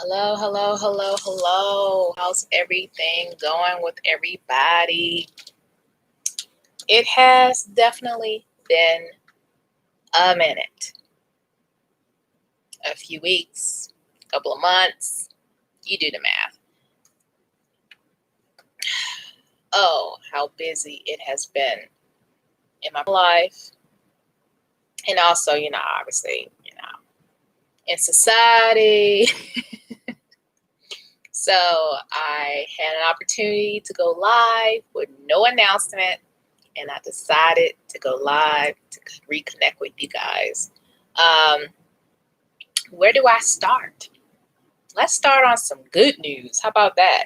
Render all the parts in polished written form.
Hello, hello, hello, hello. How's everything going with everybody? It has definitely been a minute. A few weeks, a couple of months. You do the math. Oh, how busy it has been in my life. And also, obviously, in society. So I had an opportunity to go live with no announcement, and I decided to go live to reconnect with you guys. Where do I start? Let's start on some good news. How about that?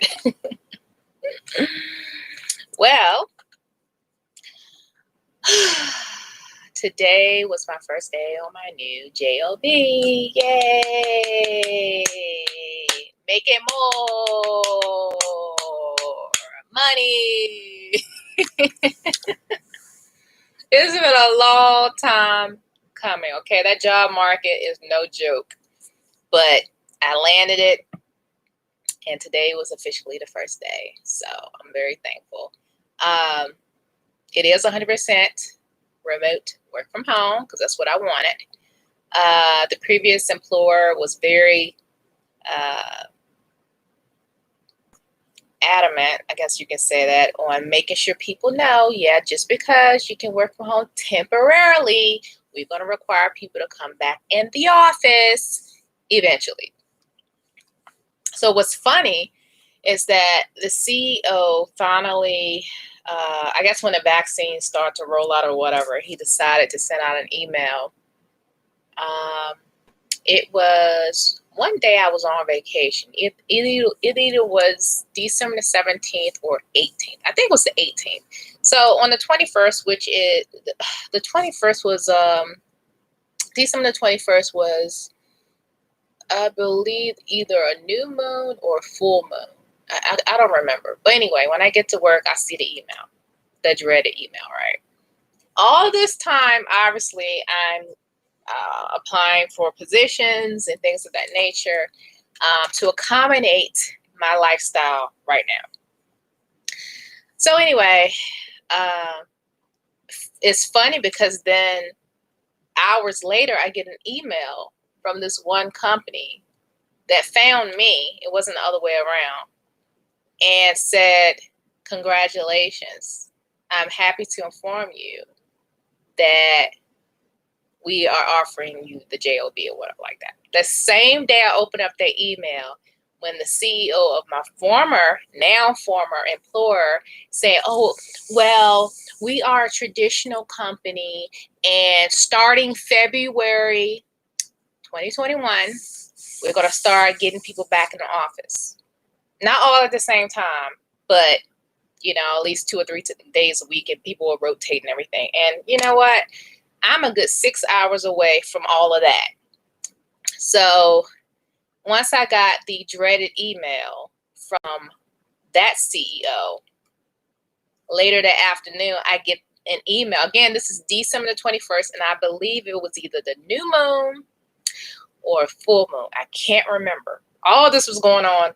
Well, today was my first day on my new job. Yay! Making more money. It's been a long time coming, okay? That job market is no joke. But I landed it, and today was officially the first day. So I'm very thankful. It is 100% remote work from home because that's what I wanted. The previous employer was very adamant, I guess you can say that, on making sure people know, yeah, just because you can work from home temporarily, we're going to require people to come back in the office eventually. So what's funny is that the CEO finally, I guess when the vaccine started to roll out or whatever, he decided to send out an email. It was one day I was on vacation. It either was December the 17th or 18th. I think it was the 18th. So on the 21st, which is the 21st was December the 21st was, I believe, either a new moon or full moon. I don't remember. But anyway, when I get to work, I see the email, the dreaded email, right? All this time, obviously, I'm applying for positions and things of that nature to accommodate my lifestyle right now. So anyway, it's funny because then hours later, I get an email from this one company that found me. It wasn't the other way around. And said, congratulations. I'm happy to inform you that we are offering you the JOB or whatever like that. The same day I opened up their email, when the CEO of my now former employer said, oh, well, we are a traditional company, and starting February 2021, we're going to start getting people back in the office. Not all at the same time, but, at least 2 or 3 days a week, and people are rotating everything. And you know what? I'm a good 6 hours away from all of that. So once I got the dreaded email from that CEO, later that afternoon, I get an email. Again, this is December the 21st, and I believe it was either the new moon or full moon. I can't remember. All this was going on.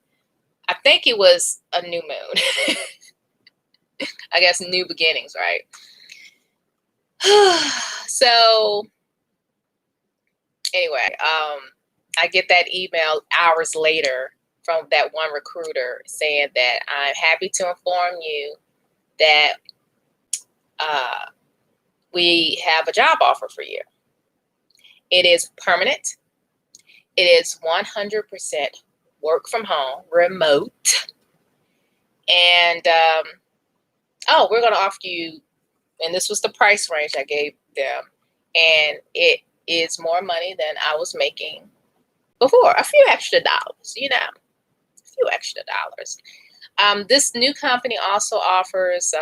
I think it was a new moon. I guess new beginnings, right? So anyway, I get that email hours later from that one recruiter saying that I'm happy to inform you that we have a job offer for you. It is permanent. It is 100% work from home, remote. And, we're going to offer you, and this was the price range I gave them, and it is more money than I was making before. A few extra dollars, a few extra dollars. This new company also offers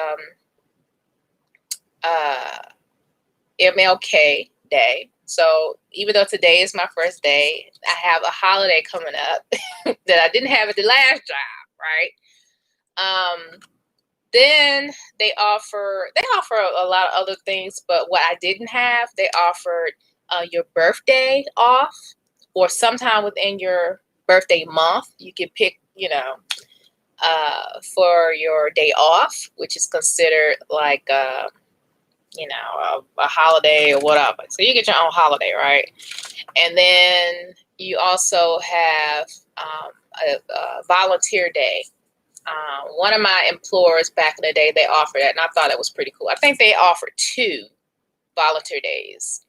MLK Day. So even though today is my first day, I have a holiday coming up that I didn't have at the last job, right? Then they offer a lot of other things, but what I didn't have, they offered your birthday off, or sometime within your birthday month. You can pick, for your day off, which is considered like, a holiday or whatever. So you get your own holiday, right? And then you also have a volunteer day. One of my employers back in the day, they offered that, and I thought it was pretty cool. I think they offered 2 volunteer days.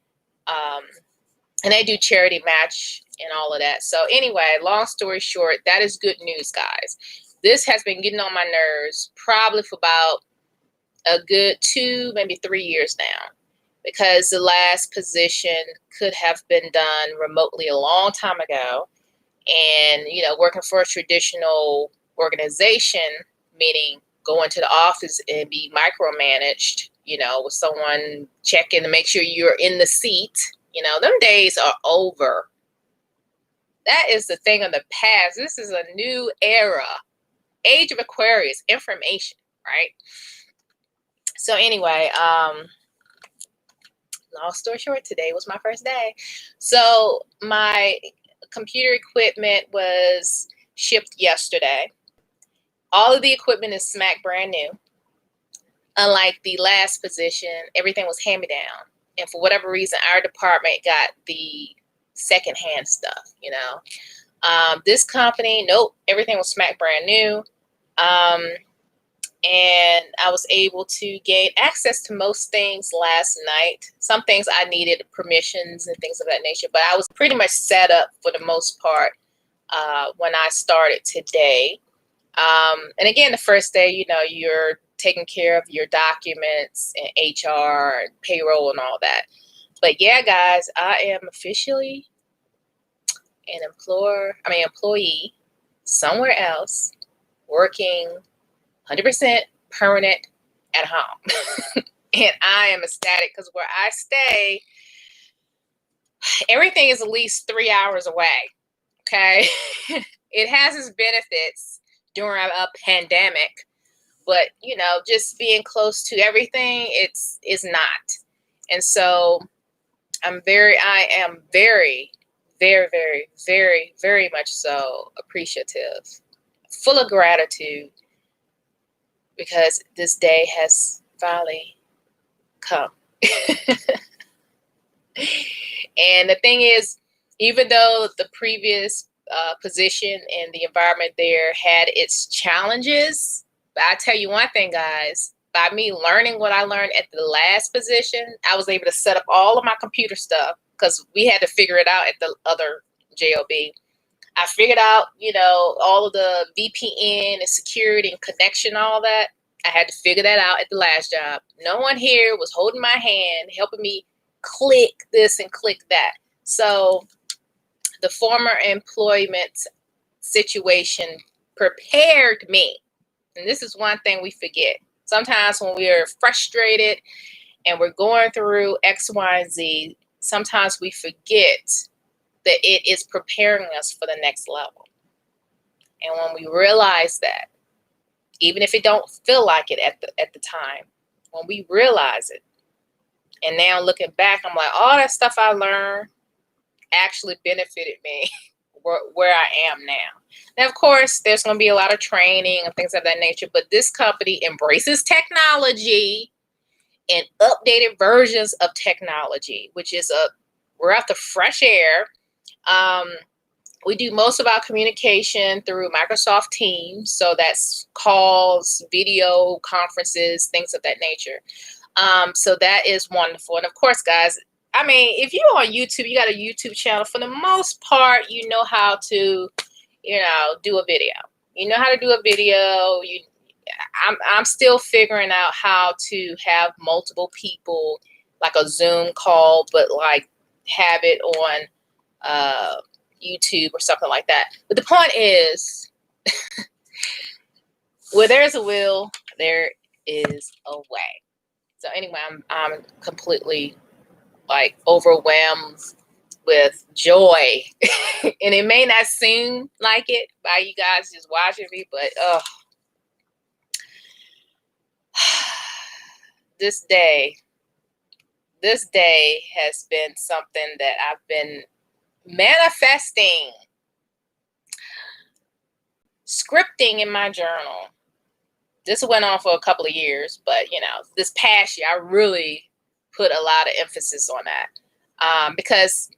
And they do charity match and all of that. So anyway, long story short, that is good news, guys. This has been getting on my nerves probably for about a good 2, maybe 3 years now, because the last position could have been done remotely a long time ago. And, working for a traditional organization, meaning going to the office and be micromanaged, with someone checking to make sure you're in the seat, them days are over. That is the thing of the past. This is a new era, age of Aquarius, information, right? So anyway, long story short, today was my first day. So my computer equipment was shipped yesterday. All of the equipment is smack brand new. Unlike the last position, everything was hand-me-down. And for whatever reason, our department got the secondhand stuff, This company, nope, everything was smack brand new. And I was able to gain access to most things last night. Some things I needed permissions and things of that nature, but I was pretty much set up for the most part when I started today. And again, the first day, you're taking care of your documents and HR and payroll and all that. But yeah, guys, I am officially an employee somewhere else, working 100% permanent at home. And I am ecstatic because where I stay, everything is at least 3 hours away. Okay. It has its benefits during a pandemic, but just being close to everything, is not. And so I am very, very, very, very, very much so appreciative, full of gratitude, because this day has finally come. And the thing is, even though the previous position and the environment there had its challenges, but I tell you one thing, guys, by me learning what I learned at the last position, I was able to set up all of my computer stuff because we had to figure it out at the other job. I figured out, all of the VPN and security and connection, all that. I had to figure that out at the last job. No one here was holding my hand, helping me click this and click that. So the former employment situation prepared me. And this is one thing we forget. Sometimes when we are frustrated and we're going through X, Y, and Z, sometimes we forget that it is preparing us for the next level. And when we realize that, even if it don't feel like it at the time, when we realize it, and now looking back, I'm like, all that stuff I learned actually benefited me where I am now. Now, of course, there's going to be a lot of training and things of that nature, but this company embraces technology and updated versions of technology, which is we're out the fresh air. We do most of our communication through Microsoft Teams. So that's calls, video conferences, things of that nature. So that is wonderful. And of course, guys, if you're on YouTube, you got a YouTube channel. For the most part, you know how to, do a video. You know how to do a video. I'm still figuring out how to have multiple people, like a Zoom call, but like have it on YouTube or something like that. But the point is, where there's a will, there is a way. So anyway, I'm completely like overwhelmed with joy. And it may not seem like it by you guys just watching me, but this day has been something that I've been manifesting scripting in my journal. This went on for a couple of years, but this past year, I really put a lot of emphasis on that. Because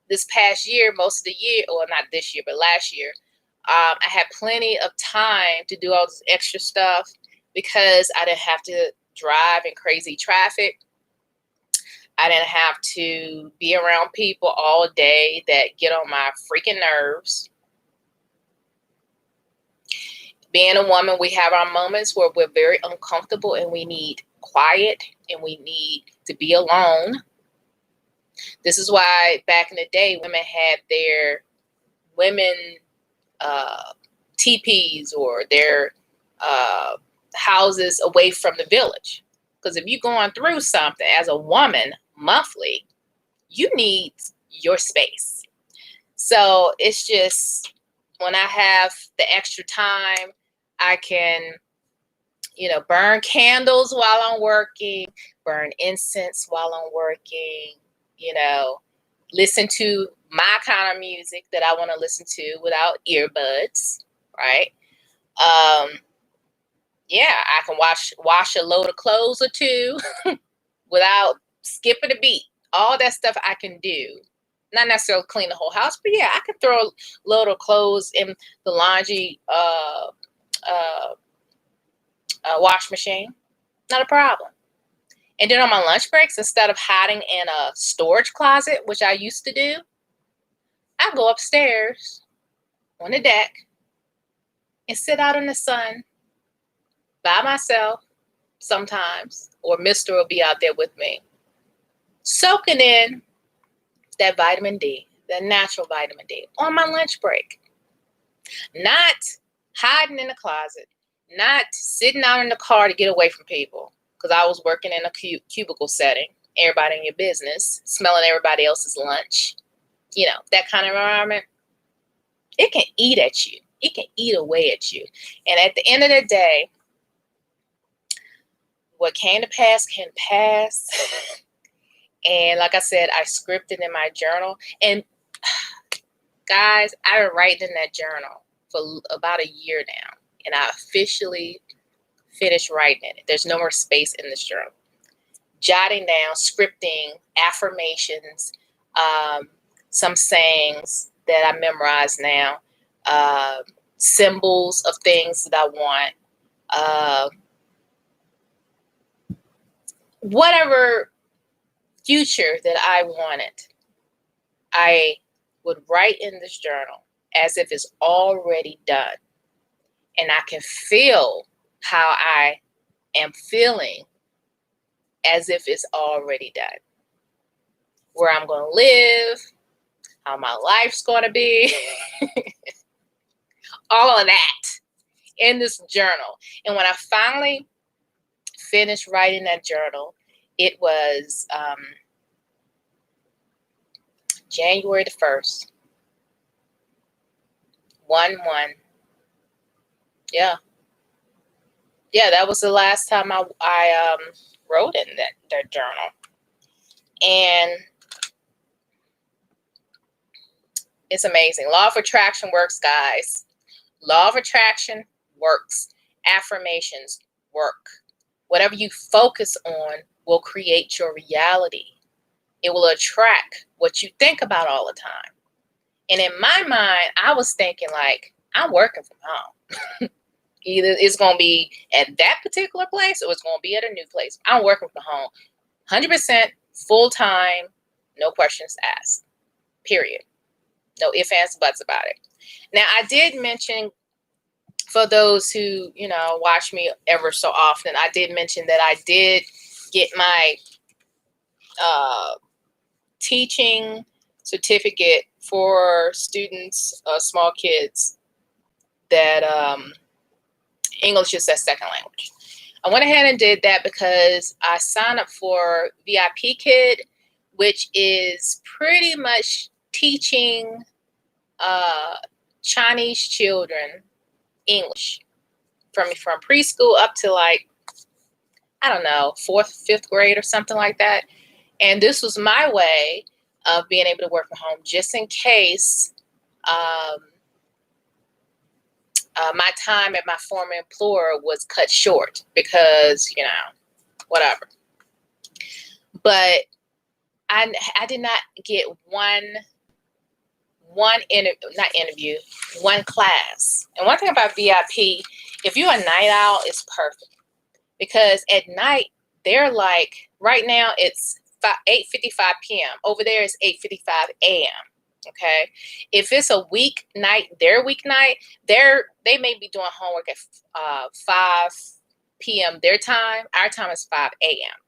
this past year, most of the year, well, not this year, but last year, I had plenty of time to do all this extra stuff because I didn't have to drive in crazy traffic. I didn't have to be around people all day that get on my freaking nerves. Being a woman, we have our moments where we're very uncomfortable and we need quiet and we need to be alone. This is why back in the day, women had their women teepees or their houses away from the village. Because if you're going through something as a woman monthly, you need your space. So it's just when I have the extra time, I can, burn candles while I'm working, burn incense while I'm working, listen to my kind of music that I want to listen to without earbuds, right? Yeah, I can wash a load of clothes or two without skipping a beat. All that stuff I can do. Not necessarily clean the whole house, but yeah, I can throw a load of clothes in the laundry wash machine. Not a problem. And then on my lunch breaks, instead of hiding in a storage closet, which I used to do, I go upstairs on the deck and sit out in the sun by myself sometimes, or Mister will be out there with me, soaking in that vitamin D, that natural vitamin D on my lunch break. Not hiding in the closet, not sitting out in the car to get away from people, because I was working in a cubicle setting, everybody in your business, smelling everybody else's lunch, that kind of environment. It can eat at you. It can eat away at you. And at the end of the day, what came to pass can pass. And like I said, I scripted in my journal. And guys, I've been writing in that journal for about a year now. And I officially finished writing it. There's no more space in this journal. Jotting down, scripting, affirmations, some sayings that I memorize now, symbols of things that I want, whatever future that I wanted, I would write in this journal as if it's already done. And I can feel how I am feeling as if it's already done. Where I'm going to live, how my life's going to be, all of that in this journal. And when I finally finished writing that journal, it was January the 1st. 1/1. Yeah. Yeah, that was the last time I wrote in that journal. And it's amazing. Law of attraction works, guys. Law of attraction works. Affirmations work. Whatever you focus on will create your reality. It will attract what you think about all the time. And in my mind, I was thinking like, I'm working from home. Either it's going to be at that particular place or it's going to be at a new place. I'm working from home. 100% full time, no questions asked. Period. No ifs, ands, buts about it. Now, I did mention, for those who, watch me ever so often, I did mention that I did get my teaching certificate for students, small kids, that English is their second language. I went ahead and did that because I signed up for VIP Kid, which is pretty much teaching Chinese children English from preschool up to like, I don't know, 4th, 5th grade or something like that. And this was my way of being able to work from home just in case my time at my former employer was cut short because, whatever. But I did not get one class. And one thing about VIP, if you're a night owl, it's perfect because at night they're like, right now it's 8:55 p.m. Over there it's 8:55 a.m. Okay, if it's a weeknight, they may be doing homework at 5 p.m. their time. Our time is 5 a.m.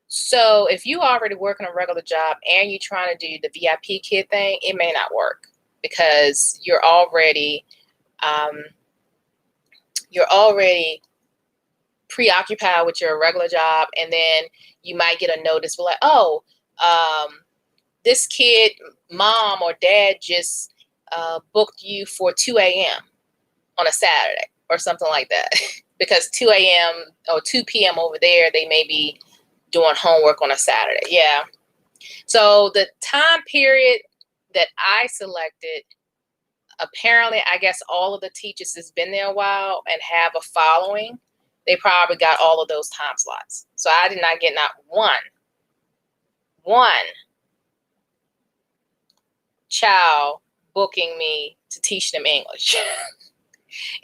So if you already working a regular job and you're trying to do the VIP kid thing, it may not work because you're already preoccupied with your regular job, and then you might get a notice like, oh, this kid, mom or dad just booked you for 2 a.m. on a Saturday or something like that. Because 2 a.m. or 2 p.m. over there, they may be doing homework on a Saturday. Yeah. So the time period that I selected, apparently, I guess all of the teachers has been there a while and have a following. They probably got all of those time slots. So I did not get not one child booking me to teach them English.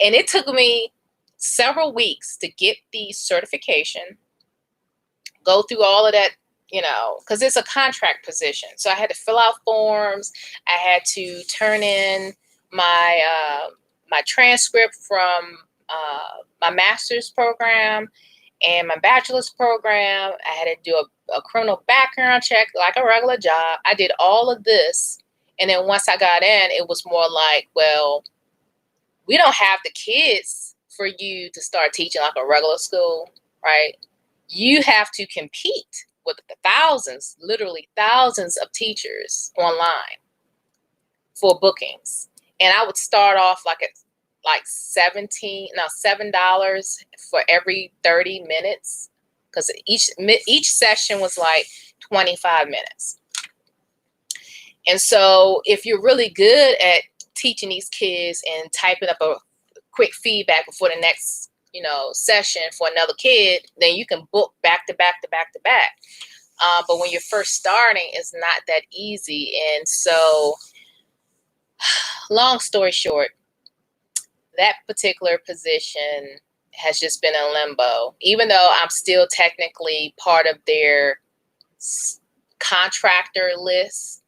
And it took me several weeks to get the certification, go through all of that, because it's a contract position. So I had to fill out forms. I had to turn in my transcript from my master's program and my bachelor's program. I had to do a criminal background check like a regular job. I did all of this. And then once I got in, it was more like, well, we don't have the kids for you to start teaching like a regular school, right? You have to compete with the literally thousands of teachers online for bookings. And I would start off like $7 for every 30 minutes because each session was like 25 minutes. And so if you're really good at teaching these kids and typing up a quick feedback before the next, session for another kid, then you can book back to back to back to back. But when you're first starting, it's not that easy. And so, long story short, that particular position has just been in limbo, even though I'm still technically part of their contractor list.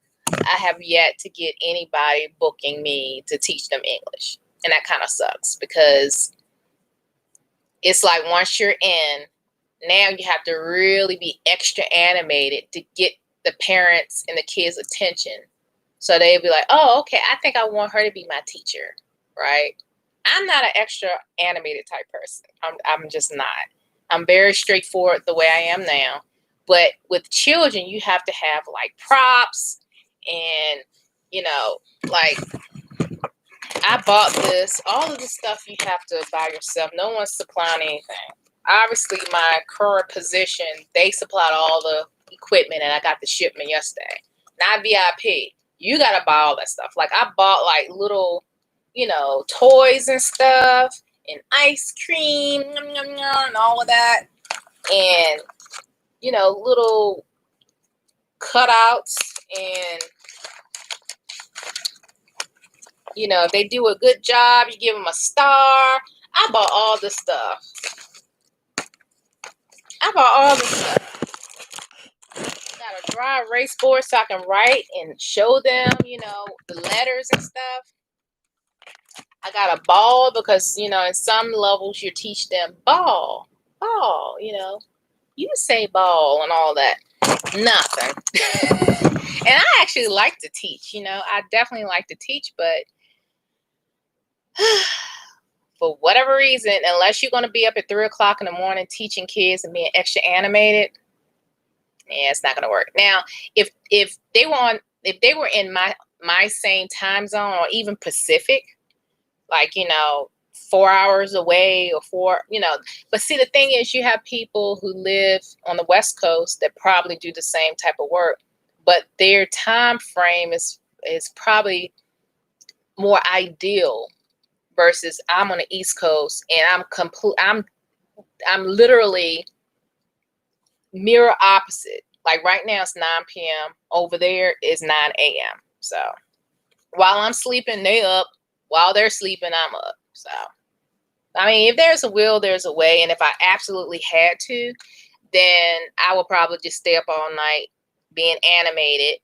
I have yet to get anybody booking me to teach them English. And that kind of sucks because it's like once you're in, now you have to really be extra animated to get the parents and the kids' attention. So they'll be like, oh, okay, I think I want her to be my teacher, right? I'm not an extra animated type person. I'm just not. I'm very straightforward the way I am now. But with children, you have to have like props and, like I bought this, all of the stuff you have to buy yourself. No one's supplying anything. Obviously, my current position, they supplied all the equipment and I got the shipment yesterday. Not VIP. You got to buy all that stuff. Like I bought like little, toys and stuff and ice cream and all of that. And, little cutouts and, if they do a good job, you give them a star. I bought all this stuff. Got a dry erase board so I can write and show them, the letters and stuff. I got a ball because, in some levels you teach them ball, you say ball and all that. Nothing. And I actually like to teach, I definitely like to teach, but for whatever reason, unless you're going to be up at 3 o'clock in the morning teaching kids and being extra animated, it's not going to work. Now, if they were in my same time zone or even Pacific, like 4 hours away or but see, the thing is, you have people who live on the West Coast that probably do the same type of work, but their time frame is probably more ideal versus I'm on the East Coast and I'm literally mirror opposite. Like right now it's 9 p.m. Over there is 9 a.m. So while I'm sleeping, they up. While they're sleeping, I'm up. So I mean, if there's a will, there's a way. And if I absolutely had to, then I would probably just stay up all night being animated,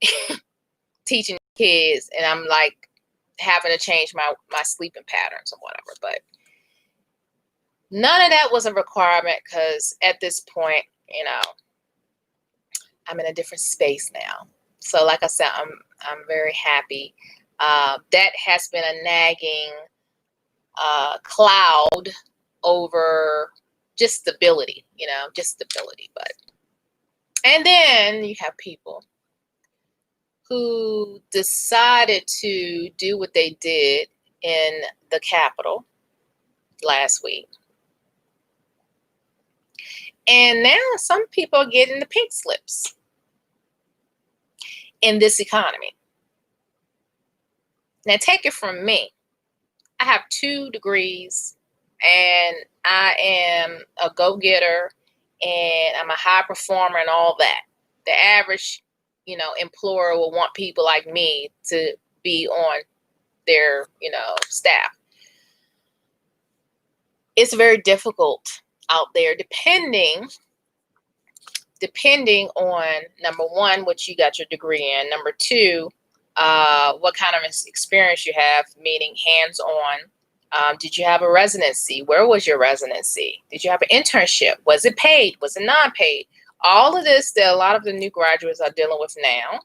teaching kids, and I'm like having to change my sleeping patterns or whatever. But none of that was a requirement because at this point, you know, I'm in a different space now. So like I said, I'm very happy. That has been a nagging cloud over just stability, just stability. But and then you have people who decided to do what they did in the Capitol last week. And now some people are getting the pink slips in this economy. Now take it from me. I have 2 degrees and I am a go-getter and I'm a high performer and all that. The average, employer will want people like me to be on their, staff. It's very difficult out there depending on, number one, what you got your degree in. Number two, what kind of experience you have, meaning hands-on. Did you have a residency? Where was your residency? Did you have an internship? Was it paid? Was it non-paid? All of this that a lot of the new graduates are dealing with now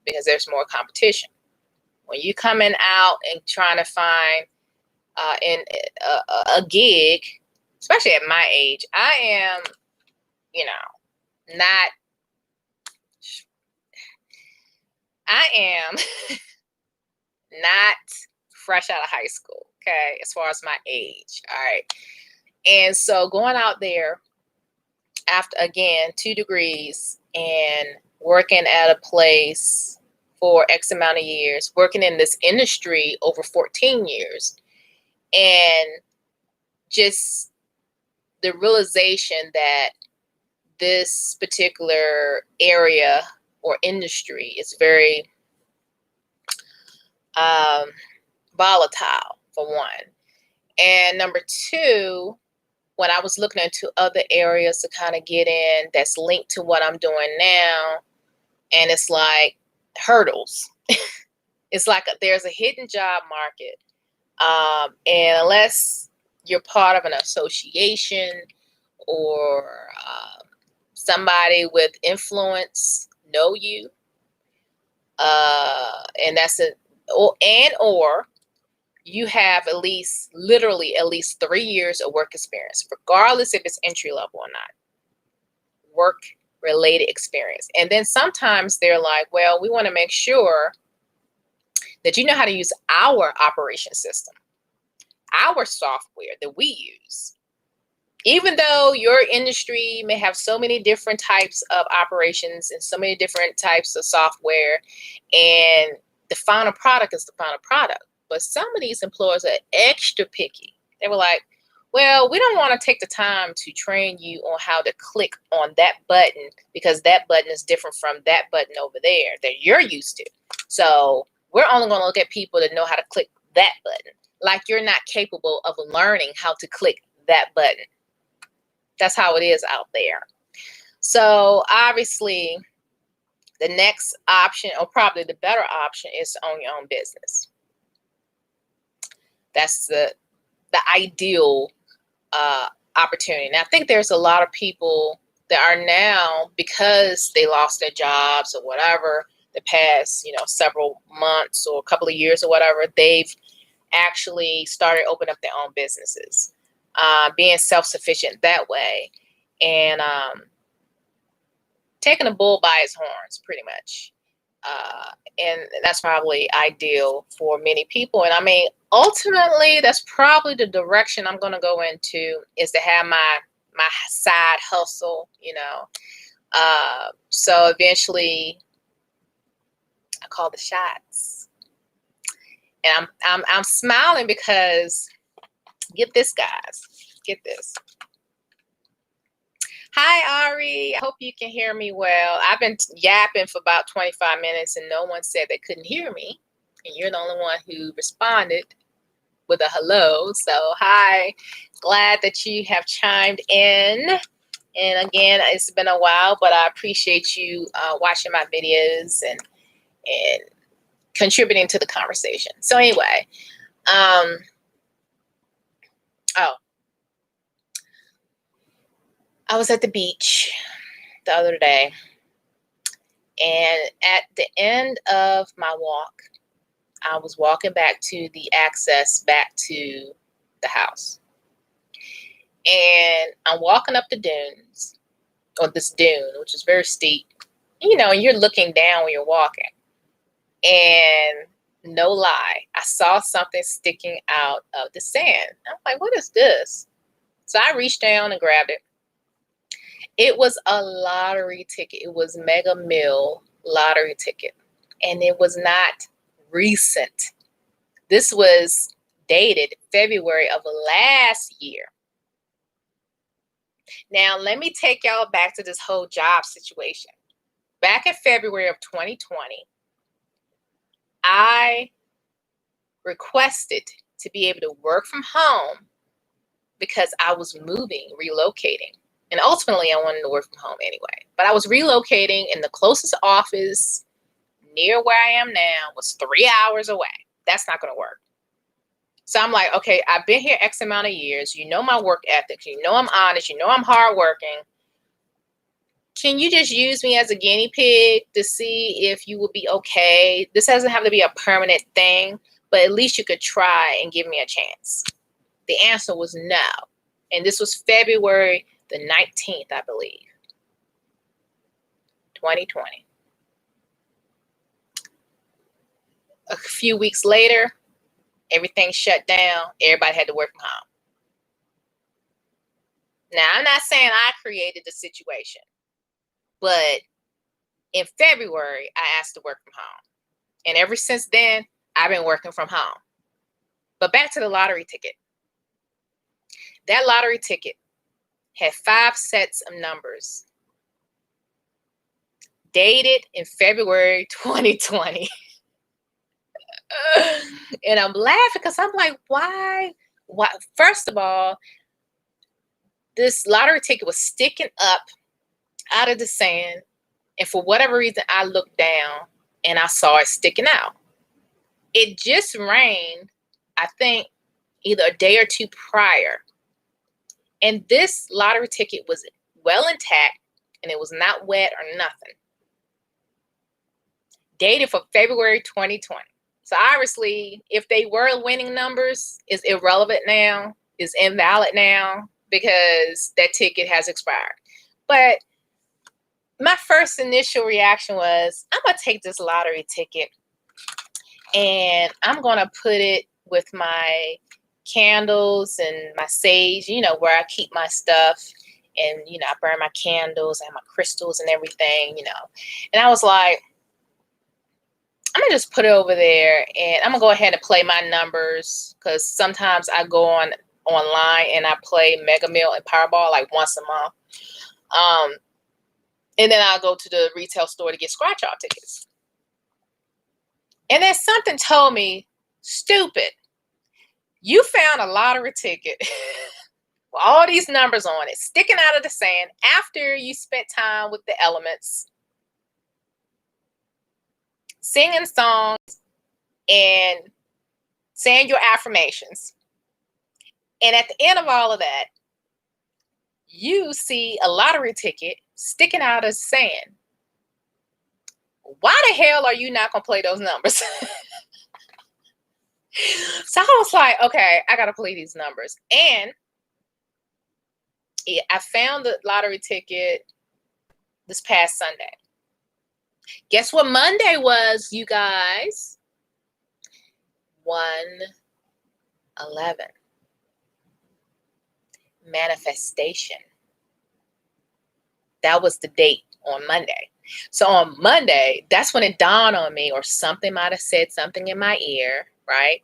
because there's more competition. When you coming out and trying to find in a gig, especially at my age, I am, not, I am not fresh out of high school, okay, as far as my age, all right? And so going out there after, again, 2 degrees and working at a place for X amount of years, working in this industry over 14 years, and just the realization that this particular area or industry is very volatile, for one. And number two, when I was looking into other areas to kind of get in that's linked to what I'm doing now, and it's like hurdles. It's like there's a hidden job market. And unless you're part of an association or somebody with influence know you, and that's it, or you have literally at least 3 years of work experience, regardless if it's entry level or not. Work related experience. And then sometimes they're like, well, we want to make sure that you know how to use our operation system, our software that we use. Even though your industry may have so many different types of operations and so many different types of software, and the final product is the final product. But some of these employers are extra picky. They were like, well, we don't want to take the time to train you on how to click on that button because that button is different from that button over there that you're used to. So we're only going to look at people that know how to click that button. Like you're not capable of learning how to click that button. That's how it is out there. So obviously, the next option, or probably the better option, is to own your own business. That's the ideal opportunity. And I think there's a lot of people that are now, because they lost their jobs or whatever, the past, several months or a couple of years or whatever, they've actually started opening up their own businesses, being self-sufficient that way, and taking a bull by its horns, pretty much. And that's probably ideal for many people. And I mean, ultimately, that's probably the direction I'm going to go into, is to have my side hustle, So eventually, I call the shots. And I'm smiling because get this, guys. Get this. Hi, Ari. I hope you can hear me well. I've been yapping for about 25 minutes and no one said they couldn't hear me. And you're the only one who responded with a hello. So hi, glad that you have chimed in. And again, it's been a while, but I appreciate you watching my videos and contributing to the conversation. So anyway, oh, I was at the beach the other day, and at the end of my walk, I was walking back to the access back to the house. And I'm walking up the dunes, or this dune, which is very steep. You know, and you're looking down when you're walking. And no lie, I saw something sticking out of the sand. I'm like, what is this? So I reached down and grabbed it. It was a lottery ticket. It was Mega Mill lottery ticket. And it was not recent. This was dated February of last year. Now, let me take y'all back to this whole job situation. Back in February of 2020, I requested to be able to work from home because I was moving, relocating. And ultimately, I wanted to work from home anyway. But I was relocating, and the closest office near where I am now was 3 hours away. That's not going to work. So I'm like, okay, I've been here X amount of years. You know my work ethic. You know I'm honest. You know I'm hardworking. Can you just use me as a guinea pig to see if you will be okay? This doesn't have to be a permanent thing, but at least you could try and give me a chance. The answer was no. And this was February the 19th, I believe, 2020. A few weeks later, everything shut down. Everybody had to work from home. Now, I'm not saying I created the situation, but in February, I asked to work from home. And ever since then, I've been working from home. But back to the lottery ticket. That lottery ticket had 5 sets of numbers, dated in February 2020. And I'm laughing because I'm like, why? First of all, this lottery ticket was sticking up out of the sand. And for whatever reason, I looked down and I saw it sticking out. It just rained, I think, either a day or two prior. And this lottery ticket was well intact and it was not wet or nothing. Dated for February 2020. So obviously, if they were winning numbers, it's irrelevant now, it's invalid now because that ticket has expired. But my first initial reaction was, I'm going to take this lottery ticket and I'm going to put it with my candles and my sage, you know, where I keep my stuff. And, you know, I burn my candles and my crystals and everything, you know. And I was like, I'm going to just put it over there and I'm going to go ahead and play my numbers because sometimes I go online and I play Mega Mill and Powerball like once a month. And then I'll go to the retail store to get scratch-off tickets. And then something told me, stupid, you found a lottery ticket with all these numbers on it, sticking out of the sand after you spent time with the elements, singing songs and saying your affirmations. And at the end of all of that, you see a lottery ticket sticking out of sand. Why the hell are you not going to play those numbers? So I was like, okay, I got to play these numbers. And I found the lottery ticket this past Sunday. Guess what Monday was, you guys? 1/11. Manifestation. That was the date on Monday. So on Monday, that's when it dawned on me, or something might have said something in my ear. right?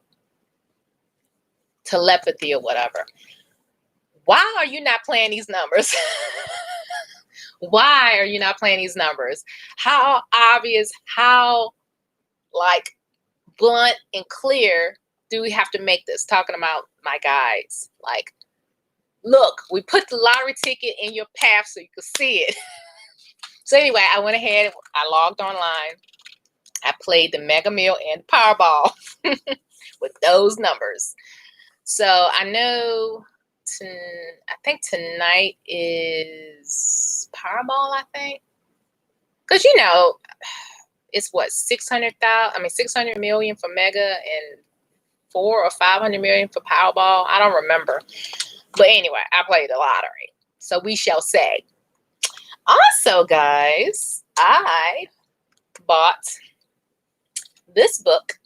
Telepathy or whatever. Why are you not playing these numbers? Why are you not playing these numbers? How obvious, how like blunt and clear do we have to make this? Talking about my guides. Like, look, we put the lottery ticket in your path so you could see it. So anyway, I went ahead, I logged online. I played the Mega Mill and Powerball with those numbers. So I know, I think tonight is Powerball, I think. Because, you know, it's what, 600 million for Mega and 400 or 500 million for Powerball. I don't remember. But anyway, I played the lottery. So we shall say. Also, guys, I bought this book,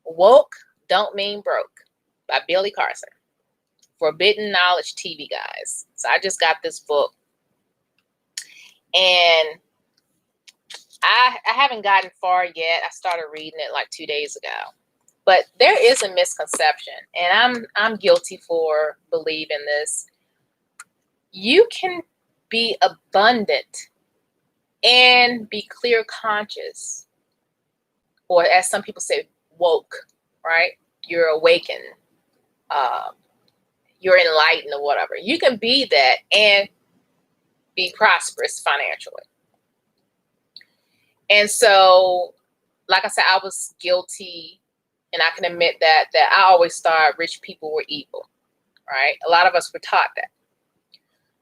Woke Don't Mean Broke by Billy Carson. Forbidden Knowledge TV, guys. So I just got this book. And I haven't gotten far yet. I started reading it like 2 days ago. But there is a misconception, and I'm guilty for believing this. You can be abundant and be clear conscious, or as some people say, woke, right? You're awakened, you're enlightened or whatever. You can be that and be prosperous financially. And so, like I said, I was guilty, and I can admit that I always thought rich people were evil, right? A lot of us were taught that.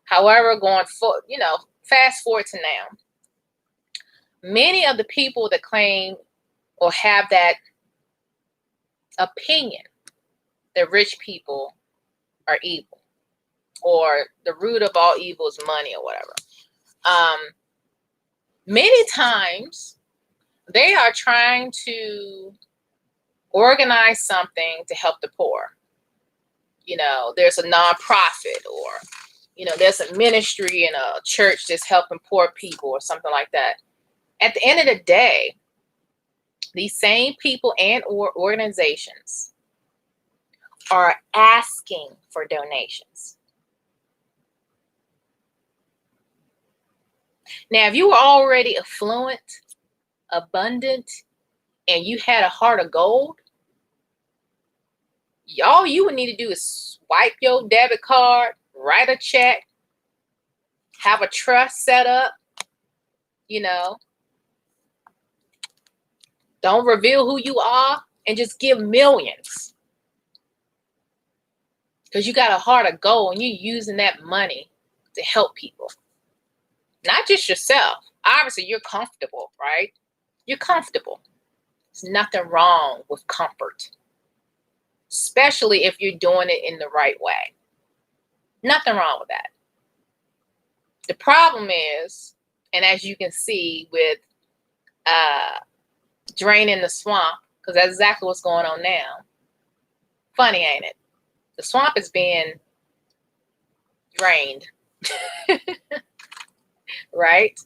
However, going forward, fast forward to now, many of the people that claim or have that opinion that rich people are evil, or the root of all evil is money or whatever, many times they are trying to organize something to help the poor. There's a nonprofit, or there's a ministry in a church that's helping poor people or something like that. At the end of the day, these same people and or organizations are asking for donations. Now, if you were already affluent, abundant, and you had a heart of gold, all you would need to do is swipe your debit card, write a check, have a trust set up, don't reveal who you are, and just give millions. Because you got a heart of gold and you're using that money to help people. Not just yourself. Obviously, you're comfortable, right? You're comfortable. There's nothing wrong with comfort, especially if you're doing it in the right way. Nothing wrong with that. The problem is, and as you can see with draining the swamp, because that's exactly what's going on now. Funny, ain't it? The swamp is being drained. Right?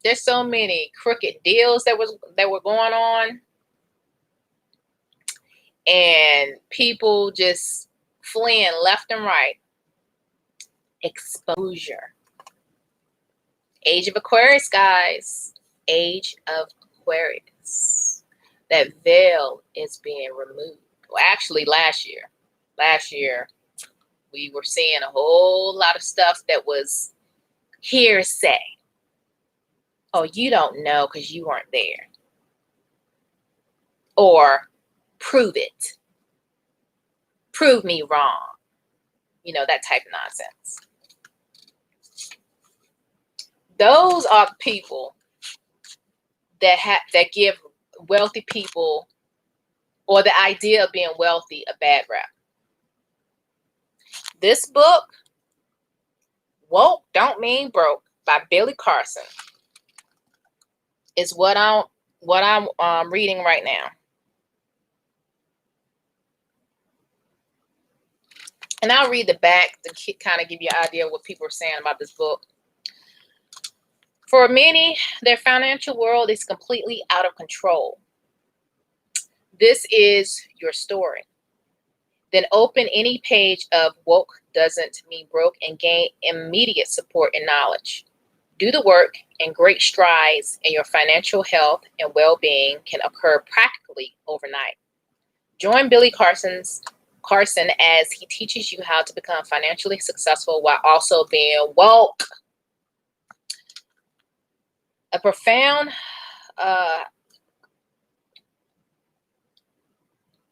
There's so many crooked deals that were going on, and people just fleeing left and right. Exposure. Age of Aquarius, guys. Age of Aquarius. That veil is being removed. Well, actually, last year, we were seeing a whole lot of stuff that was hearsay. Oh, you don't know because you weren't there. Or prove it. Prove me wrong. That type of nonsense. Those are the people that give wealthy people, or the idea of being wealthy, a bad rap. This book, Woke Don't Mean Broke by Billy Carson, is what I'm reading right now. And I'll read the back to kind of give you an idea of what people are saying about this book. For many, their financial world is completely out of control. This is your story. Then open any page of Woke Doesn't Mean Broke and gain immediate support and knowledge. Do the work, and great strides in your financial health and well-being can occur practically overnight. Join Carson as he teaches you how to become financially successful while also being woke. A profound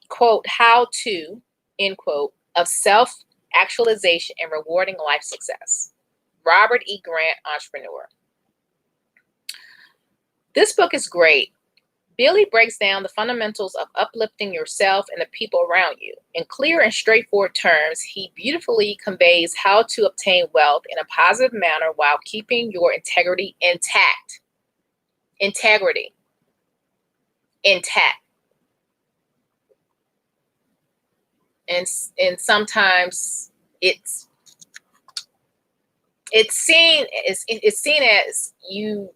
quote, how to, end quote, of self-actualization and rewarding life success. Robert E. Grant, entrepreneur. This book is great. Billy breaks down the fundamentals of uplifting yourself and the people around you. In clear and straightforward terms, he beautifully conveys how to obtain wealth in a positive manner while keeping your integrity intact. Integrity. Intact. And sometimes it's seen as you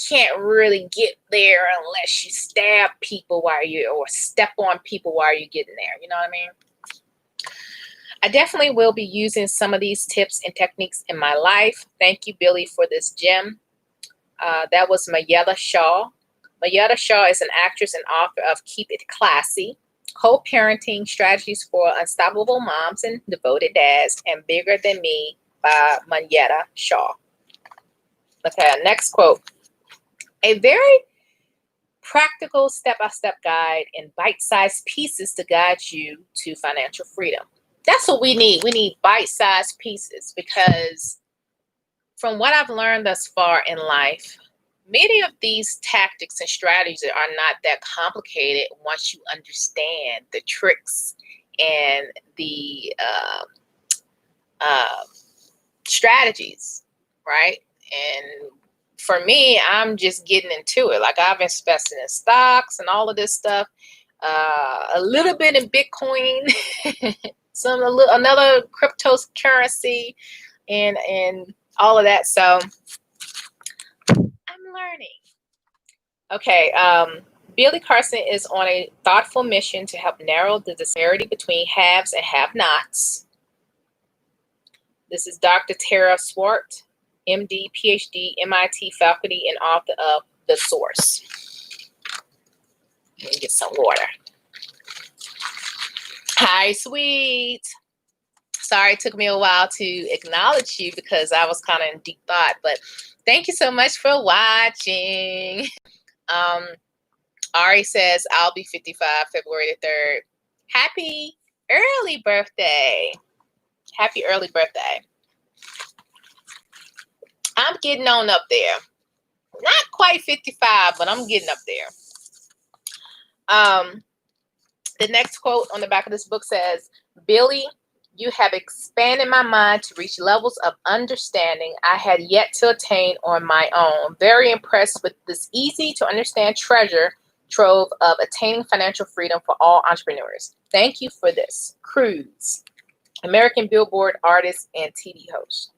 can't really get there unless you stab people or step on people while you're getting there. You know what I mean? I definitely will be using some of these tips and techniques in my life. Thank you, Billy, for this gem. That was Mayetta Shaw. Mayetta Shaw is an actress and author of Keep It Classy, Co-Parenting Strategies for Unstoppable Moms and Devoted Dads, and Bigger Than Me by Mayetta Shaw. Okay, next quote. A very practical step-by-step guide in bite-sized pieces to guide you to financial freedom. That's what we need. We need bite-sized pieces because from what I've learned thus far in life, many of these tactics and strategies are not that complicated once you understand the tricks and the strategies, right? And for me, I'm just getting into it. Like I've invested in stocks and all of this stuff, a little bit in Bitcoin, another cryptocurrency, and all of that. So I'm learning. Okay, Billy Carson is on a thoughtful mission to help narrow the disparity between haves and have-nots. This is Dr. Tara Swart, MD, PhD, MIT faculty, and author of The Source. Let me get some water. Hi, sweet. Sorry, it took me a while to acknowledge you because I was kind of in deep thought, but thank you so much for watching. Ari says, I'll be 55 February the 3rd. Happy early birthday. Happy early birthday. I'm getting on up there. Not quite 55, but I'm getting up there. The next quote on the back of this book says, Billy, you have expanded my mind to reach levels of understanding I had yet to attain on my own. Very impressed with this easy to understand treasure trove of attaining financial freedom for all entrepreneurs. Thank you for this. Cruz, American Billboard artist and TV host.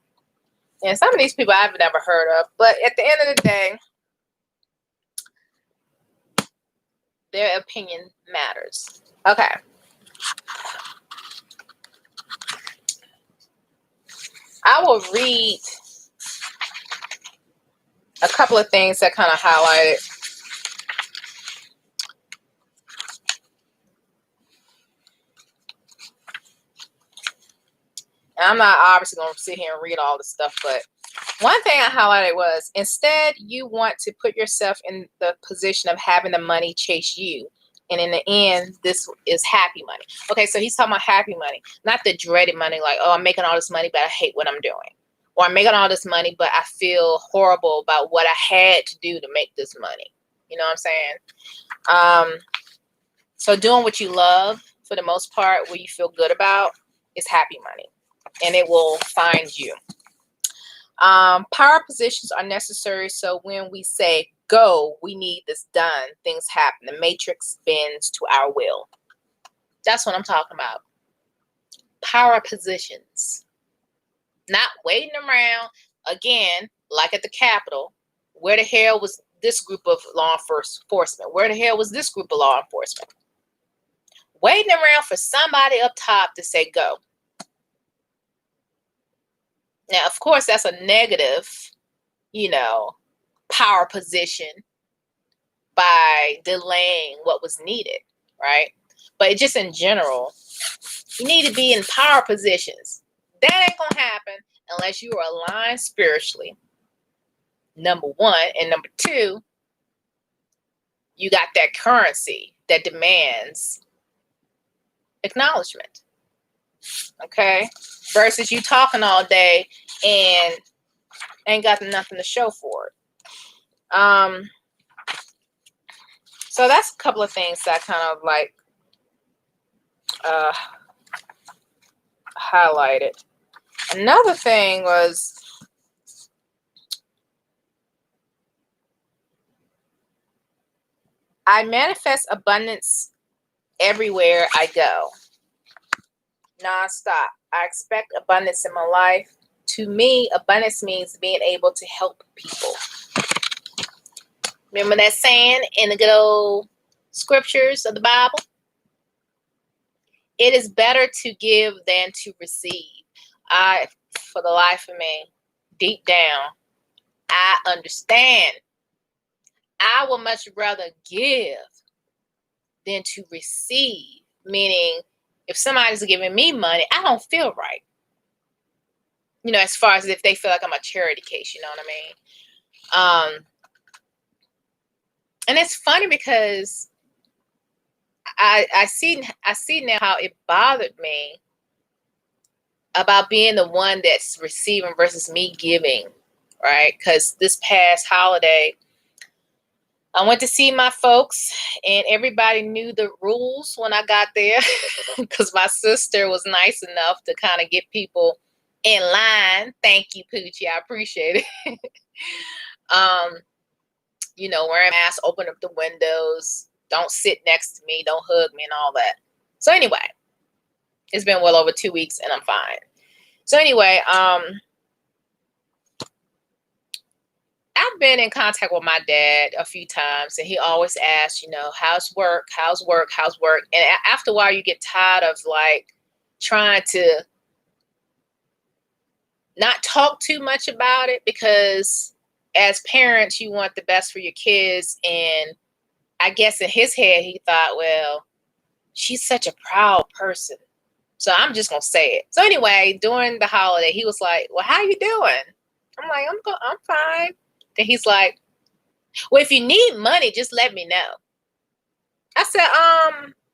And some of these people I've never heard of, but at the end of the day, their opinion matters. Okay. I will read a couple of things that kind of highlighted. And I'm not obviously going to sit here and read all this stuff, but one thing I highlighted was, instead, you want to put yourself in the position of having the money chase you. And in the end, this is happy money. Okay, so he's talking about happy money, not the dreaded money like, oh, I'm making all this money, but I hate what I'm doing. Or I'm making all this money, but I feel horrible about what I had to do to make this money. You know what I'm saying? So doing what you love, for the most part, what you feel good about, is happy money. And it will find you. Power positions are necessary, so when we say go, we need this done, things happen. The matrix bends to our will. That's what I'm talking about. Power positions. Not waiting around, again, like at the Capitol. Where the hell was this group of law enforcement? Where the hell was this group of law enforcement? waiting around for somebody up top to say go. Now, of course, that's a negative, power position by delaying what was needed, right? But just in general, you need to be in power positions. That ain't gonna happen unless you are aligned spiritually, number one. And number two, you got that currency that demands acknowledgement. Okay? Versus you talking all day and ain't got nothing to show for it. So that's a couple of things that kind of like highlighted. Another thing was I manifest abundance everywhere I go. Non-stop. I expect abundance in my life. To me, abundance means being able to help people. Remember that saying in the good old scriptures of the Bible? It is better to give than to receive. For the life of me, deep down, I understand. I would much rather give than to receive. Meaning, if somebody's giving me money, I don't feel right. As far as if they feel like I'm a charity case, you know what I mean? And it's funny because I see now how it bothered me about being the one that's receiving versus me giving, right? Because this past holiday, I went to see my folks, and everybody knew the rules when I got there because my sister was nice enough to kind of get people in line. Thank you, Poochie. I appreciate it. Wearing masks, open up the windows, don't sit next to me, don't hug me, and all that. So anyway, it's been well over 2 weeks, and I'm fine. So anyway, I've been in contact with my dad a few times, and he always asks, how's work? And after a while, you get tired of like trying to not talk too much about it, because as parents, you want the best for your kids. And I guess in his head, he thought, well, she's such a proud person, so I'm just going to say it. So anyway, during the holiday, he was like, well, how you doing? I'm like, I'm fine. Then he's like, well, if you need money, just let me know. I said,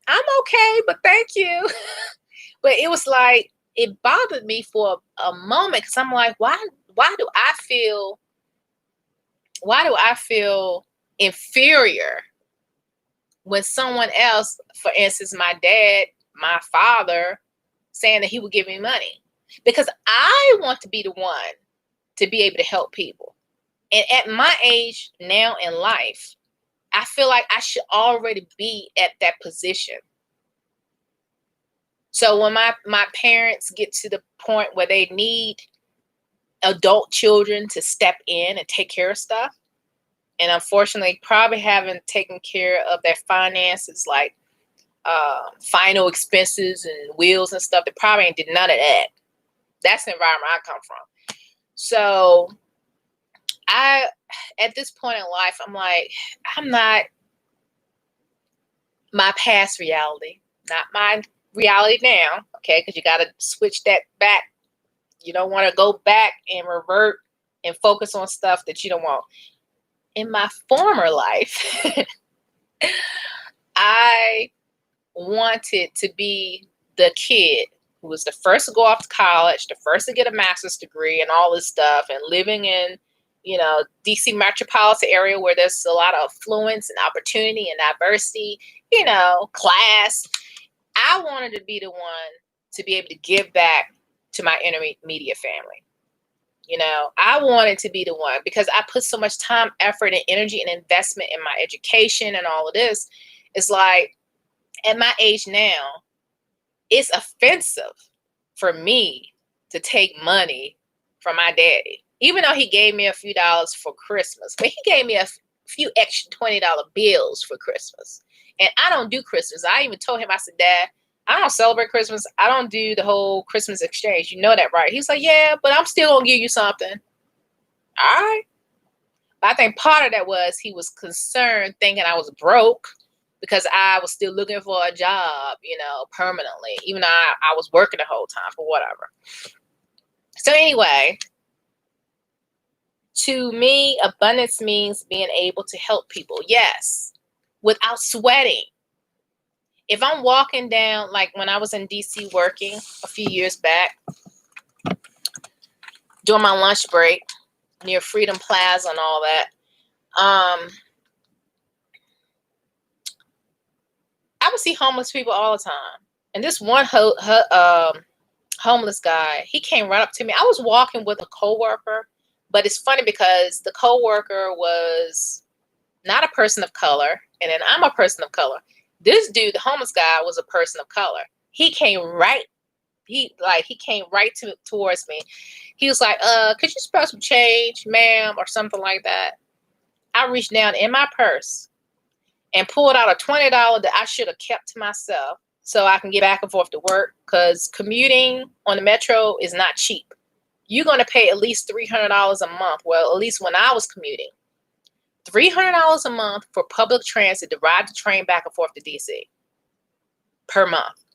I'm okay, but thank you. But it was like, it bothered me for a moment, because I'm like, why do I feel inferior when someone else, for instance, my dad, my father, saying that he would give me money? Because I want to be the one to be able to help people. And at my age now in life, I feel like I should already be at that position. So when my parents get to the point where they need adult children to step in and take care of stuff, and unfortunately probably haven't taken care of their finances, like final expenses and wills and stuff, they probably ain't did none of that. That's the environment I come from. So at this point in life, I'm like, I'm not my past reality, not my reality now, okay? Because you got to switch that back. You don't want to go back and revert and focus on stuff that you don't want. In my former life, I wanted to be the kid who was the first to go off to college, the first to get a master's degree and all this stuff, and living in, DC metropolitan area where there's a lot of affluence and opportunity and diversity, class. I wanted to be the one to be able to give back to my intermediate family. I wanted to be the one, because I put so much time, effort, and energy and investment in my education and all of this. It's like, at my age now, it's offensive for me to take money from my daddy, even though he gave me a few dollars for Christmas. But he gave me a few extra $20 bills for Christmas. And I don't do Christmas. I even told him, I said, Dad, I don't celebrate Christmas. I don't do the whole Christmas exchange. You know that, right? He's like, yeah, but I'm still going to give you something. All right. But I think part of that was he was concerned, thinking I was broke because I was still looking for a job, permanently, even though I was working the whole time for whatever. So anyway, to me, abundance means being able to help people. Yes, without sweating. If I'm walking down, like when I was in DC working a few years back, during my lunch break near Freedom Plaza and all that, I would see homeless people all the time. And this one homeless guy, he came right up to me. I was walking with a coworker, but it's funny because the coworker was not a person of color, and then I'm a person of color. This dude, the homeless guy, was a person of color. He came right towards me. He was like, could you spell some change, ma'am, or something like that? I reached down in my purse and pulled out a $20 that I should have kept to myself so I can get back and forth to work, because commuting on the metro is not cheap. You're going to pay at least $300 a month. Well, at least when I was commuting, $300 a month for public transit to ride the train back and forth to DC per month.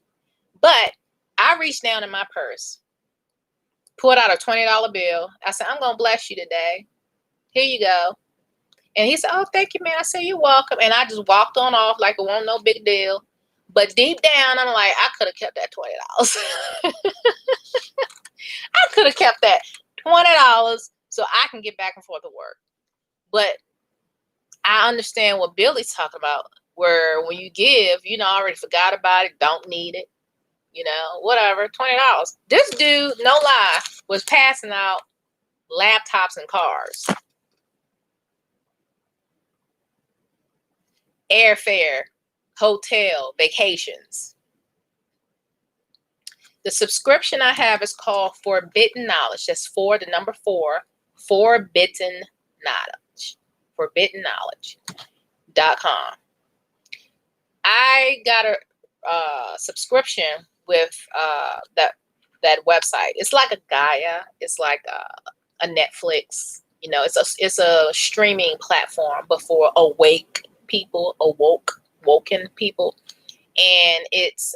But I reached down in my purse, pulled out a $20 bill. I said, I'm going to bless you today. Here you go. And he said, oh, thank you, man. I said, you're welcome. And I just walked on off like it wasn't no big deal. But deep down, I'm like, I could have kept that $20. I could have kept that $20 so I can get back and forth to work. But I understand what Billy's talking about, where when you give, I already forgot about it, don't need it, whatever, $20. This dude, no lie, was passing out laptops and cars, airfare, hotel, vacations. The subscription I have is called Forbidden Knowledge. That's 4, the number 4, Forbidden Knowledge. ForbiddenKnowledge.com. I got a subscription with that website. It's like a Gaia. It's like a Netflix. It's a streaming platform, but for woken people, and it's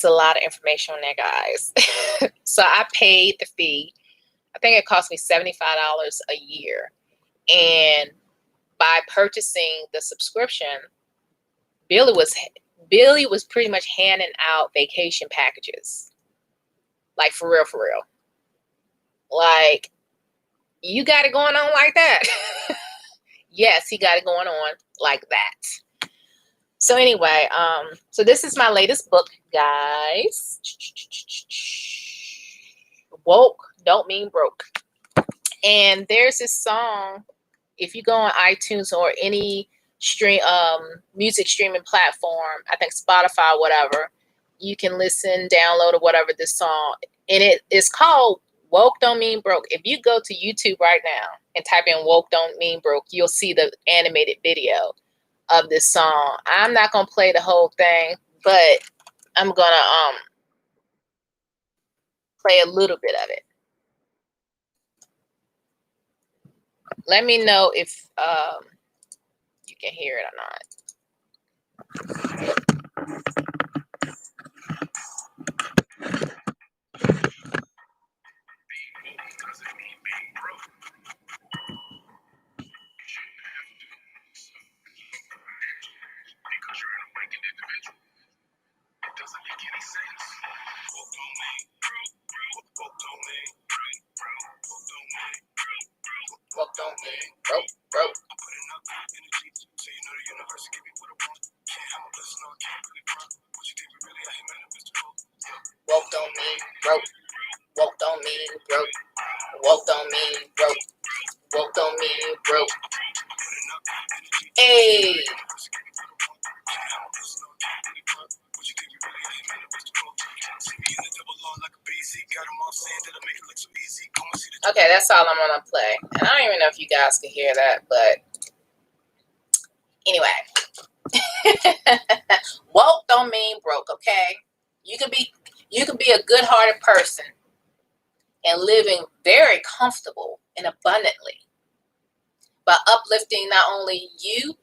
a lot of information on there, guys. So I paid the fee. I think it cost me $75 a year. And by purchasing the subscription, Billy was pretty much handing out vacation packages. Like, for real. Like, you got it going on like that. Yes, he got it going on like that. So anyway, so this is my latest book, guys. Woke don't mean broke. And there's this song, if you go on iTunes or any music streaming platform, I think Spotify, whatever, you can listen, download, or whatever, this song. And it is called Woke Don't Mean Broke. If you go to YouTube right now and type in Woke Don't Mean Broke, you'll see the animated video of this song. I'm not going to play the whole thing, but I'm going to play a little bit of it. Let me know if you can hear it or not. Woke don't mean broke. Woke don't mean broke. Woke don't mean broke. Woke don't mean broke. Woke don't mean broke. Hey. Got them all saying that I make it look so easy. Come and see the Okay, that's all I'm gonna play. And I don't even know if you guys can hear that, but anyway. Woke don't mean broke, okay? You can be a good-hearted person and living very comfortable and abundantly by uplifting not only you,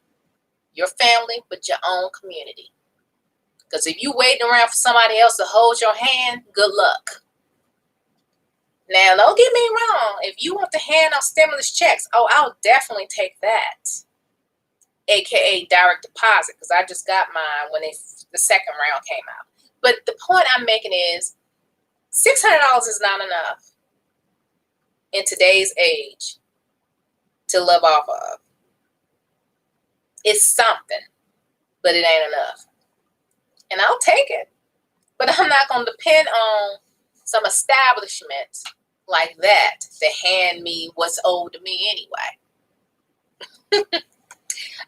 your family, but your own community. Because if you waiting around for somebody else to hold your hand, good luck. Now, don't get me wrong. If you want to hand out stimulus checks, oh, I'll definitely take that, aka direct deposit, because I just got mine when the second round came out. But the point I'm making is $600 is not enough in today's age to live off of. It's something, but it ain't enough. And I'll take it. But I'm not going to depend on some establishment like that to hand me what's owed to me anyway.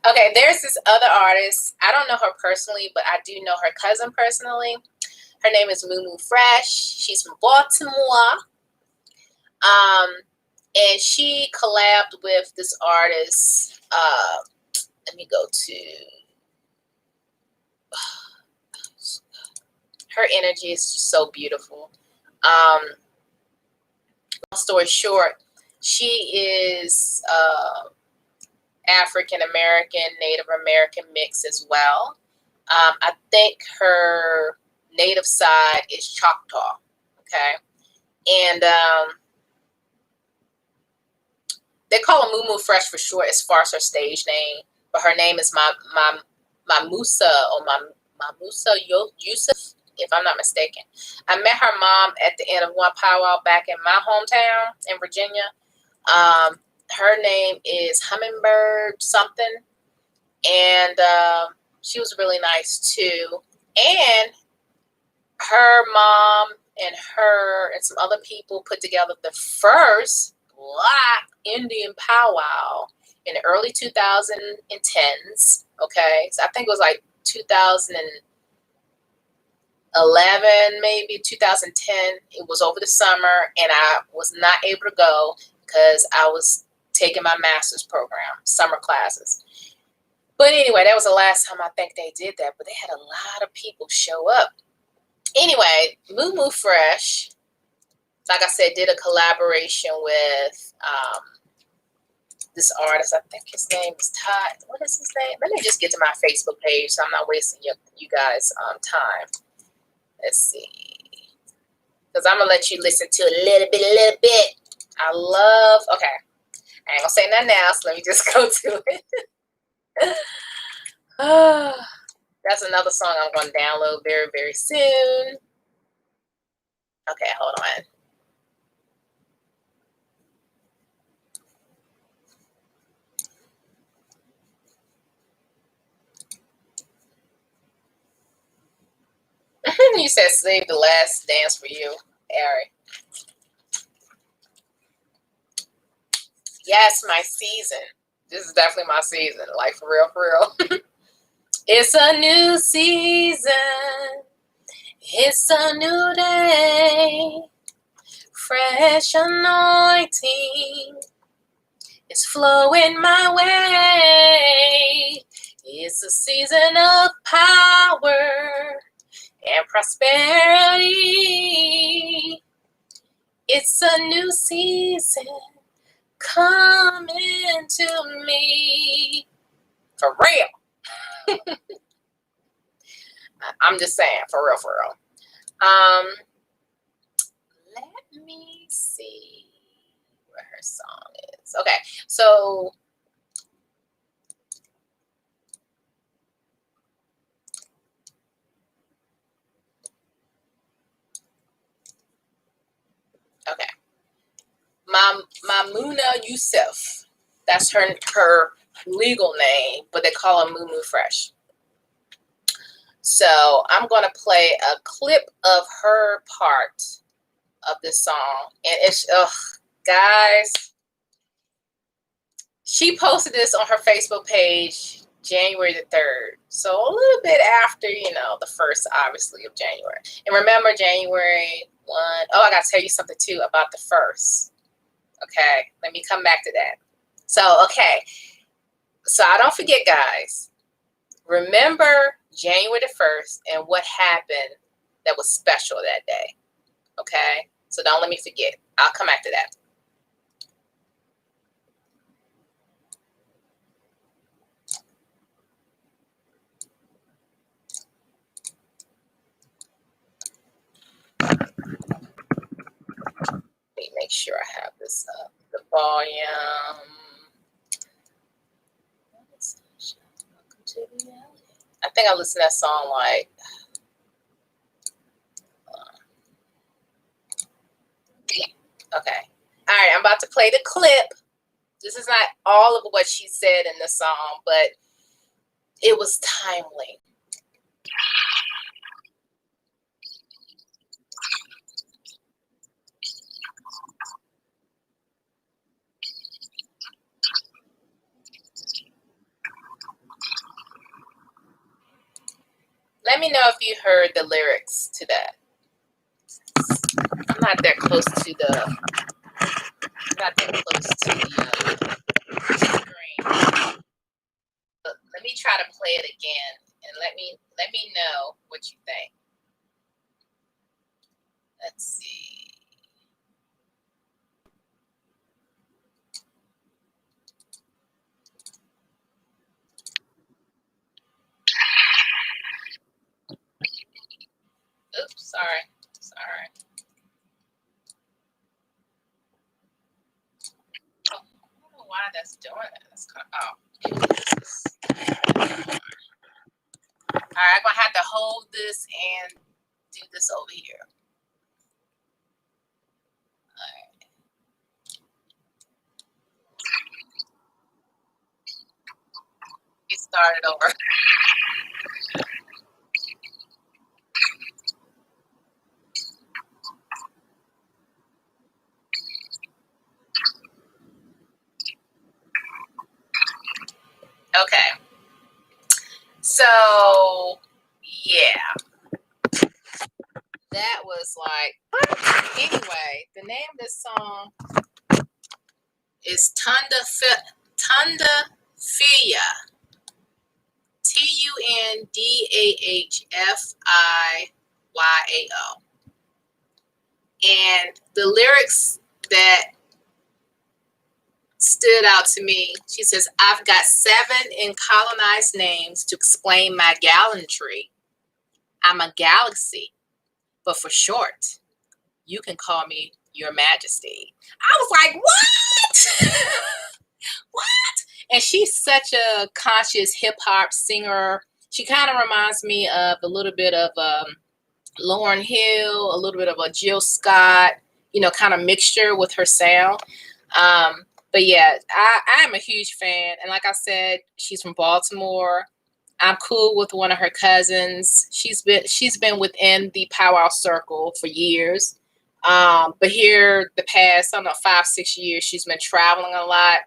Okay, there's this other artist. I don't know her personally, but I do know her cousin personally. Her name is Moo Fresh. She's from Baltimore. And she collabed with this artist. Let me go to her energy is just so beautiful. Long story short, she is African American, Native American mix as well. I think her native side is Choctaw. Okay, and they call her Moo Fresh for short, as far as her stage name, but her name is Mamusa or Mamusa Yusuf, if I'm not mistaken. I met her mom at the end of one powwow back in my hometown in Virginia. Her name is Hummingbird something, and she was really nice too. And her mom and her and some other people put together the first Black Indian powwow in the early 2010s. Okay, so I think it was like 2011, maybe 2010. It was over the summer, and I was not able to go because I was taking my master's program, summer classes. But anyway, that was the last time I think they did that. But they had a lot of people show up. Anyway, Moo Fresh, like I said, did a collaboration with this artist. I think his name is Todd. What is his name? Let me just get to my Facebook page so I'm not wasting you guys' time. Let's see. Because I'm going to let you listen to a little bit. I love, okay. I ain't going to say nothing else. Let me just go to it. That's another song I'm going to download very, very soon. Okay, hold on. You said save the last dance for you, Ari. Yes, my season. This is definitely my season. Like, for real, for real. It's a new season. It's a new day. Fresh anointing is flowing my way. It's a season of power and prosperity. It's a new season coming to me. For real. I'm just saying, for real, for real. Let me see where her song is. Okay, so okay. Mamuna Yusuf. That's her legal name, but they call her Moo Fresh. So I'm going to play a clip of her part of this song. And it's, guys, she posted this on her Facebook page January the 3rd. So a little bit after, the 1st, obviously, of January. And remember, January 1. Oh, I got to tell you something, too, about the 1st. Okay, let me come back to that. So, okay, so I don't forget, guys. Remember January the 1st and what happened that was special that day. Okay, so don't let me forget. I'll come back to that. Let me make sure I have this up. The volume. I think I listened to that song like. Okay. All right, I'm about to play the clip. This is not all of what she said in the song, but it was timely. Let me know if you heard the lyrics to that. I'm not that close to the screen. But let me try to play it again and let me know what you think. Let's see. Oops, sorry. Oh, I don't know why that's doing that. That's kind of, All right, I'm gonna have to hold this and do this over here. All right. Get started over. Okay. So yeah, that was like. Anyway, the name of this song is Tunda Fia. Tundafiyao. And the lyrics that stood out to me, she says, I've got 7 incolonized names to explain my gallantry. I'm a galaxy, but for short, you can call me Your Majesty. I was like, what? What? And she's such a conscious hip hop singer. She kind of reminds me of a little bit of Lauryn Hill, a little bit of a Jill Scott, kind of mixture with her sound. But yeah, I am a huge fan. And like I said, she's from Baltimore. I'm cool with one of her cousins. She's been within the powwow circle for years. But here the past, I don't know, 5-6 years, she's been traveling a lot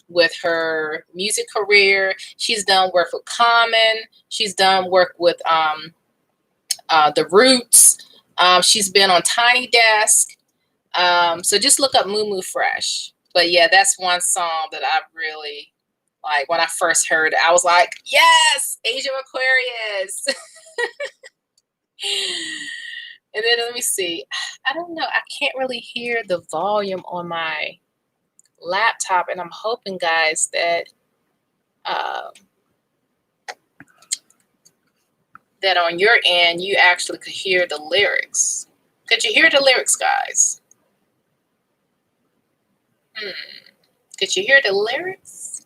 with her music career. She's done work with Common. She's done work with The Roots. She's been on Tiny Desk. So just look up Moo Moo Fresh. But yeah, that's one song that I really like. When I first heard it, I was like, yes, Age of Aquarius. And then let me see. I don't know. I can't really hear the volume on my laptop, and I'm hoping, guys, that that on your end you actually could hear the lyrics. Could you hear the lyrics, guys? Could you hear the lyrics?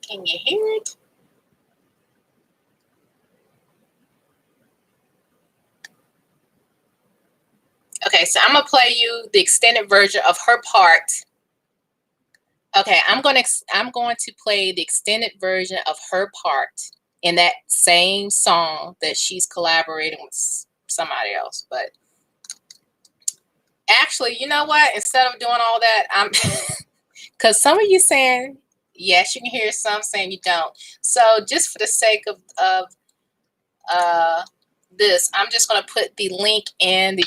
Can you hear it? Okay, so I'm gonna play you the extended version of her part. Okay, I'm going to play the extended version of her part in that same song that she's collaborating with somebody else. But actually, you know what? Instead of doing all that, I'm because some of you saying yes, you can hear, some saying you don't. So just for the sake of this, I'm just going to put the link in the.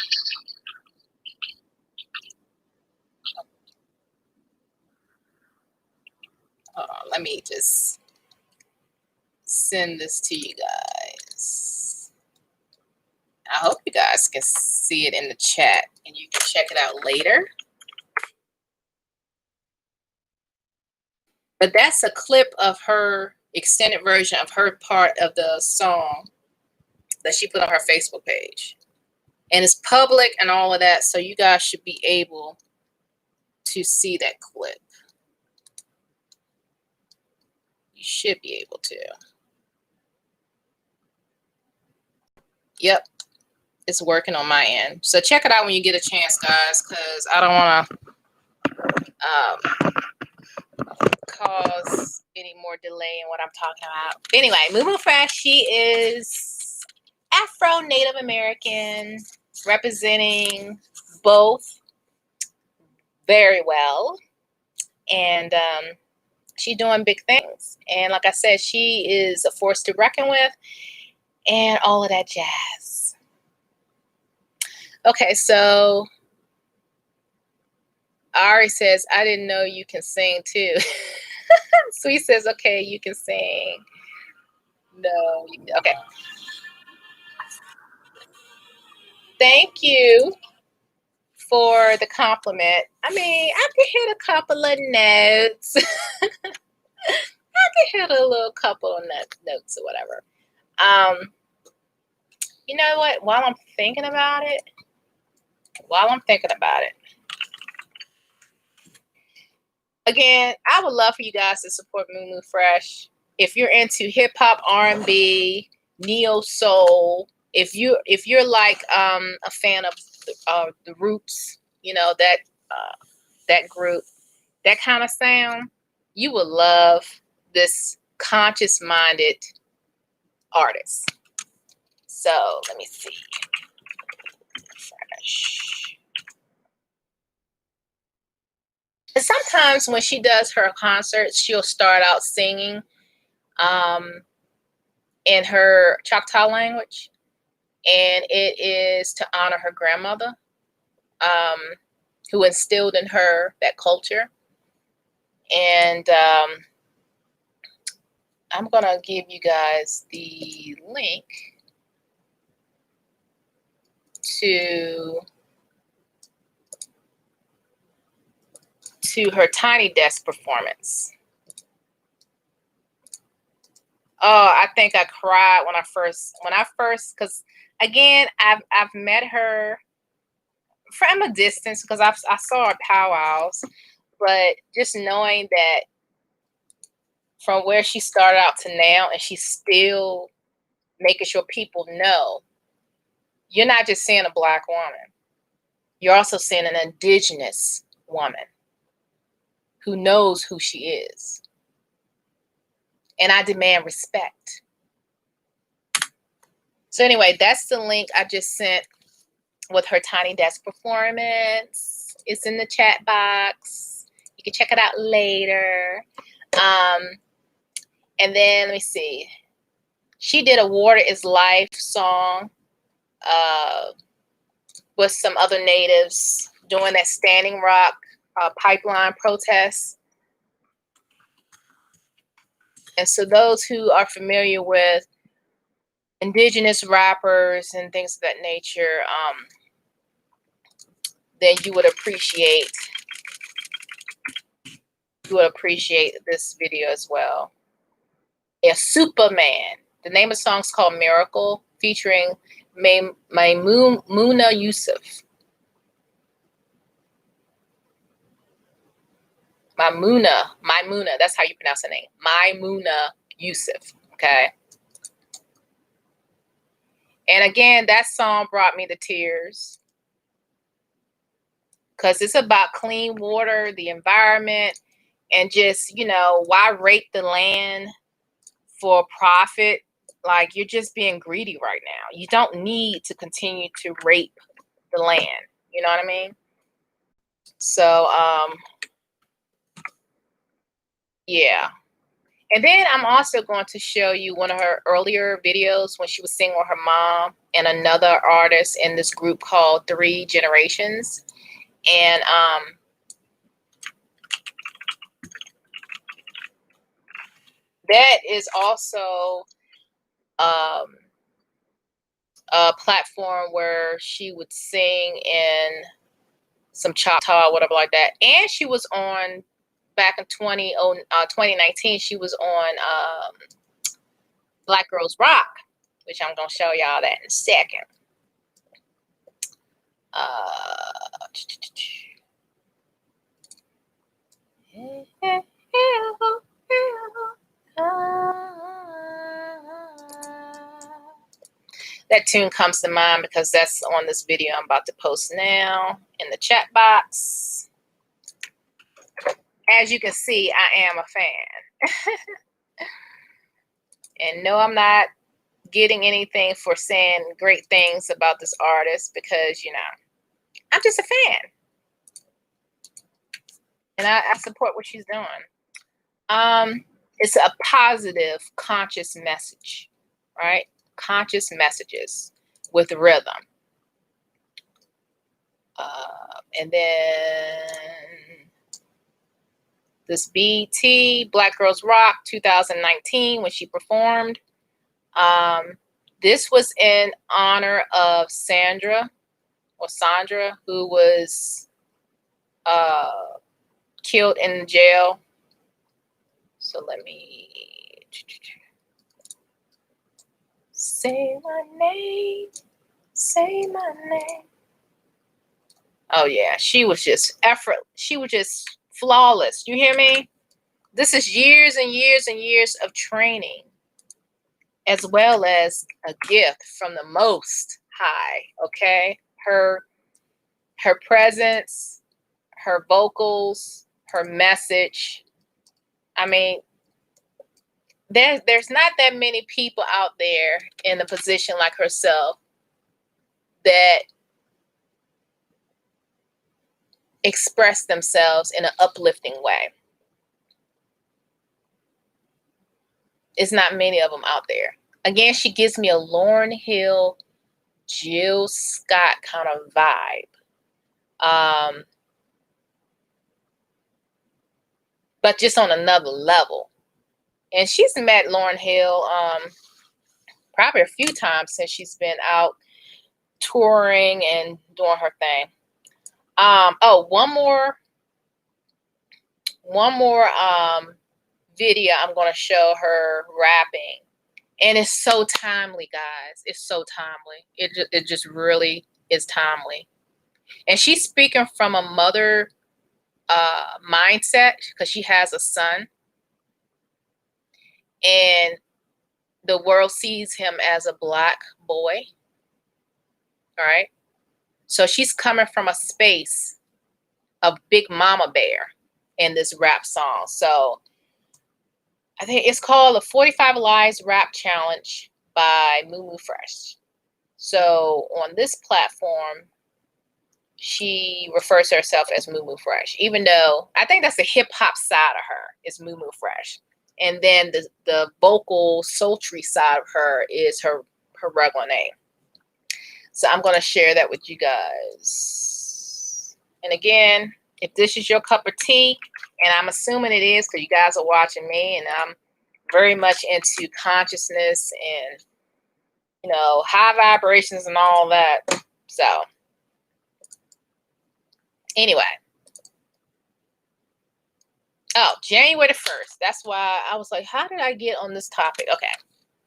let me just send this to you guys. I hope you guys can see it in the chat and you can check it out later. But that's a clip of her extended version of her part of the song that she put on her Facebook page. And it's public and all of that, so you guys should be able to see that clip. You should be able to. Yep, it's working on my end. So check it out when you get a chance, guys, because I don't want to cause any more delay in what I'm talking about. Anyway, Mumu Fresh, she is Afro Native American, representing both very well. And she's doing big things. And like I said, she is a force to reckon with and all of that jazz. Okay, so Ari says, I didn't know you can sing too. Sweet says, okay, you can sing. No, okay. Thank you for the compliment. I mean, I could hit a couple of notes. I could hit a little couple of notes or whatever. You know what? While I'm thinking about it, again, I would love for you guys to support Mumu Fresh. If you're into hip hop, R&B, neo soul, if you're like a fan of the Roots, you know, that group, that kind of sound, you will love this conscious-minded artist. So let me see. Fresh. And sometimes when she does her concerts, she'll start out singing in her Choctaw language, and it is to honor her grandmother, who instilled in her that culture. And I'm gonna give you guys the link to her Tiny Desk performance. Oh, I think I cried when I first, because again, I've met her from a distance because I saw her powwows, but just knowing that from where she started out to now, and she's still making sure people know, you're not just seeing a Black woman, you're also seeing an Indigenous woman who knows who she is. And I demand respect. So anyway, that's the link I just sent with her Tiny Desk performance. It's in the chat box. You can check it out later. And then let me see. She did a Water is Life song with some other natives doing that Standing Rock pipeline protest. And so those who are familiar with Indigenous rappers and things of that nature, then you would appreciate this video as well. Yeah, Superman. The name of the song is called Miracle, featuring Maimuna Yusuf. Maimuna, that's how you pronounce the name. Maimuna Yusuf, okay? And again, that song brought me to tears because it's about clean water, the environment, and just, you know, why rape the land for profit? Like, you're just being greedy right now. You don't need to continue to rape the land. You know what I mean? So, yeah. And then I'm also going to show you one of her earlier videos when she was singing with her mom and another artist in this group called 3 Generations. And That is also um, a platform where she would sing in some Choctaw, whatever like that. And she was on back in 2019. She was on Black Girls Rock, which I'm gonna show y'all that in a second. That tune comes to mind because that's on this video I'm about to post now in the chat box. As you can see, I am a fan. And no, I'm not getting anything for saying great things about this artist because, you know, I'm just a fan. And I support what she's doing. It's a positive, conscious message, right? Conscious messages with rhythm. And then this BET, Black Girls Rock 2019, when she performed. This was in honor of Sandra, who was killed in jail. So let me say my name. Say my name. Oh yeah, she was just she was just flawless. You hear me? This is years and years and years of training, as well as a gift from the Most High. Okay, her presence, her vocals, her message. I mean, there's not that many people out there in a position like herself that express themselves in an uplifting way. It's not many of them out there. Again, she gives me a Lauryn Hill, Jill Scott kind of vibe. But just on another level. And she's met Lauryn Hill probably a few times since she's been out touring and doing her thing. One more video I'm going to show her rapping. And it's so timely, guys. It's so timely. It just really is timely. And she's speaking from a mother mindset because she has a son. And the world sees him as a Black boy. All right. So she's coming from a space of Big Mama Bear in this rap song. So I think it's called the 45 Lies Rap Challenge by Moo Fresh. So on this platform, she refers to herself as Moo Fresh, even though I think that's the hip hop side of her is Moo Fresh. And then the vocal sultry side of her is her regular name. So I'm going to share that with you guys. And again, if this is your cup of tea, and I'm assuming it is because you guys are watching me, and I'm very much into consciousness and, you know, high vibrations and all that. So anyway. Oh, January the 1st. That's why I was like, how did I get on this topic? Okay.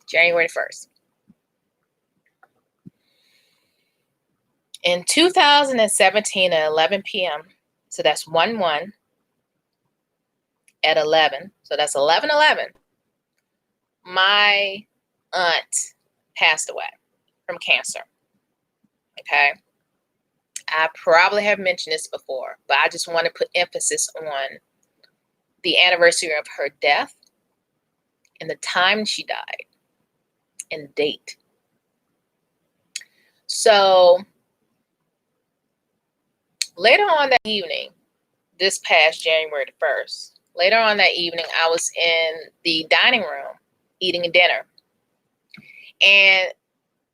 January the 1st. In 2017 at 11 p.m., so that's 1/1 at 11. So that's 11/11. My aunt passed away from cancer. Okay. I probably have mentioned this before, but I just want to put emphasis on the anniversary of her death and the time she died and the date. So later on that evening, this past January the 1st, later on that evening, I was in the dining room eating a dinner. And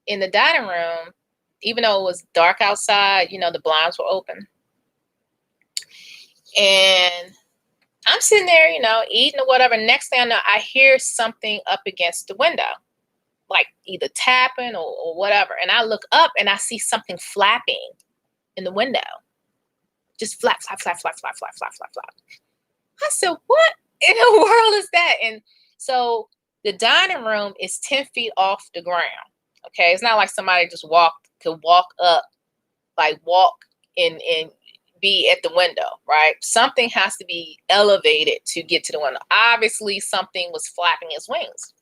in the dining room, even though it was dark outside, you know, the blinds were open. And I'm sitting there, eating or whatever. Next thing I know, I hear something up against the window, like either tapping or whatever. And I look up and I see something flapping in the window. Just flap, flap, flap, flap, flap, flap, flap, flap, flap. I said, what in the world is that? And so the dining room is 10 feet off the ground. Okay. It's not like somebody just could walk up, like walk and be at the window, right? Something has to be elevated to get to the window. Obviously, something was flapping its wings.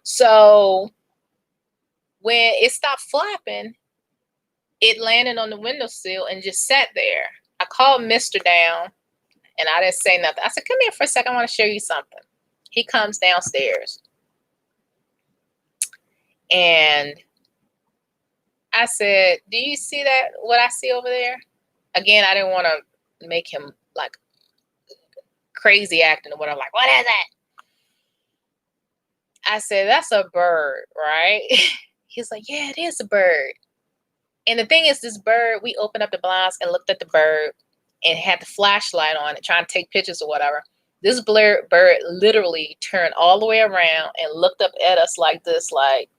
So when it stopped flapping, it landed on the windowsill and just sat there. I called Mr. down and I didn't say nothing. I said, come here for a second. I want to show you something. He comes downstairs. And I said, do you see that, what I see over there? Again, I didn't want to make him like crazy acting or whatever. Like, what is that? I said, that's a bird, right? He's like, yeah, it is a bird. And the thing is, this bird, we opened up the blinds and looked at the bird and had the flashlight on it, trying to take pictures or whatever. This bird literally turned all the way around and looked up at us like this, like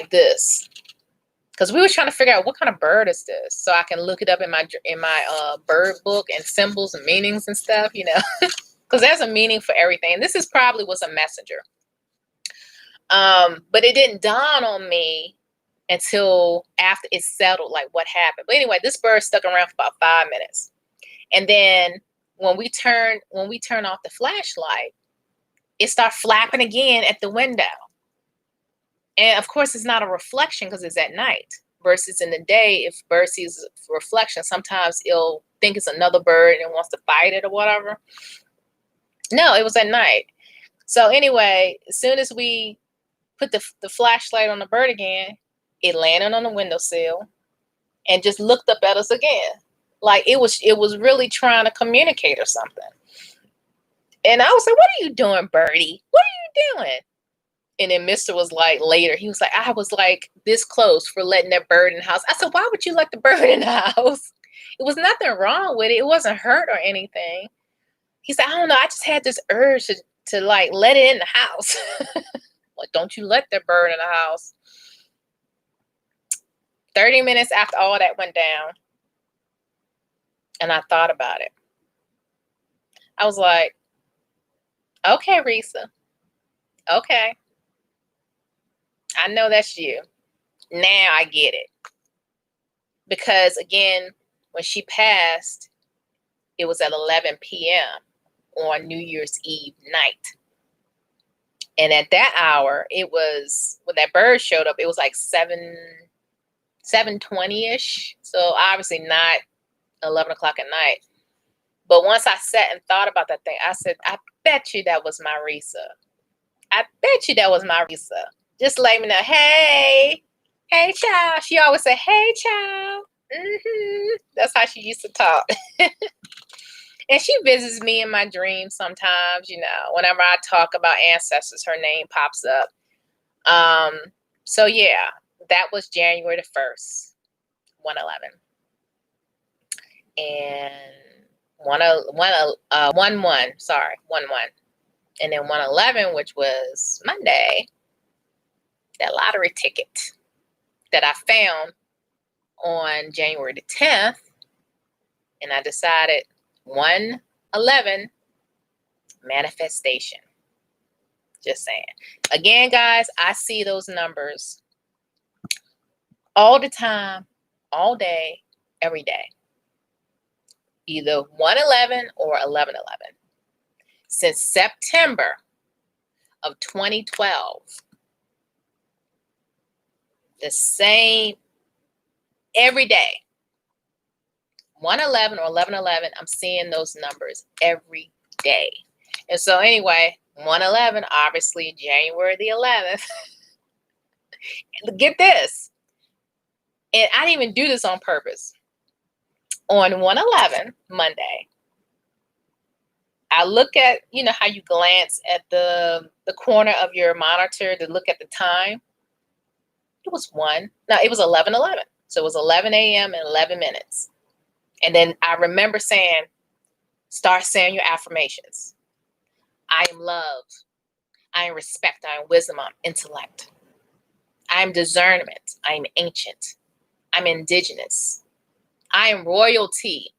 this. Because we were trying to figure out what kind of bird is this, so I can look it up in my bird book and symbols and meanings and stuff, because there's a meaning for everything. And this was a messenger. But it didn't dawn on me until after it settled, like what happened. But anyway, this bird stuck around for about 5 minutes. And then when we turn off the flashlight, it started flapping again at the window. And of course, it's not a reflection because it's at night versus in the day. If bird sees a reflection, sometimes it'll think it's another bird and wants to fight it or whatever. No, it was at night. So anyway, as soon as we put the flashlight on the bird again, it landed on the windowsill and just looked up at us again. Like it was really trying to communicate or something. And I was like, what are you doing, birdie? What are you doing? And then Mr. was like, later, he was like, I was like this close for letting that bird in the house. I said, why would you let the bird in the house? It was nothing wrong with it. It wasn't hurt or anything. He said, I don't know. I just had this urge to like let it in the house. Like, don't you let that bird in the house. 30 minutes after all that went down, and I thought about it. I was like, okay, Risa. Okay. I know that's you. Now I get it. Because again, when she passed, it was at 11 p.m. on New Year's Eve night. And at that hour, it was, when that bird showed up, it was like 7:20-ish. So obviously not 11 o'clock at night. But once I sat and thought about that thing, I said, I bet you that was my Risa. I bet you that was my Risa. Just let me know, hey child. She always said, hey child. That's how she used to talk. And she visits me in my dreams sometimes, whenever I talk about ancestors, her name pops up. So yeah, that was January the 1st, 111. And 1-1, sorry, 1-1. And then 111, which was Monday, that lottery ticket that I found on January the 10th. And I decided 111 manifestation. Just saying. Again, guys, I see those numbers all the time, all day, every day. Either 111 or 1111. Since September of 2012. The same every day. 111 or 1111, I'm seeing those numbers every day. And so anyway, 111, obviously January the 11th. Get this. And I didn't even do this on purpose. On 111, Monday, I look at, how you glance at the corner of your monitor to look at the time. It was 11:11. So it was 11 a.m. and 11 minutes. And then I remember saying, start saying your affirmations. I am loved. I am respect. I am wisdom. I'm intellect. I am discernment. I am ancient. I'm indigenous. I am royalty.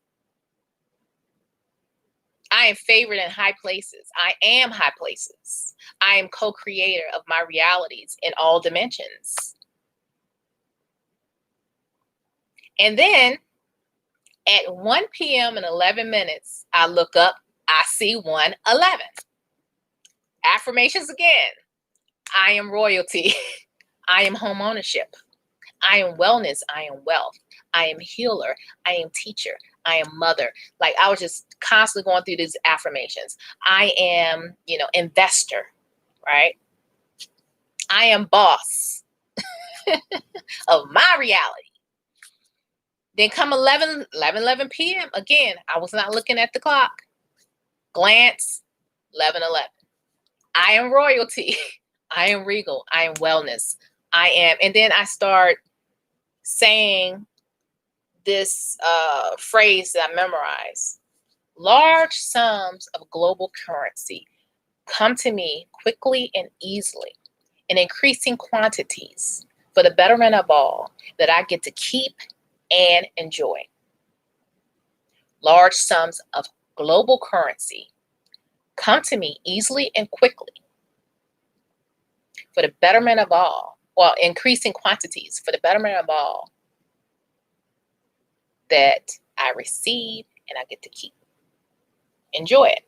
I am favored in high places. I am high places. I am co-creator of my realities in all dimensions. And then at 1 p.m. and 11 minutes, I look up, I see 1:11. Affirmations again. I am royalty. I am home ownership. I am wellness. I am wealth. I am healer. I am teacher. I am mother. Like, I was just constantly going through these affirmations. I am, investor, right? I am boss of my reality. Then come 11 p.m. Again, I was not looking at the clock. Glance, 11:11. I am royalty. I am regal. I am wellness. I am. And then I start saying this phrase that I memorized. Large sums of global currency come to me quickly and easily in increasing quantities for the betterment of all that I get to keep and enjoy. Large sums of global currency come to me easily and quickly for the betterment of all. Well, increasing quantities for the betterment of all that I receive and I get to keep. Enjoy it,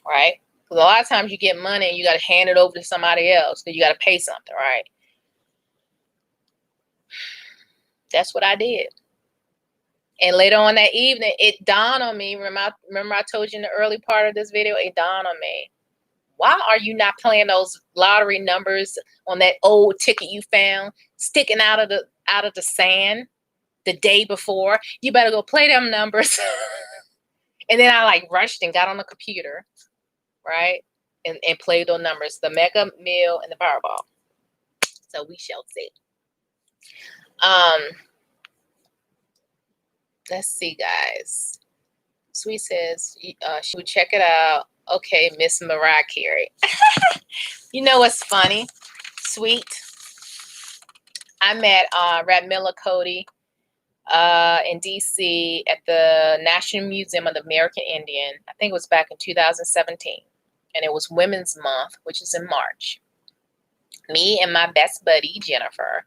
right? Because a lot of times you get money and you got to hand it over to somebody else because you got to pay something, right? That's what I did. And later on that evening, it dawned on me. Remember I told you in the early part of this video, it dawned on me. Why are you not playing those lottery numbers on that old ticket you found sticking out of the sand the day before? You better go play them numbers. And then I rushed and got on the computer, right? And played those numbers, the Mega Mill and the Powerball. So we shall see. Let's see, guys. Sweet says she would check it out. Okay, Miss Mariah Carey. You know what's funny? Sweet. I met Radmilla Cody in DC at the National Museum of the American Indian. I think it was back in 2017. And it was Women's Month, which is in March. Me and my best buddy, Jennifer,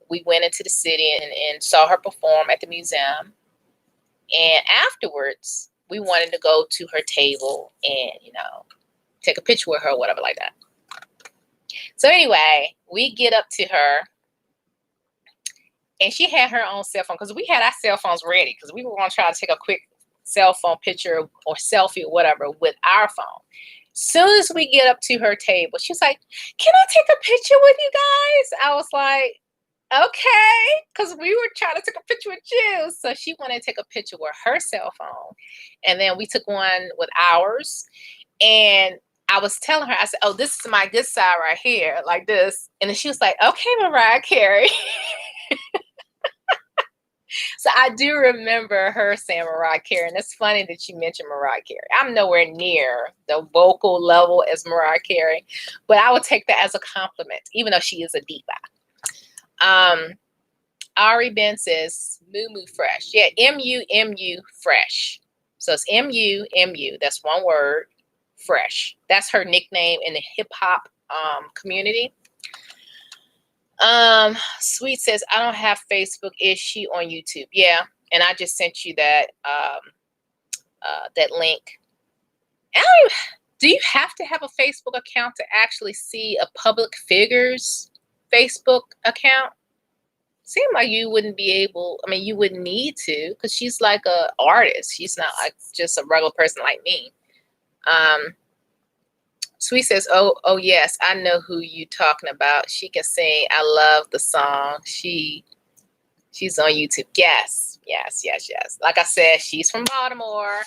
we went into the city and saw her perform at the museum. And afterwards, we wanted to go to her table and, take a picture with her or whatever like that. So anyway, we get up to her and she had her own cell phone because we had our cell phones ready because we were going to try to take a quick cell phone picture or selfie or whatever with our phone. Soon as we get up to her table, she's like, "Can I take a picture with you guys?" I was like, "Okay," because we were trying to take a picture with you. So she wanted to take a picture with her cell phone. And then we took one with ours. And I was telling her, I said, "Oh, this is my good side right here," like this. And then she was like, "Okay, Mariah Carey." So I do remember her saying Mariah Carey. And it's funny that you mentioned Mariah Carey. I'm nowhere near the vocal level as Mariah Carey, but I would take that as a compliment, even though she is a diva. Ari Ben says, Moo Fresh. Yeah, M-U Fresh. So it's M-U. That's one word. Fresh. That's her nickname in the hip hop community. Sweet says, I don't have Facebook. Is she on YouTube? Yeah, and I just sent you that that link. Do you have to have a Facebook account to actually see a public figure's Facebook account? Seemed like you wouldn't be able. I mean, you wouldn't need to because she's like a artist. She's not like just a regular person like me. Sweet says, oh yes, I know who you talking about. She can sing. I love the song. She's on YouTube. Yes. Like I said, she's from Baltimore.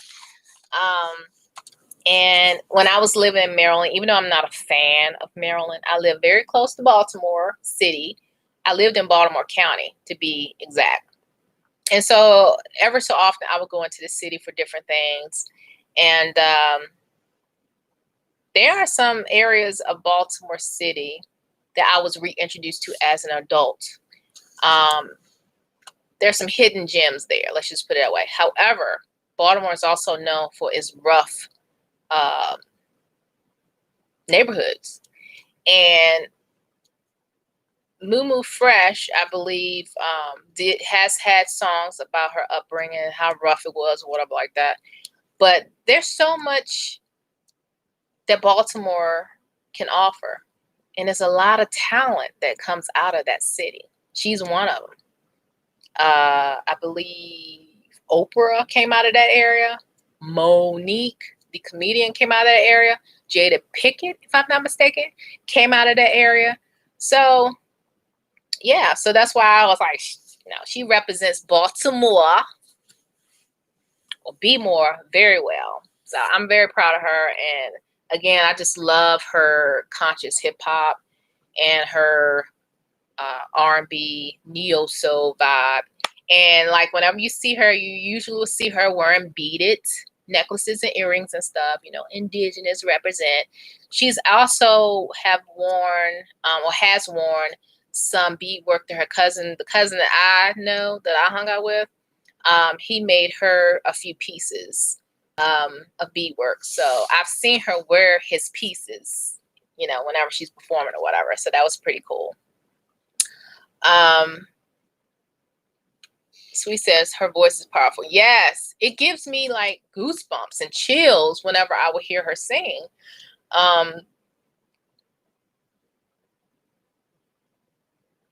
And when I was living in Maryland, even though I'm not a fan of Maryland, I live very close to Baltimore City. I lived in Baltimore County, to be exact. And so ever so often I would go into the city for different things. And there are some areas of Baltimore City that I was reintroduced to as an adult. There's some hidden gems there. Let's just put it that way. However, Baltimore is also known for its rough neighborhoods. And Moo Fresh, I believe, has had songs about her upbringing, how rough it was, or whatever like that. But there's so much that Baltimore can offer. And there's a lot of talent that comes out of that city. She's one of them. I believe Oprah came out of that area. Monique, the comedian, came out of that area. Jada Pickett, if I'm not mistaken, came out of that area. So, yeah, so that's why I was like, she represents Baltimore, or B-more, very well. So I'm very proud of her. And again, I just love her conscious hip hop and her R&B, neo soul vibe. And like whenever you see her, you usually will see her wearing beaded necklaces and earrings and stuff. Indigenous represent. She's also have worn or has worn some beadwork to her cousin. The cousin that I know that I hung out with, he made her a few pieces of beadwork. So I've seen her wear his pieces, whenever she's performing or whatever. So that was pretty cool. Sweet says her voice is powerful. Yes, it gives me like goosebumps and chills whenever I would hear her sing.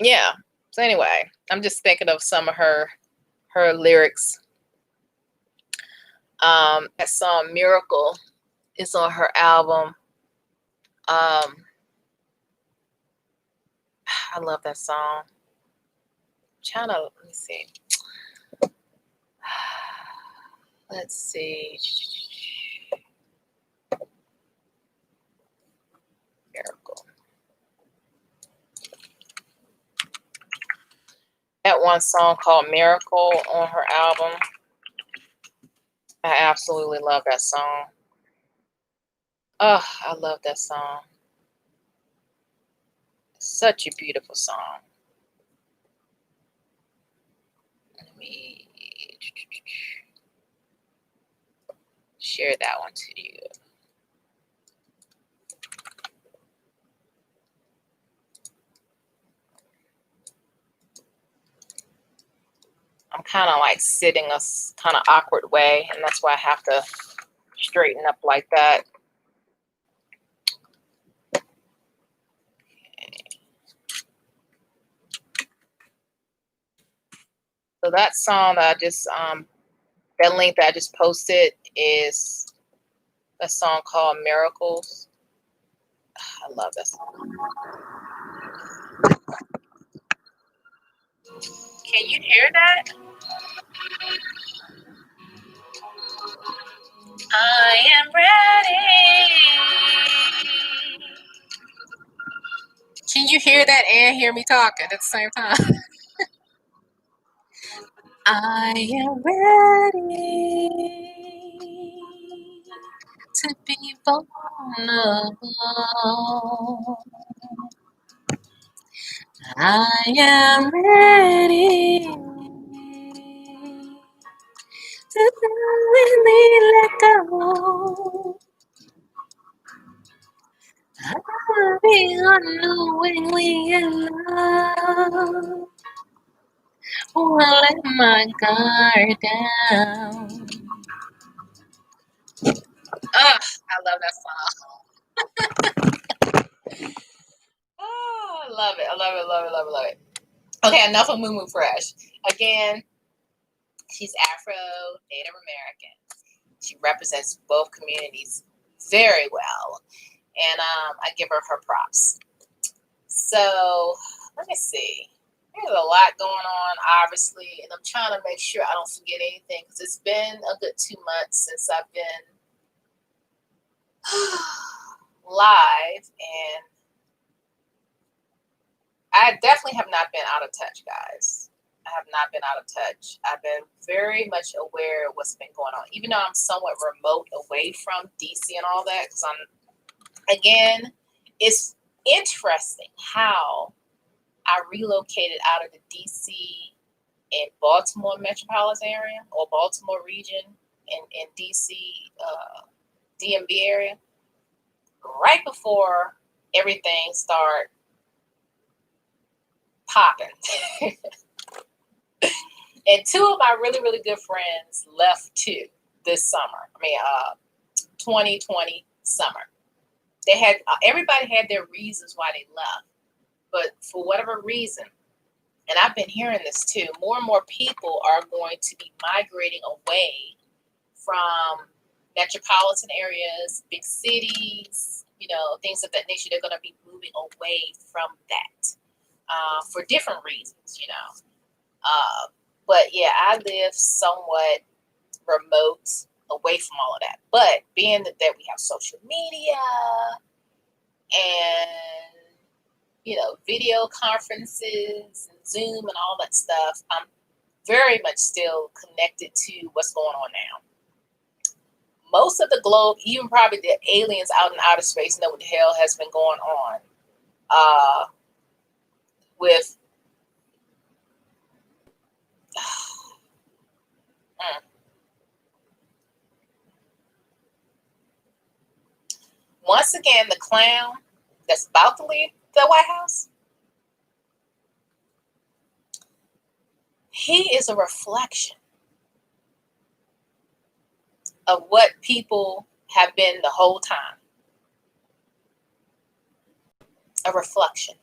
Yeah. So anyway, I'm just thinking of some of her lyrics. That song Miracle is on her album. I love that song. Let me see. Let's see. Miracle. That one song called Miracle on her album. I absolutely love that song. Oh, I love that song. Such a beautiful song. Let me share that one to you. I'm kind of like sitting a kind of awkward way, and that's why I have to straighten up like that. So that song that I just, that link that I just posted is a song called Miracles. I love that song. Can you hear that? I am ready. Can you hear that and hear me talking at the same time? I am ready to be vulnerable. I am ready to willingly let go. I'll be unknowingly in love. Oh, I let my guard down. Ugh, I love that song. Oh, I love it. I love it, love it, love it, love it. Okay, enough of Moo Fresh. Again, she's Afro, Native American. She represents both communities very well. And I give her props. So, let me see. There's a lot going on, obviously, and I'm trying to make sure I don't forget anything because it's been a good 2 months since I've been live, and I definitely have not been out of touch, guys. I have not been out of touch. I've been very much aware of what's been going on, even though I'm somewhat remote away from DC and all that. Because again, it's interesting how I relocated out of the DC and Baltimore metropolitan area or Baltimore region and DC DMV area right before everything started popping. And two of my really, really good friends left too this summer. 2020 summer. They had everybody had their reasons why they left, but for whatever reason, and I've been hearing this too, more and more people are going to be migrating away from metropolitan areas, big cities, things of that nature. They're going to be moving away from that for different reasons, But yeah, I live somewhat remote away from all of that. But being that we have social media and, video conferences and Zoom and all that stuff, I'm very much still connected to what's going on now. Most of the globe, even probably the aliens out in outer space, know what the hell has been going on with once again, the clown that's about to leave the White House, he is a reflection of what people have been the whole time. A reflection.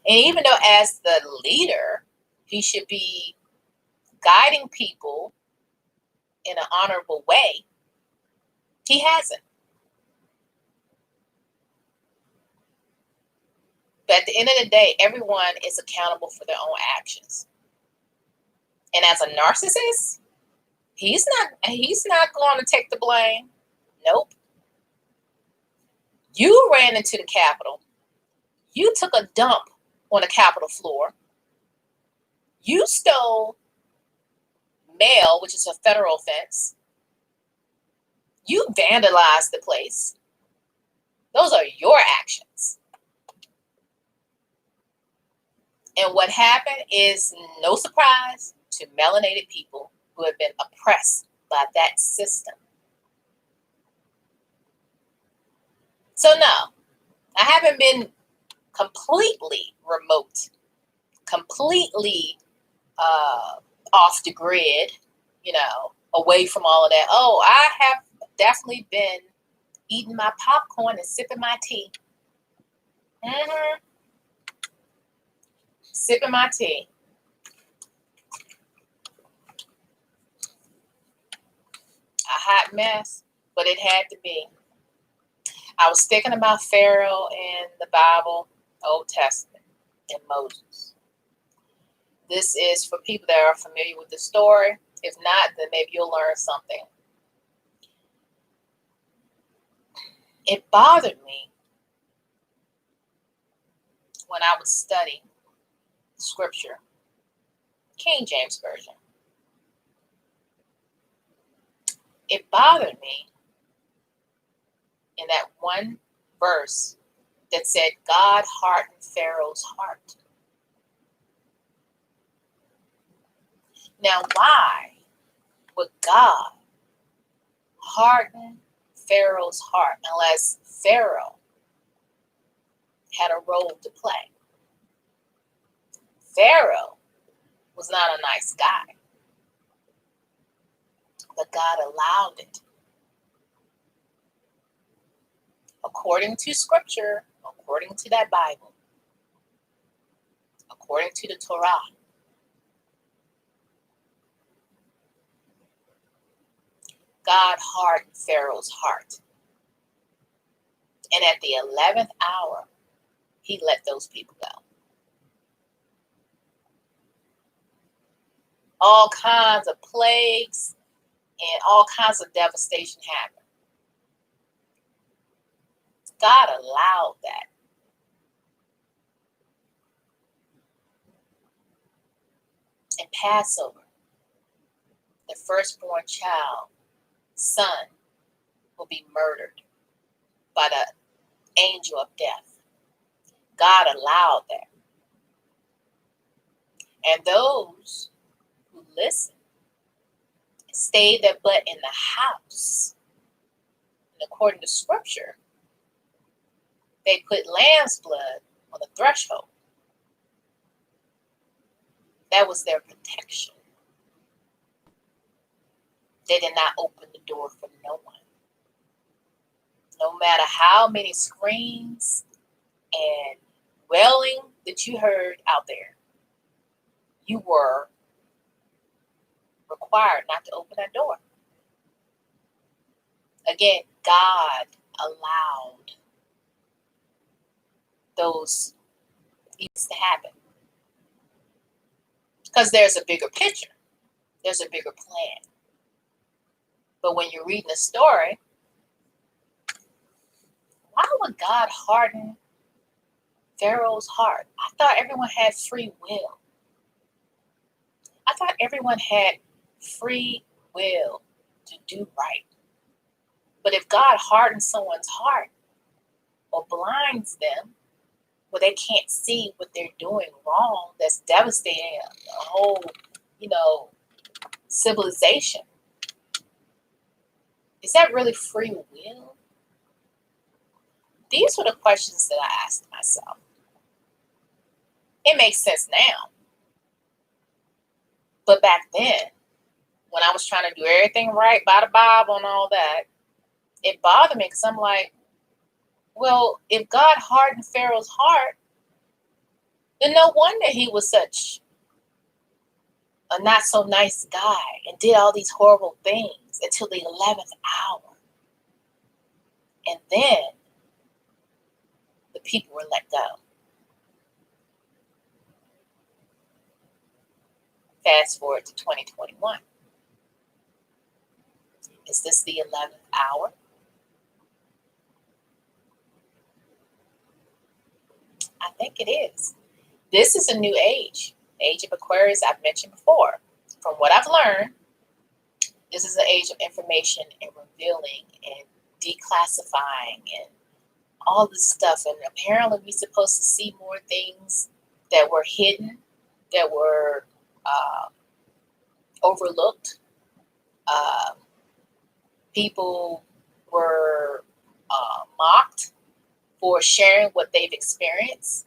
And even though as the leader, he should be guiding people in an honorable way, he hasn't. But at the end of the day, everyone is accountable for their own actions. And as a narcissist, he's not going to take the blame. Nope. You ran into the Capitol. You took a dump on the Capitol floor. You stole mail, which is a federal offense. You vandalized the place. Those are your actions. And what happened is no surprise to melanated people who have been oppressed by that system. So no, I haven't been completely remote, completely off the grid, away from all of that. Oh, I have definitely been eating my popcorn and sipping my tea. Sipping my tea. A hot mess, but it had to be. I was thinking about Pharaoh in the Bible, Old Testament, and Moses. This is for people that are familiar with the story. If not, then maybe you'll learn something. It bothered me when I would study scripture, King James Version. It bothered me in that one verse that said, God hardened Pharaoh's heart. Now, why would God harden Pharaoh's heart unless Pharaoh had a role to play? Pharaoh was not a nice guy, but God allowed it. According to scripture, according to that Bible, according to the Torah, God hardened Pharaoh's heart. And at the 11th hour, he let those people go. All kinds of plagues and all kinds of devastation happened. God allowed that. At Passover, the firstborn child, son, will be murdered by the angel of death. God allowed that. And those who listen stayed their butt in the house. And according to scripture, they put lamb's blood on the threshold. That was their protection. They did not open the door for no one. No matter how many screams and wailing that you heard out there, you were required not to open that door. Again, God allowed those events to happen. Because there's a bigger picture. There's a bigger plan. But when you're reading a story, why would God harden Pharaoh's heart? I thought everyone had free will. I thought everyone had free will to do right. But if God hardens someone's heart or blinds them, where they can't see what they're doing wrong, that's devastating a whole, civilization. Is that really free will? These were the questions that I asked myself. It makes sense now. But back then, when I was trying to do everything right by the Bible and all that, it bothered me because I'm like, well, if God hardened Pharaoh's heart, then no wonder he was such a not so nice guy and did all these horrible things until the 11th hour. And then the people were let go. Fast forward to 2021. Is this the 11th hour? I think it is. This is a new age of Aquarius I've mentioned before. From what I've learned, this is an age of information and revealing and declassifying and all this stuff. And apparently we're supposed to see more things that were hidden, that were overlooked. People were mocked for sharing what they've experienced.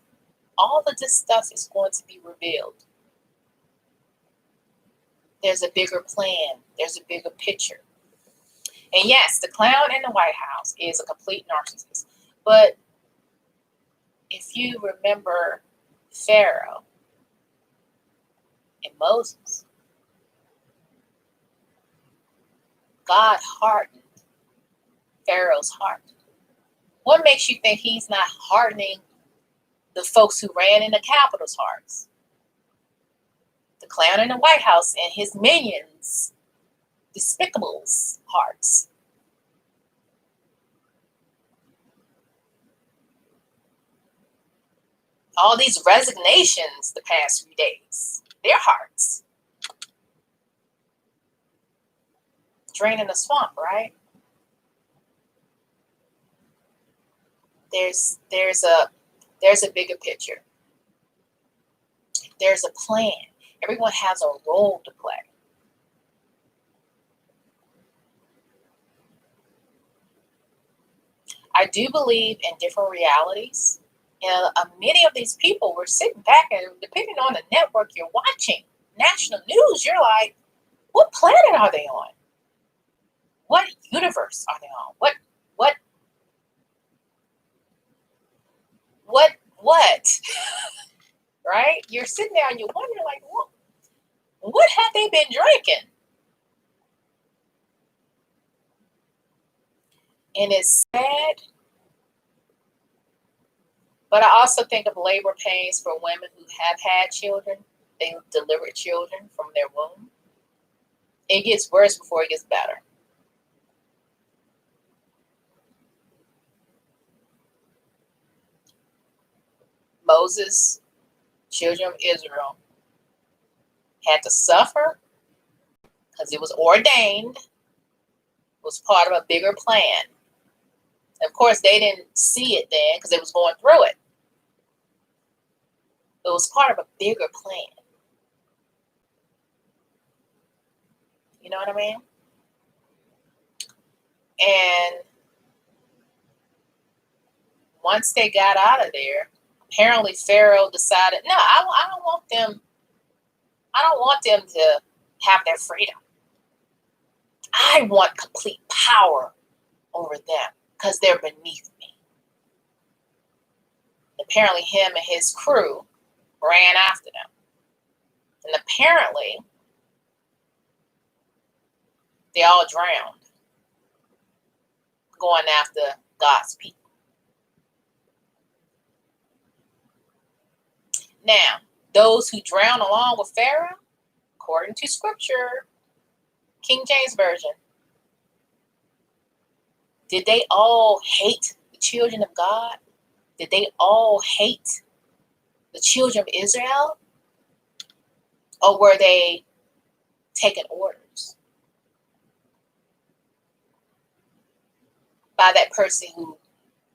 All of this stuff is going to be revealed. There's a bigger plan. There's a bigger picture. And yes, the clown in the White House is a complete narcissist. But if you remember Pharaoh and Moses, God hardened Pharaoh's heart. What makes you think he's not hardening the folks who ran in the Capitol's hearts? The clown in the White House and his minions, despicable's hearts. All these resignations the past few days, their hearts. Draining the swamp, right? There's a bigger picture. There's a plan. Everyone has a role to play. I do believe in different realities. Many of these people were sitting back and depending on the network you're watching, national news, you're like, what planet are they on? What universe are they on? What? Right? You're sitting there and you wonder, like, what have they been drinking? And it's sad. But I also think of labor pains for women who have had children. They delivered children from their womb. It gets worse before it gets better. Moses, children of Israel, had to suffer because it was ordained. It was part of a bigger plan. Of course, they didn't see it then because it was going through it. It was part of a bigger plan. You know what I mean? And once they got out of there, apparently Pharaoh decided, no, I don't want them. I don't want them to have their freedom. I want complete power over them because they're beneath me. Apparently him and his crew ran after them. And apparently they all drowned going after God's people. Now, those who drown along with Pharaoh, according to scripture, King James Version, did they all hate the children of God? Did they all hate the children of Israel? Or were they taking orders by that person who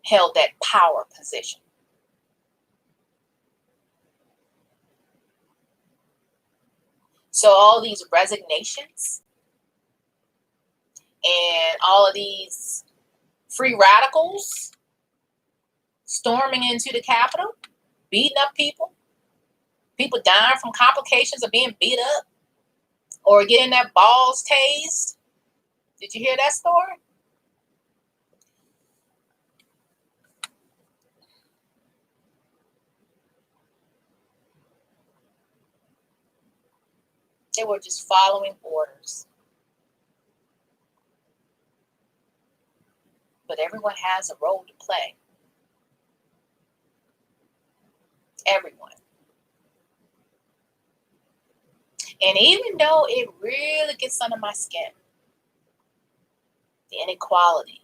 held that power position? So all these resignations and all of these free radicals storming into the Capitol, beating up people dying from complications of being beat up or getting their balls tased. Did you hear that story? They were just following orders. But everyone has a role to play. Everyone. And even though it really gets under my skin, the inequality,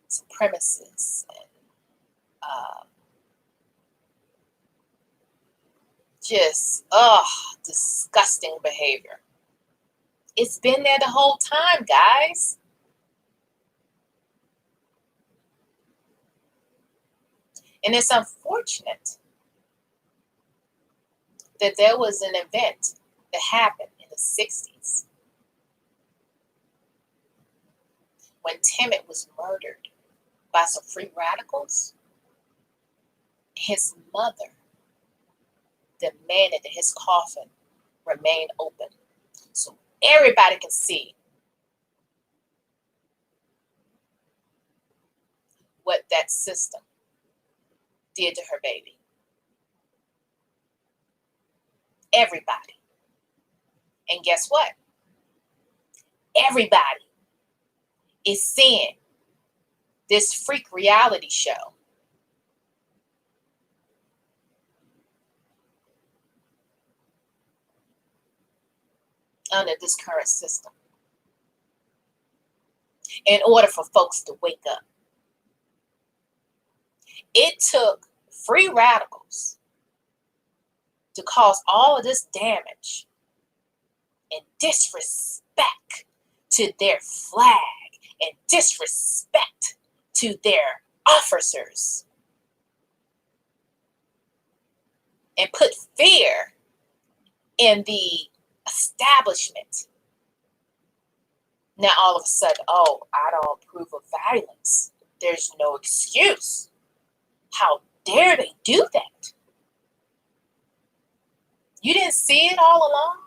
supremacists, and just disgusting behavior. It's been there the whole time, guys. And it's unfortunate that there was an event that happened in the 60s when Timid was murdered by some free radicals. His mother demanded that his coffin remain open so everybody can see what that system did to her baby. Everybody. And guess what? Everybody is seeing this freak reality show. Under this current system, in order for folks to wake up. It took free radicals to cause all of this damage and disrespect to their flag and disrespect to their officers and put fear in the establishment. Now all of a sudden, I don't approve of violence. There's no excuse. How dare they do that? You didn't see it all along?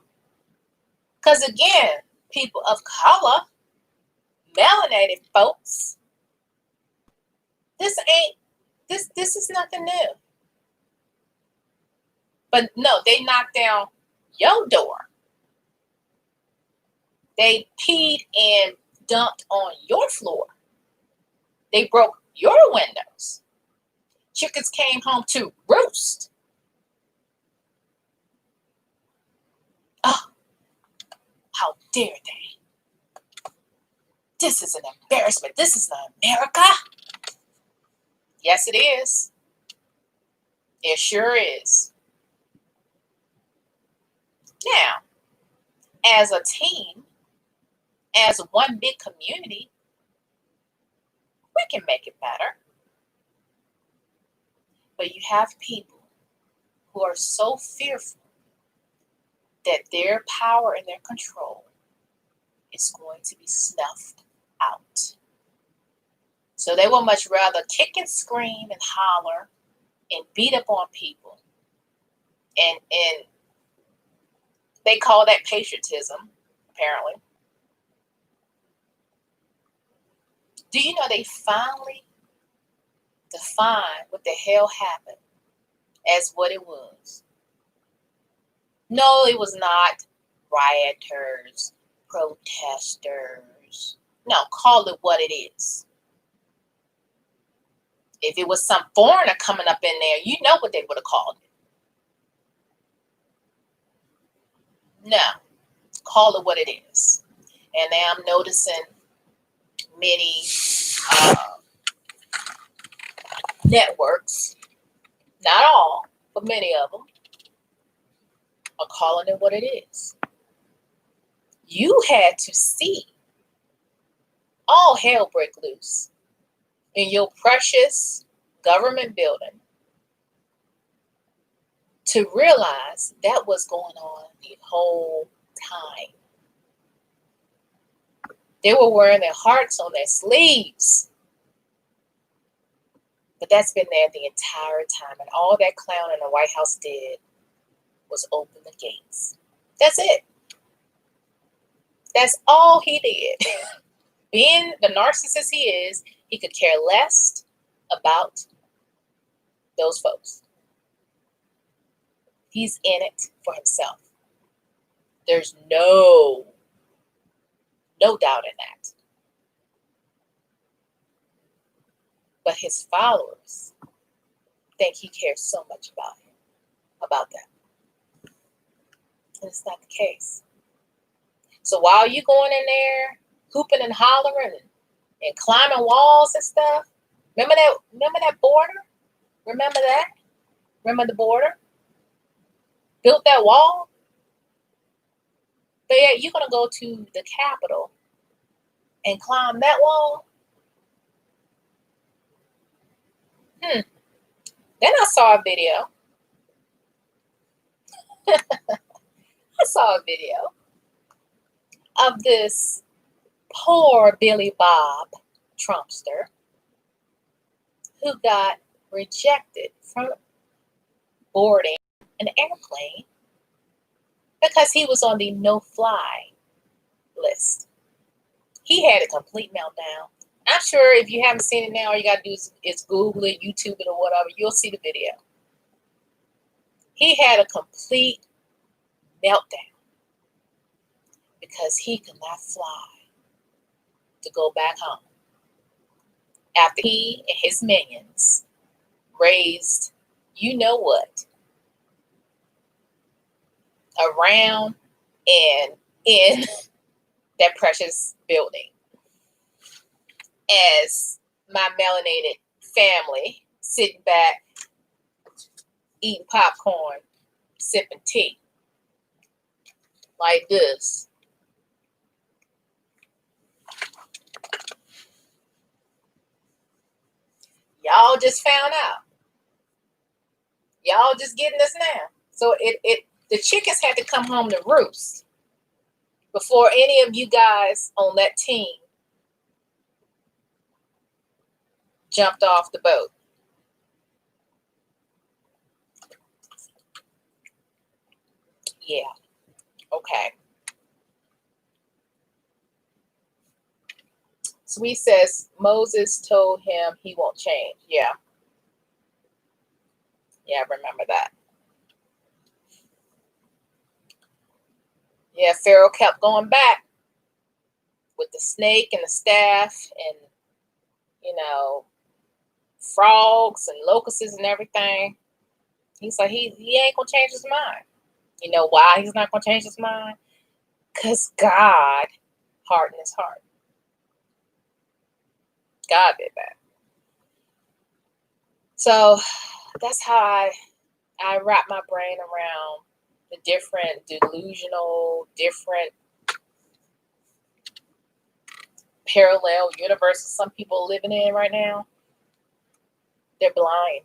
Because again, people of color, melanated folks, this is nothing new. But no, they knocked down your door. They peed and dumped on your floor. They broke your windows. Chickens came home to roost. Oh, how dare they? This is an embarrassment. This is not America. Yes, it is. It sure is. Now, as a team, as one big community, we can make it better. But you have people who are so fearful that their power and their control is going to be snuffed out. So they will much rather kick and scream and holler and beat up on people. And they call that patriotism, apparently. Do you know they finally defined what the hell happened as what it was? No, it was not rioters, protesters. No, call it what it is. If it was some foreigner coming up in there, you know what they would have called it. No, call it what it is. And now I'm noticing many networks, not all, but many of them, are calling it what it is. You had to see all hell break loose in your precious government building to realize that was going on the whole time. They were wearing their hearts on their sleeves. But that's been there the entire time. And all that clown in the White House did was open the gates. That's it. That's all he did. Being the narcissist he is, he could care less about those folks. He's in it for himself. There's no doubt in that. But his followers think he cares so much about that. And it's not the case. So while you going in there hooping and hollering and climbing walls and stuff, remember that border? Remember that? Remember the border? Built that wall? But yeah, you're gonna go to the Capitol and climb that wall? Then I saw a video. I saw a video of this poor Billy Bob Trumpster who got rejected from boarding an airplane because he was on the no-fly list. He had a complete meltdown. I'm sure if you haven't seen it now, all you got to do is Google it, YouTube it, or whatever. You'll see the video. He had a complete meltdown because he could not fly to go back home after he and his minions raised you know what around and in that precious building. As my melanated family sitting back, eating popcorn, sipping tea, like this. Y'all just found out. Y'all just getting this now. So the chickens had to come home to roost before any of you guys on that team jumped off the boat. Yeah. Okay. Sweet says Moses told him he won't change. Yeah. Yeah, I remember that. Yeah, Pharaoh kept going back with the snake and the staff and, frogs and locusts and everything. He's like, he ain't going to change his mind. You know why he's not going to change his mind? Because God hardened his heart. God did that. So that's how I wrap my brain around the different delusional, different parallel universes some people are living in right now, they're blind.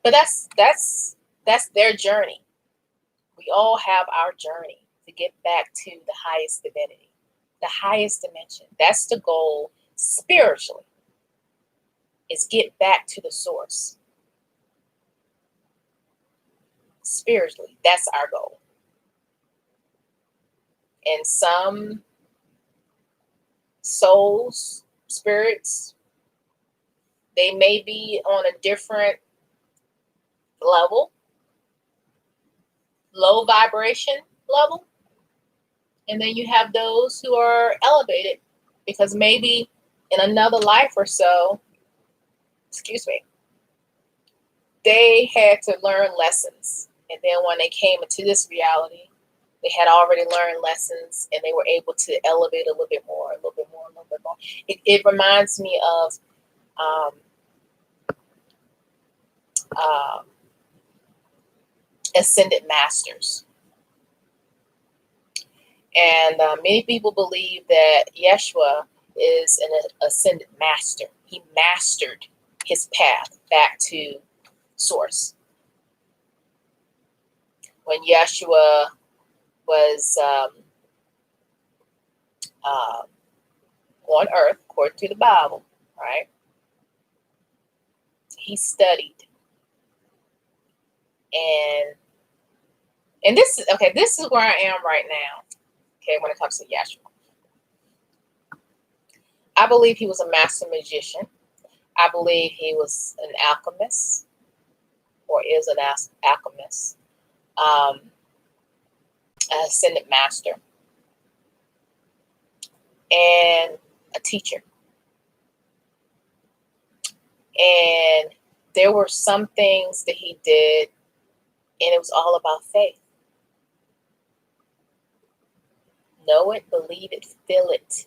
But that's their journey. We all have our journey to get back to the highest divinity, the highest dimension. That's the goal spiritually, is get back to the source. Spiritually, that's our goal. And some souls, spirits, they may be on a different level, low vibration level. And then you have those who are elevated because maybe in another life or so, they had to learn lessons. And then when they came into this reality, they had already learned lessons and they were able to elevate a little bit more, a little bit more, a little bit more. It reminds me of ascended masters. And many people believe that Yeshua is an ascended master. He mastered his path back to source. When Yeshua was on earth, according to the Bible, right? He studied. And this is where I am right now, okay, when it comes to Yeshua. I believe he was a master magician. I believe he was an alchemist, or is an alchemist, an ascended master, and a teacher. And there were some things that he did, and it was all about faith. Know it, believe it, feel it.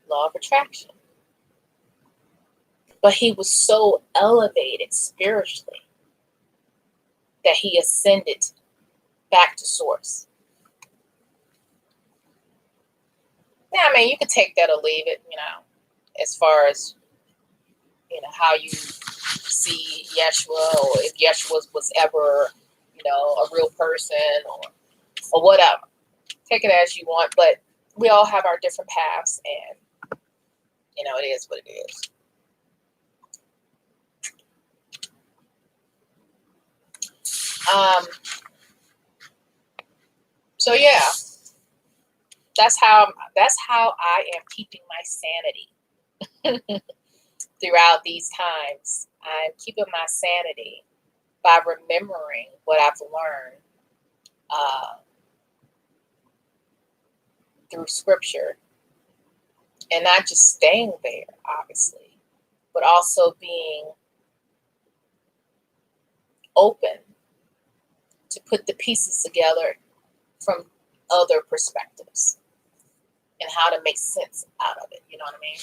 Law of attraction. But he was so elevated spiritually that he ascended back to source. Yeah, I mean, you could take that or leave it, as far as, how you see Yeshua, or if Yeshua was ever, a real person or whatever. Take it as you want, but we all have our different paths, and, it is what it is. So yeah, that's how I am keeping my sanity throughout these times. I'm keeping my sanity by remembering what I've learned through scripture, and not just staying there, obviously, but also being open to put the pieces together from other perspectives and how to make sense out of it. You know what I mean?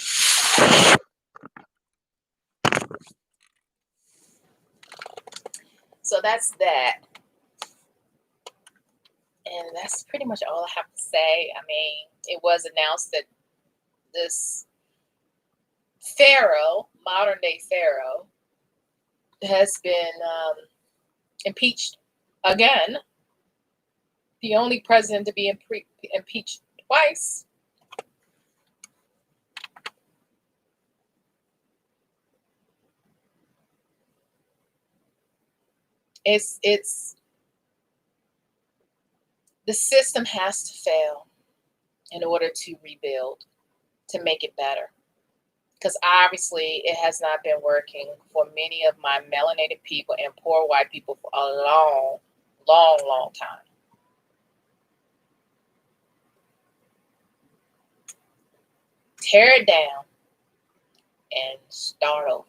So that's that. And that's pretty much all I have to say. I mean, it was announced that this pharaoh, modern day pharaoh, has been impeached again. The only president to be impeached twice. It's the system has to fail in order to rebuild, to make it better. Because obviously it has not been working for many of my melanated people and poor white people for a long, long, long time. Tear it down and start over.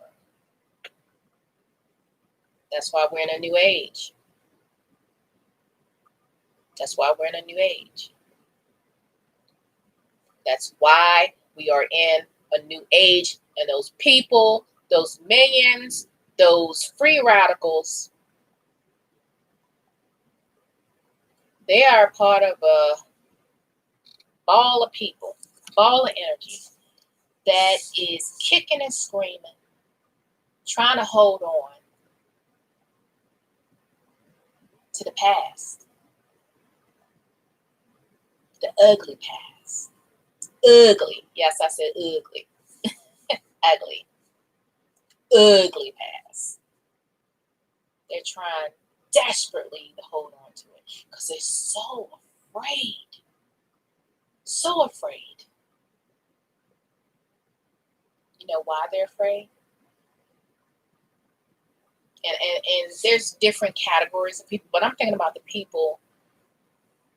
That's why we're in a new age. That's why we're in a new age. That's why we are in a new age, and those people, those millions those free radicals, they are part of a ball of people, ball of energy that is kicking and screaming, trying to hold on to the past, the ugly past. Ugly. Yes, I said ugly. Ugly. Ugly past. They're trying desperately to hold on to it because they're so afraid. So afraid. You know why they're afraid? And there's different categories of people, but I'm thinking about the people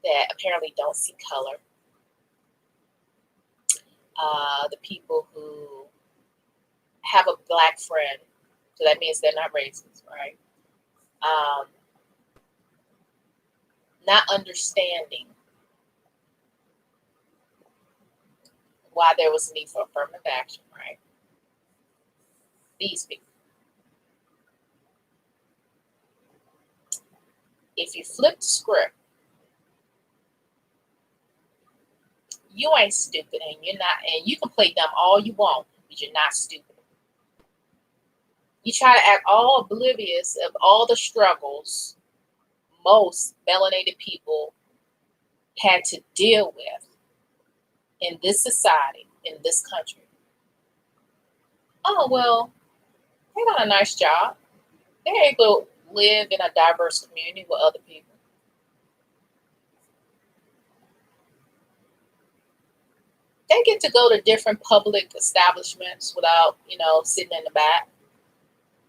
that apparently don't see color. The people who have a black friend, so that means they're not racist, right? Not understanding why there was a need for affirmative action, right? These people. If you flip the script, you ain't stupid, and you're not, and you can play dumb all you want, but you're not stupid. You try to act all oblivious of all the struggles most melanated people had to deal with in this society, in this country. Oh, well, they got a nice job. They're able to live in a diverse community with other people. They get to go to different public establishments without, sitting in the back.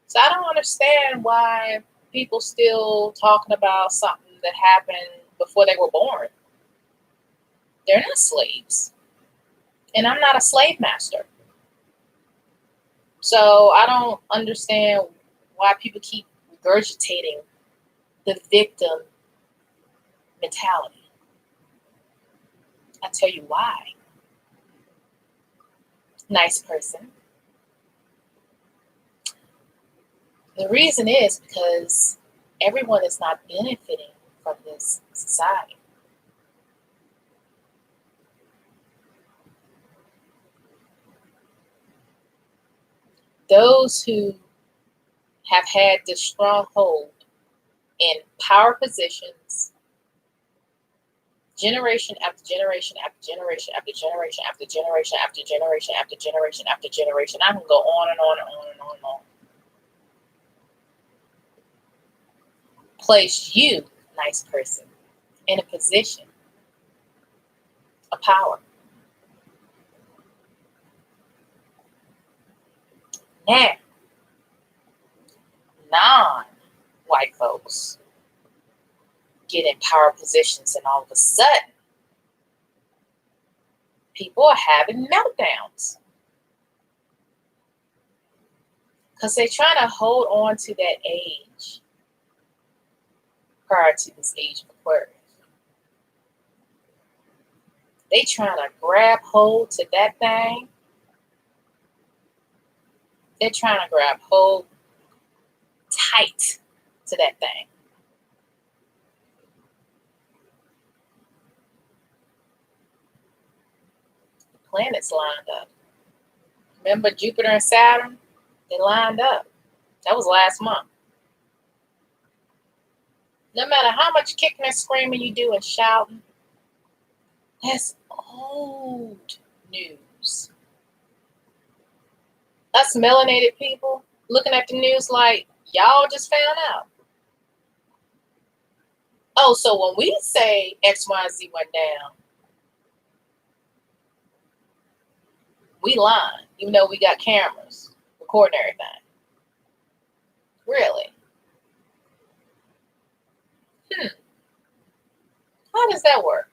So I don't understand why people still talking about something that happened before they were born. They're not slaves. And I'm not a slave master. So I don't understand why people keep regurgitating the victim mentality. I tell you why. Nice person. The reason is because everyone is not benefiting from this society. Those who have had this stronghold in power positions, generation after generation after generation after generation after generation after generation after generation after generation. I can go on and on and on and on and on. Place you, nice person, in a position of power. Now, non-white folks get in power positions, and all of a sudden, people are having meltdowns because they're trying to hold on to that age prior to this age of Aquarius. They trying to grab hold to that thing. They're trying to grab hold tight to that thing. The planets lined up. Remember Jupiter and Saturn? They lined up. That was last month. No matter how much kicking and screaming you do and shouting, that's old news. Us melanated people looking at the news like, y'all just found out. Oh, so when we say X, Y, Z went down, we lying, even though we got cameras recording everything. Really? How does that work?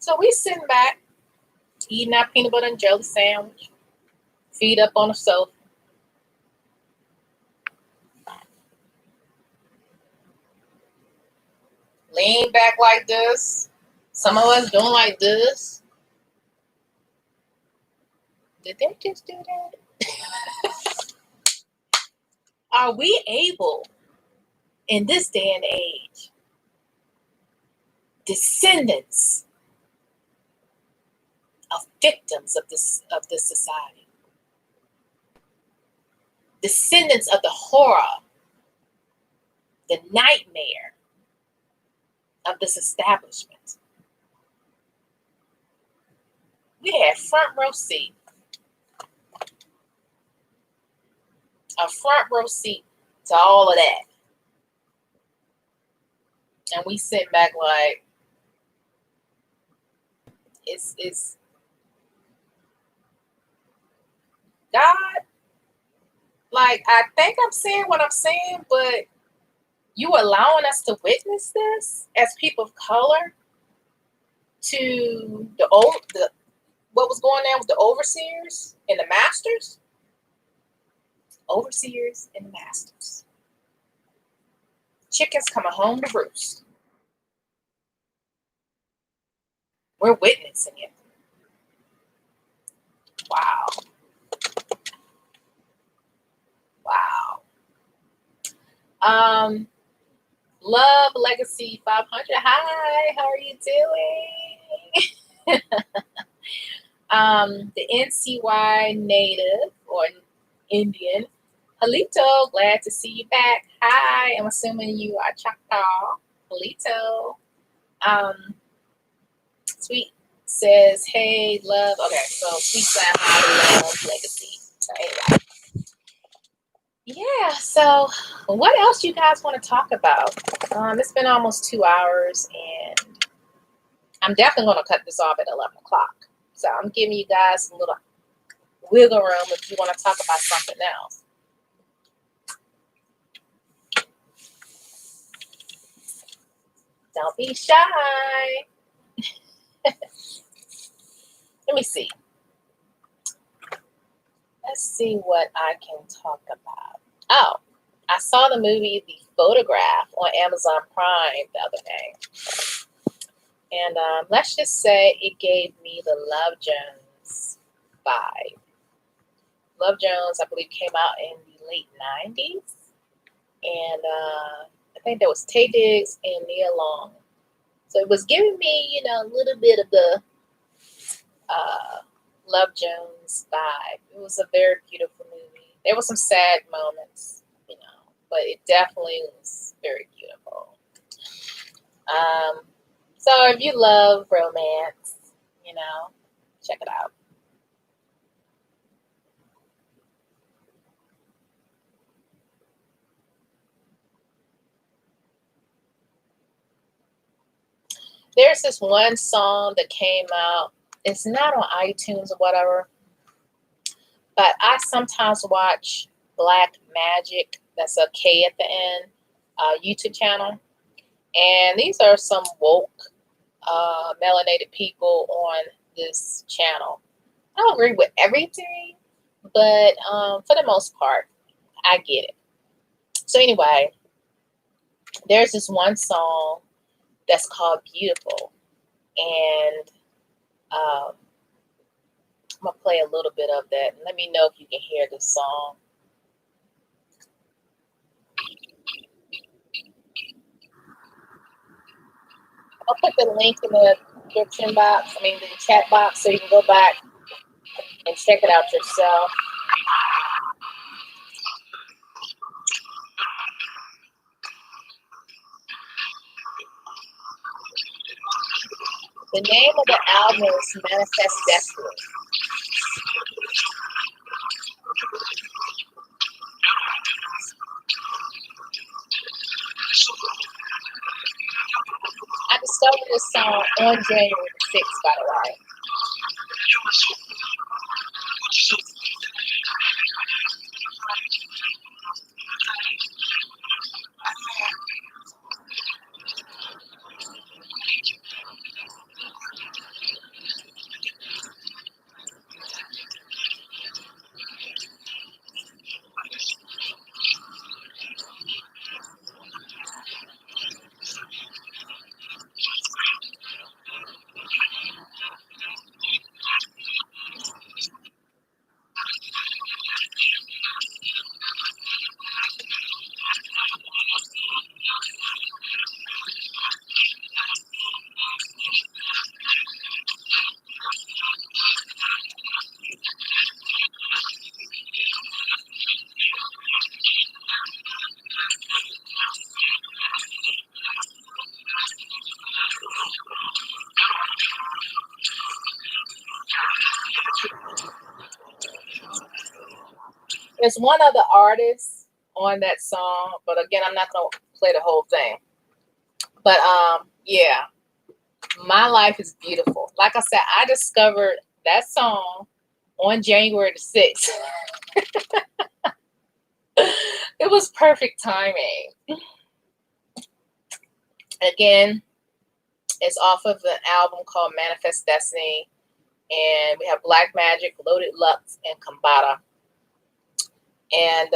So we sitting back, eating our peanut butter and jelly sandwich, feet up on the sofa. Lean back like this. Some of us doing like this. Did they just do that? are we able in this day and age, descendants of victims of this society, descendants of the horror, the nightmare of this establishment. We had front row seat, a front row seat to all of that. And we sit back like, it's God. Like, I think I'm saying what I'm saying, but you allowing us to witness this as people of color to the what was going on with the overseers and the masters? Overseers and the masters. Chickens coming home to roost. We're witnessing it. Wow. Wow. Love Legacy 500. Hi, how are you doing? The NCY native or Indian. Halito, glad to see you back. Hi, I'm assuming you are Choctaw. Halito. Sweet says, hey, love. Okay, so Sweet said, hi, love Legacy. So anyway. Yeah, so what else you guys want to talk about? It's been almost 2 hours, and I'm definitely going to cut this off at 11 o'clock. So I'm giving you guys a little wiggle room if you want to talk about something else. Don't be shy. Let me see. Let's see what I can talk about. Oh, I saw the movie The Photograph on Amazon Prime the other day. And let's just say it gave me the Love Jones vibe. Love Jones, I believe, came out in the late 90s. And I think there was Tay Diggs and Nia Long. So it was giving me, a little bit of the Love Jones vibe. It was a very beautiful movie. There were some sad moments, but it definitely was very beautiful. So if you love romance, check it out. There's this one song that came out. It's not on iTunes or whatever, but I sometimes watch Black Magic. That's a K at the end, YouTube channel. And these are some woke, melanated people on this channel. I don't agree with everything, but for the most part, I get it. So anyway, there's this one song that's called Beautiful. And I'm going to play a little bit of that. And let me know if you can hear this song. I'll put the link in the description box, the chat box, so you can go back and check it out yourself. The name of the album is Manifest Destiny. I discovered this song on January 6th, by the way. There's one other artist on that song, but again, I'm not gonna play the whole thing. But yeah, My Life is Beautiful. Like I said, I discovered that song on January the 6th. It was perfect timing. Again, it's off of an album called Manifest Destiny, and we have Black Magic, Loaded Lux, and Kambata. And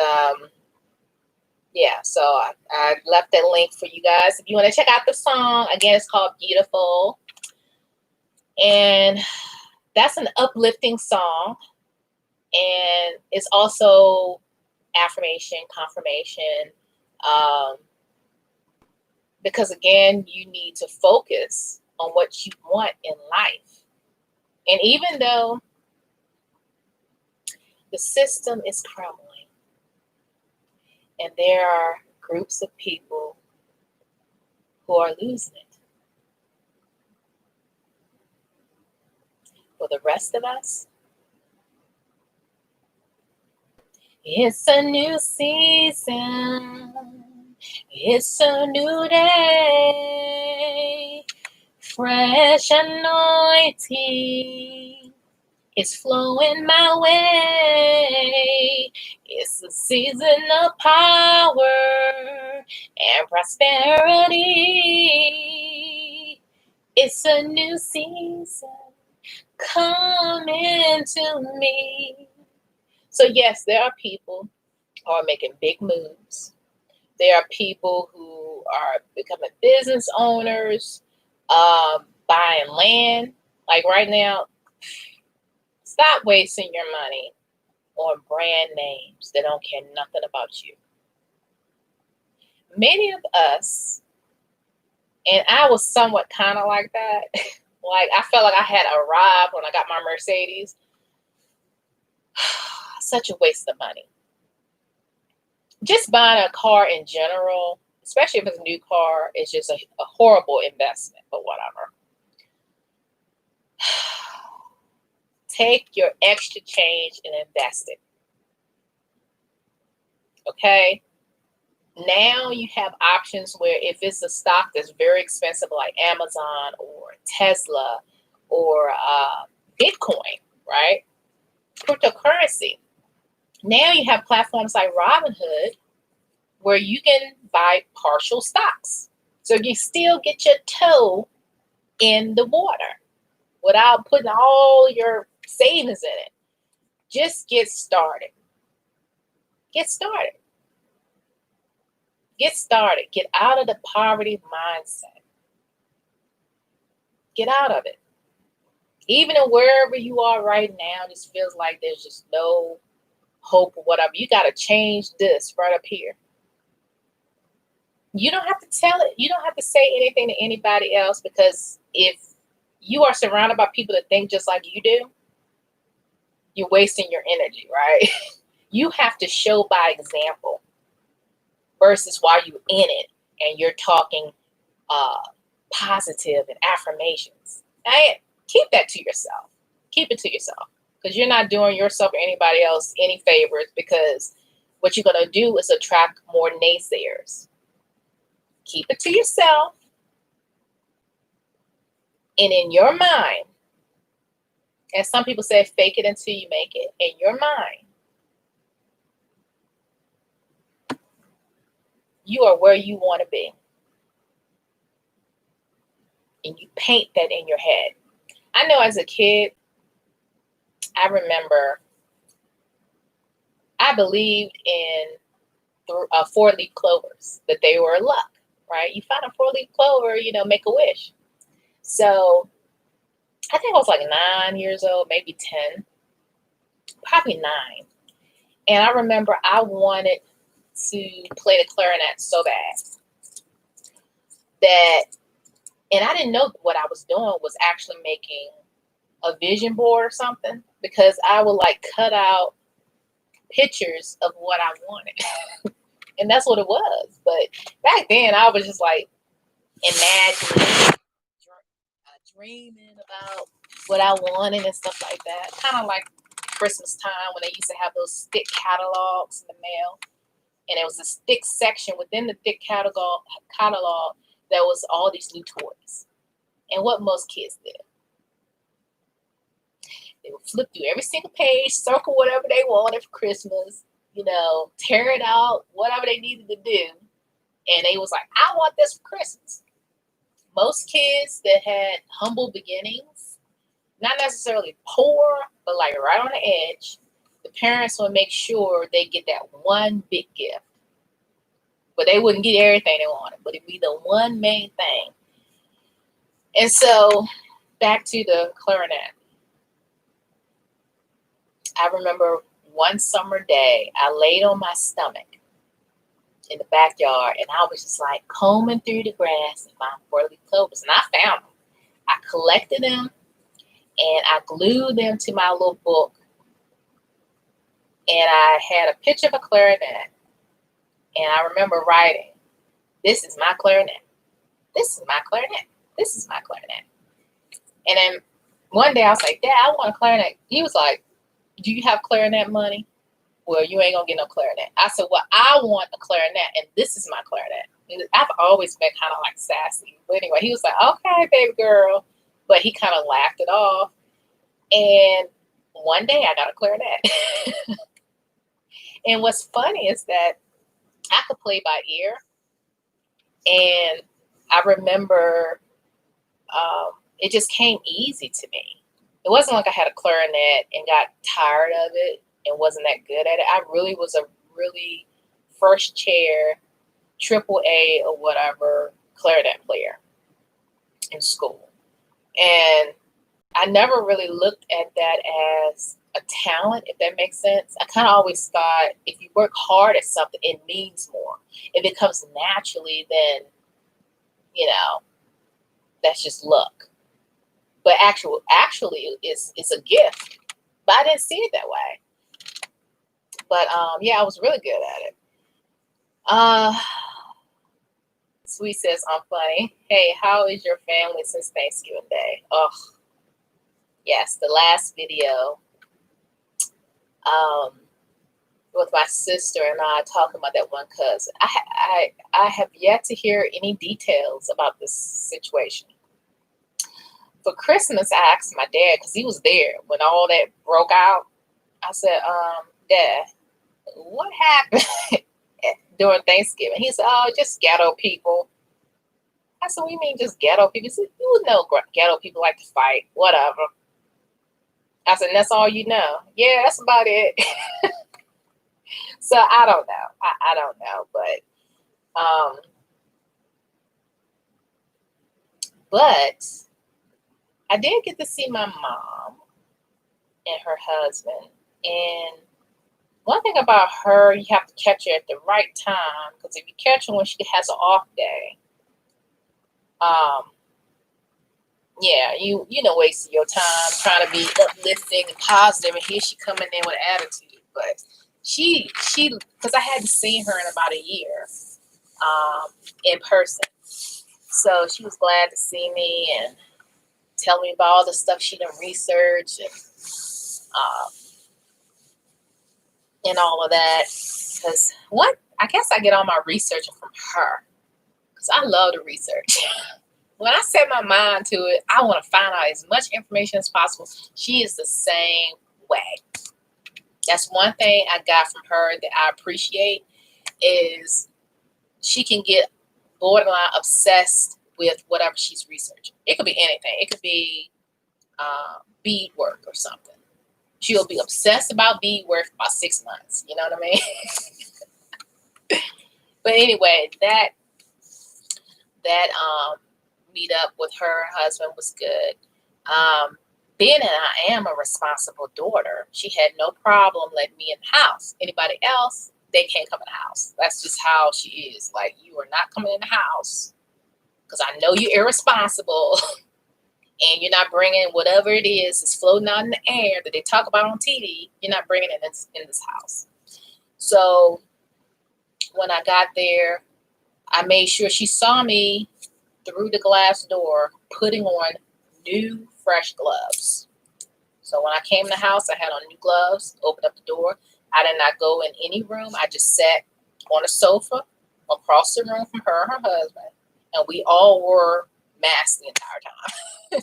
yeah, so I left that link for you guys if you want to check out the song. Again, it's called Beautiful, and that's an uplifting song, and it's also affirmation, confirmation, because again, you need to focus on what you want in life. And even though the system is crumbling and there are groups of people who are losing it, for the rest of us, it's a new season. It's a new day. Fresh anointing is flowing my way. It's a season of power and prosperity. It's a new season coming to me. So yes, there are people who are making big moves. There are people who are becoming business owners, buying land. Like right now, stop wasting your money on brand names that don't care nothing about you. Many of us, and I was somewhat kind of like that, like I felt like I had arrived when I got my Mercedes. Such a waste of money. Just buying a car in general, especially if it's a new car, is just a horrible investment, but whatever. Take your extra change and invest it. Okay? Now you have options where if it's a stock that's very expensive, like Amazon or Tesla or Bitcoin, right? Cryptocurrency. Now you have platforms like Robinhood where you can buy partial stocks. So you still get your toe in the water without putting all your savings in it. Just get started. Get started. Get started. Get out of the poverty mindset. Get out of it. Even in wherever you are right now, it just feels like there's just no hope or whatever. You got to change this right up here. You don't have to tell it. You don't have to say anything to anybody else, because if you are surrounded by people that think just like you do, you're wasting your energy, right? You have to show by example versus while you're in it and you're talking positive and affirmations. And keep that to yourself. Keep it to yourself, because you're not doing yourself or anybody else any favors, because what you're going to do is attract more naysayers. Keep it to yourself. And in your mind, as some people say, fake it until you make it. In your mind, you are where you want to be. And you paint that in your head. I know as a kid, I remember I believed in 4-leaf clovers, that they were luck, right? You find a 4-leaf clover, make a wish. So I think I was like 9 years old, maybe 10, probably 9. And I remember I wanted to play the clarinet so bad and I didn't know what I was doing was actually making a vision board or something, because I would like cut out pictures of what I wanted. And that's what it was. But back then I was just like imagining, dreaming about what I wanted and stuff like that. Kind of like Christmas time when they used to have those thick catalogs in the mail. And there was this thick section within the thick catalog that was all these new toys. And what most kids did, they would flip through every single page, circle whatever they wanted for Christmas, tear it out, whatever they needed to do. And they was like, I want this for Christmas. Most kids that had humble beginnings, not necessarily poor, but like right on the edge, the parents would make sure they get that one big gift. But they wouldn't get everything they wanted, but it'd be the one main thing. And so back to the clarinet. I remember one summer day, I laid on my stomach in the backyard, and I was just like combing through the grass and found 4-leaf clovers, and I found them. I collected them, and I glued them to my little book, and I had a picture of a clarinet, and I remember writing, "This is my clarinet. This is my clarinet. This is my clarinet." And then one day I was like, "Dad, I want a clarinet." He was like, "Do you have clarinet money?" "Well, you ain't gonna get no clarinet." I said, "Well, I want a clarinet, and this is my clarinet." And I've always been kind of like sassy. But anyway, he was like, "Okay, baby girl." But he kind of laughed it off. And one day I got a clarinet. And what's funny is that I could play by ear. And I remember it just came easy to me. It wasn't like I had a clarinet and got tired of it and wasn't that good at it. I really was a really first chair, AAA or whatever clarinet player in school. And I never really looked at that as a talent, if that makes sense. I kind of always thought if you work hard at something, it means more. If it comes naturally, then, that's just luck. But actually, it's a gift. But I didn't see it that way. But I was really good at it. Sweet says, "I'm funny. Hey, how is your family since Thanksgiving Day?" Oh, yes, the last video with my sister and I talking about that one cousin. I have yet to hear any details about this situation. For Christmas, I asked my dad, because he was there when all that broke out. I said, "Dad, what happened during Thanksgiving?" He said, "Oh, just ghetto people." I said, "What do you mean just ghetto people?" He said, "You know ghetto people like to fight, whatever." I said, "That's all you know?" "Yeah, that's about it." So I don't know. I don't know. But I did get to see my mom and her husband. And one thing about her, you have to catch her at the right time, because if you catch her when she has an off day, wasting your time trying to be uplifting and positive, and here she coming in with attitude. But she, because I hadn't seen her in about a year, in person, so she was glad to see me and tell me about all the stuff she done researched and all of that. Because I guess I get all my research from her, because I love to research. When I set my mind to it, I want to find out as much information as possible. She is the same way. That's one thing I got from her that I appreciate, is she can get borderline obsessed with whatever she's researching. It could be anything. It could be bead work or something. She'll be obsessed about bead work for about 6 months. You know what I mean? But anyway, that meet up with her husband was good. Being that I am a responsible daughter, she had no problem letting me in the house. Anybody else, they can't come in the house. That's just how she is. Like, you are not coming in the house because I know you're irresponsible and you're not bringing whatever it is that's floating out in the air that they talk about on TV. You're not bringing it in this house. So when I got there, I made sure she saw me through the glass door putting on new, fresh gloves. So when I came in the house, I had on new gloves, opened up the door. I did not go in any room. I just sat on a sofa across the room from her and her husband. And we all wore masks the entire time.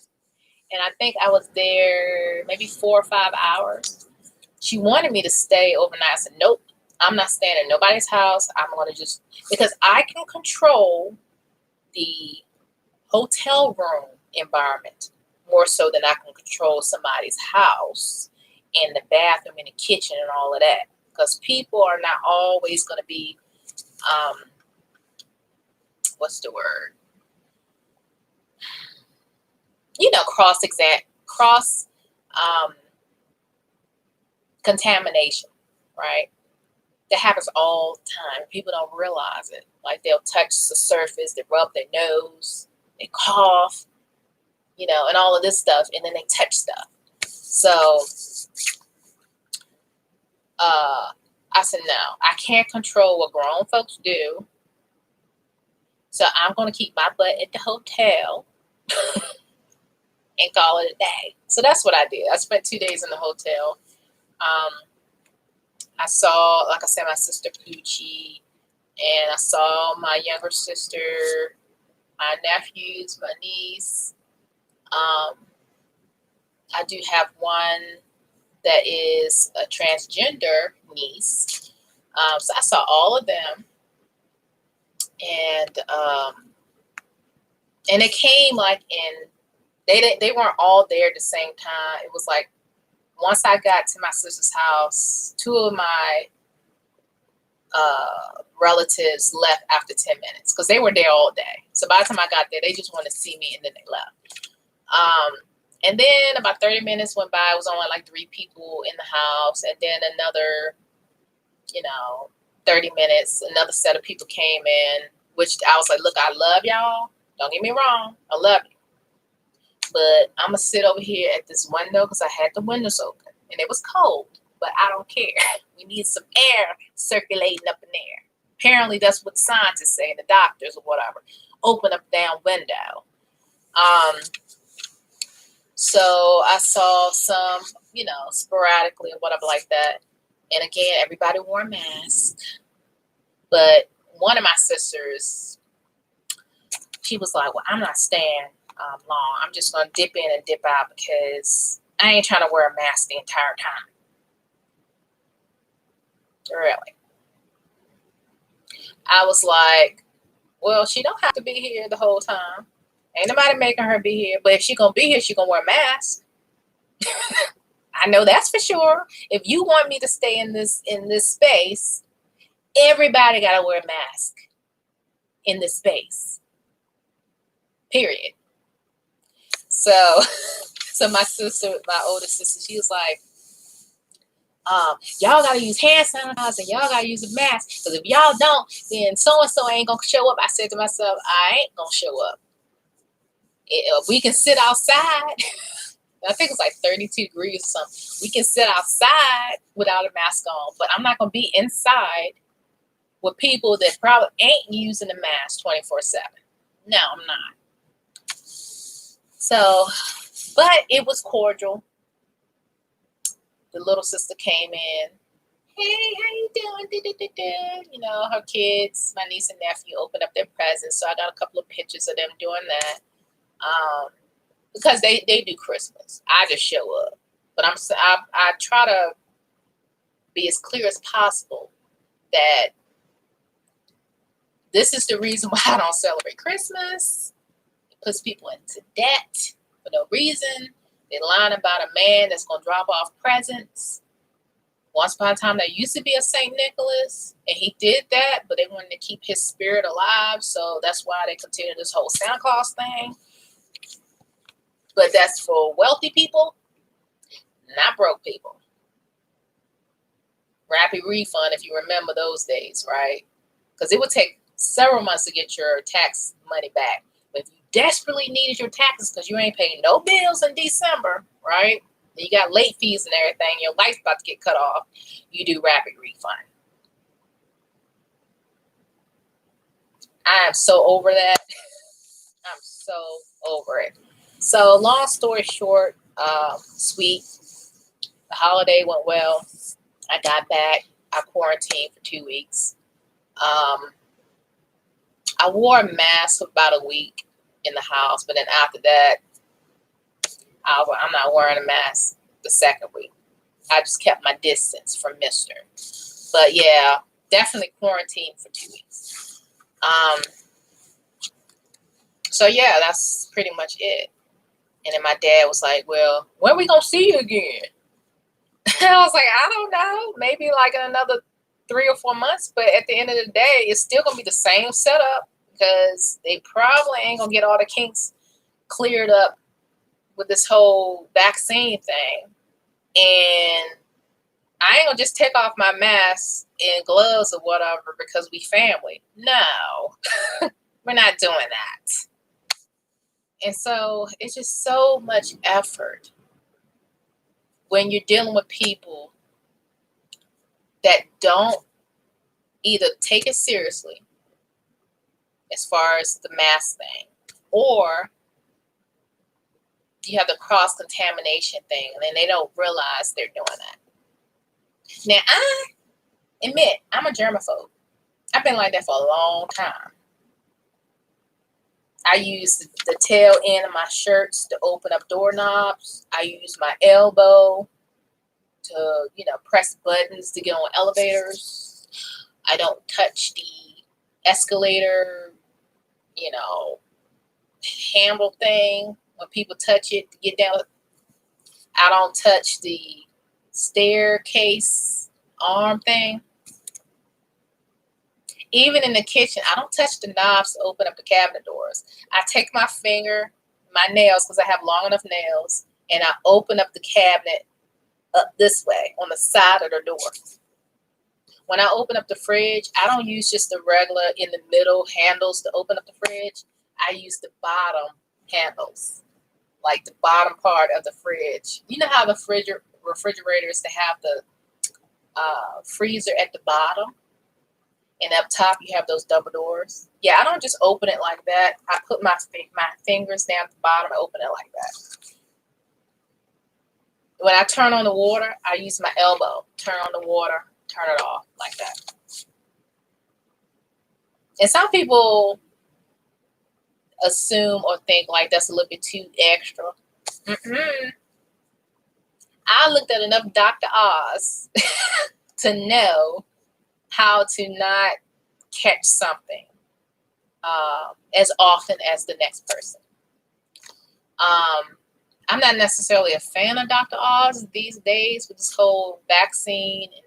And I think I was there maybe 4 or 5 hours. She wanted me to stay overnight. I said, nope, I'm not staying in nobody's house. I'm going to just, because I can control the hotel room environment more so than I can control somebody's house and the bathroom and the kitchen and all of that. Because people are not always going to be, what's the word? Cross contamination, right? That happens all the time. People don't realize it. Like they'll touch the surface, they rub their nose, they cough, and all of this stuff, and then they touch stuff. So I said, no, I can't control what grown folks do. So I'm going to keep my butt at the hotel and call it a day. So that's what I did. I spent 2 days in the hotel. I saw, like I said, my sister Poochie, and I saw my younger sister, my nephews, my niece. I do have one that is a transgender niece. So I saw all of them. And it came like they weren't all there at the same time. It was like once I got to my sister's house, 2 of my relatives left after 10 minutes because they were there all day. So by the time I got there, they just wanted to see me and then they left. And then about 30 minutes went by. It was only like 3 people in the house. And then another, 30 minutes, another set of people came in, which I was like, look, I love y'all. Don't get me wrong. I love you. But I'm going to sit over here at this window because I had the windows open. And it was cold, but I don't care. We need some air circulating up in there. Apparently, that's what the scientists say, the doctors or whatever. Open up the damn window. So I saw some, sporadically or whatever like that. And again, everybody wore a mask. But one of my sisters, she was like, well, I'm not staying long. I'm just going to dip in and dip out because I ain't trying to wear a mask the entire time. Really. I was like, well, she don't have to be here the whole time. Ain't nobody making her be here. But if she going to be here, she going to wear a mask. I know that's for sure. If you want me to stay in this space, everybody got to wear a mask in this space. Period. So my sister, my older sister, she was like, y'all got to use hand sanitizer. Y'all got to use a mask. Because if y'all don't, then so-and-so ain't going to show up. I said to myself, I ain't going to show up. We can sit outside. I think it's like 32 degrees or something. We can sit outside without a mask on. But I'm not going to be inside with people that probably ain't using a mask 24/7. No, I'm not. So, but it was cordial. The little sister came in. Hey, how you doing? Her kids, my niece and nephew opened up their presents. So I got a couple of pictures of them doing that. Because they do Christmas. I just show up. But I try to be as clear as possible that this is the reason why I don't celebrate Christmas. It puts people into debt for no reason. They line about a man that's going to drop off presents. Once upon a time, there used to be a St. Nicholas, and he did that, but they wanted to keep his spirit alive, so that's why they continue this whole Santa Claus thing. But that's for wealthy people, not broke people. Rapid refund, if you remember those days, right? Because it would take several months to get your tax money back. But if you desperately needed your taxes because you ain't paying no bills in December, right? You got late fees and everything, your life's about to get cut off, you do rapid refund. I am so over that. I'm so over it. So long story short, sweet, The holiday went well. I got back. I quarantined for 2 weeks. I wore a mask for about a week in the house, but then after that, I'm not wearing a mask the second week. I just kept my distance from Mr. But yeah, definitely quarantined for 2 weeks. So yeah, that's pretty much it. And then my dad was like, well, when are we going to see you again? I was like, I don't know. Maybe like in another 3 or 4 months. But at the end of the day, it's still going to be the same setup because they probably ain't going to get all the kinks cleared up with this whole vaccine thing. And I ain't going to just take off my mask and gloves or whatever because we family. No, we're not doing that. And so it's just so much effort when you're dealing with people that don't either take it seriously as far as the mask thing, or you have the cross-contamination thing, and then they don't realize they're doing that. Now, I admit I'm a germaphobe. I've been like that for a long time. I use the tail end of my shirts to open up doorknobs. I use my elbow to, press buttons to get on elevators. I don't touch the escalator, handle thing. When people touch it to get down, I don't touch the staircase arm thing. Even in the kitchen, I don't touch the knobs to open up the cabinet doors. I take my nails, because I have long enough nails, and I open up the cabinet up this way on the side of the door. When I open up the fridge, I don't use just the regular in the middle handles to open up the fridge. I use the bottom handles, like the bottom part of the fridge. You know how the refrigerator is to have the freezer at the bottom? And up top, you have those double doors. Yeah, I don't just open it like that. I put my fingers down at the bottom and open it like that. When I turn on the water, I use my elbow. Turn on the water, turn it off like that. And some people assume or think like that's a little bit too extra. I looked at enough Dr. Oz to know how to not catch something as often as the next person. I'm not necessarily a fan of Dr. Oz these days with this whole vaccine and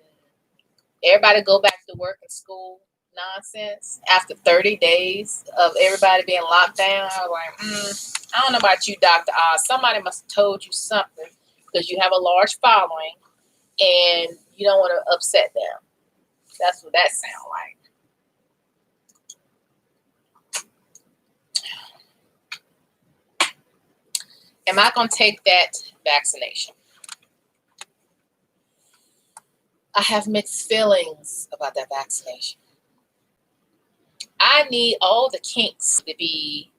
everybody go back to work and school nonsense. After 30 days of everybody being locked down, I was like, I don't know about you, Dr. Oz. Somebody must have told you something because you have a large following and you don't want to upset them. That's what that sounds like. Am I going to take that vaccination? I have mixed feelings about that vaccination. I need all the kinks to be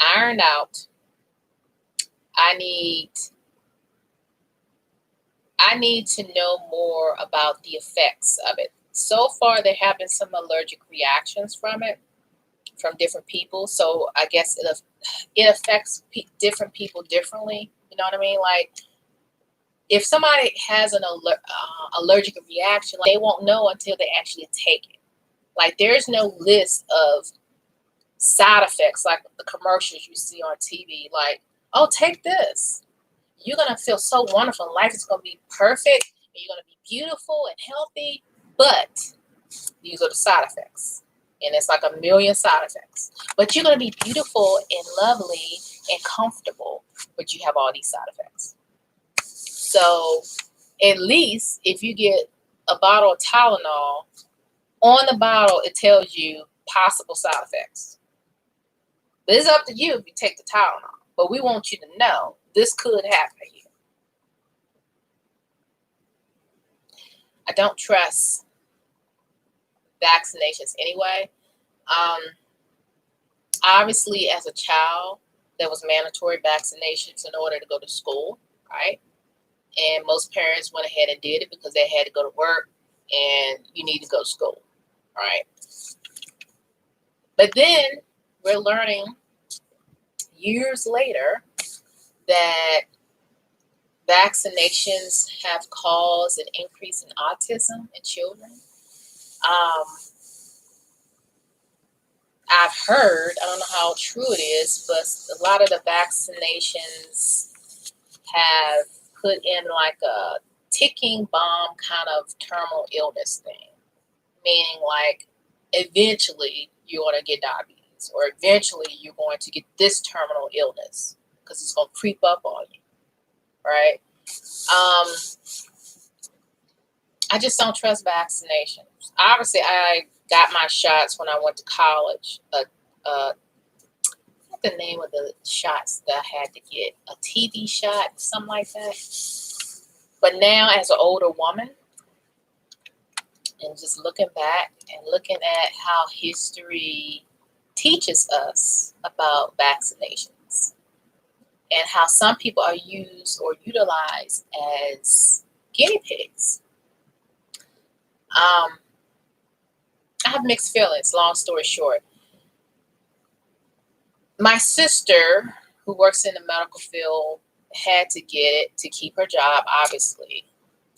ironed out. I need to know more about the effects of it. So far, there have been some allergic reactions from it, from different people. So I guess it affects different people differently. You know what I mean? Like, if somebody has an allergic reaction, they won't know until they actually take it. Like, there's no list of side effects like the commercials you see on TV. Like, oh, take this. You're going to feel so wonderful. Life is going to be perfect. And you're going to be beautiful and healthy. But these are the side effects. And it's like a million side effects. But you're going to be beautiful and lovely and comfortable. But you have all these side effects. So at least if you get a bottle of Tylenol, on the bottle it tells you possible side effects. But it's up to you if you take the Tylenol. But we want you to know this could happen to you. I don't trust vaccinations anyway. Obviously, as a child, there was mandatory vaccinations in order to go to school, right? And most parents went ahead and did it because they had to go to work and you need to go to school, right? But then we're learning years later that vaccinations have caused an increase in autism in children. I've heard, I don't know how true it is, but a lot of the vaccinations have put in like a ticking bomb kind of terminal illness thing, meaning like eventually you're going to get diabetes or eventually you're going to get this terminal illness because it's going to creep up on you, right? I just don't trust vaccinations. Obviously, I got my shots when I went to college. What's the name of the shots that I had to get? A TB shot, something like that. But now, as an older woman, and just looking back and looking at how history teaches us about vaccinations and how some people are used or utilized as guinea pigs. I have mixed feelings, long story short. My sister, who works in the medical field, had to get it to keep her job, obviously.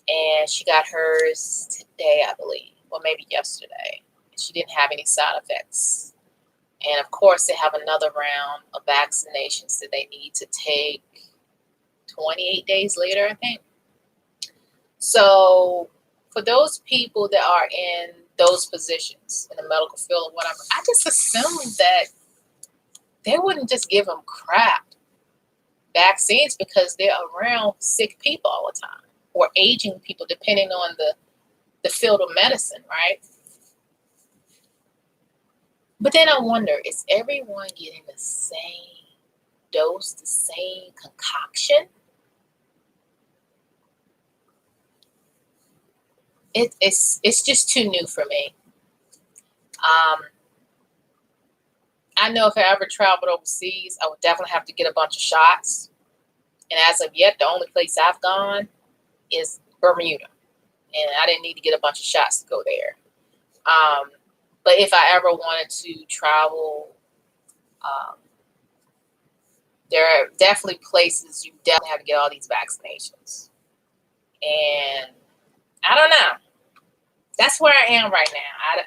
And she got hers today, I believe, or maybe yesterday. She didn't have any side effects. And of course, they have another round of vaccinations that they need to take 28 days later, I think. So for those people that are in those positions in the medical field or whatever, I just assume that they wouldn't just give them crap vaccines because they're around sick people all the time or aging people, depending on the field of medicine, right? But then I wonder, is everyone getting the same dose, the same concoction? It's just too new for me. I know if I ever traveled overseas, I would definitely have to get a bunch of shots. And as of yet, the only place I've gone is Bermuda. And I didn't need to get a bunch of shots to go there. But if I ever wanted to travel, there are definitely places you definitely have to get all these vaccinations. And I don't know. That's where I am right now.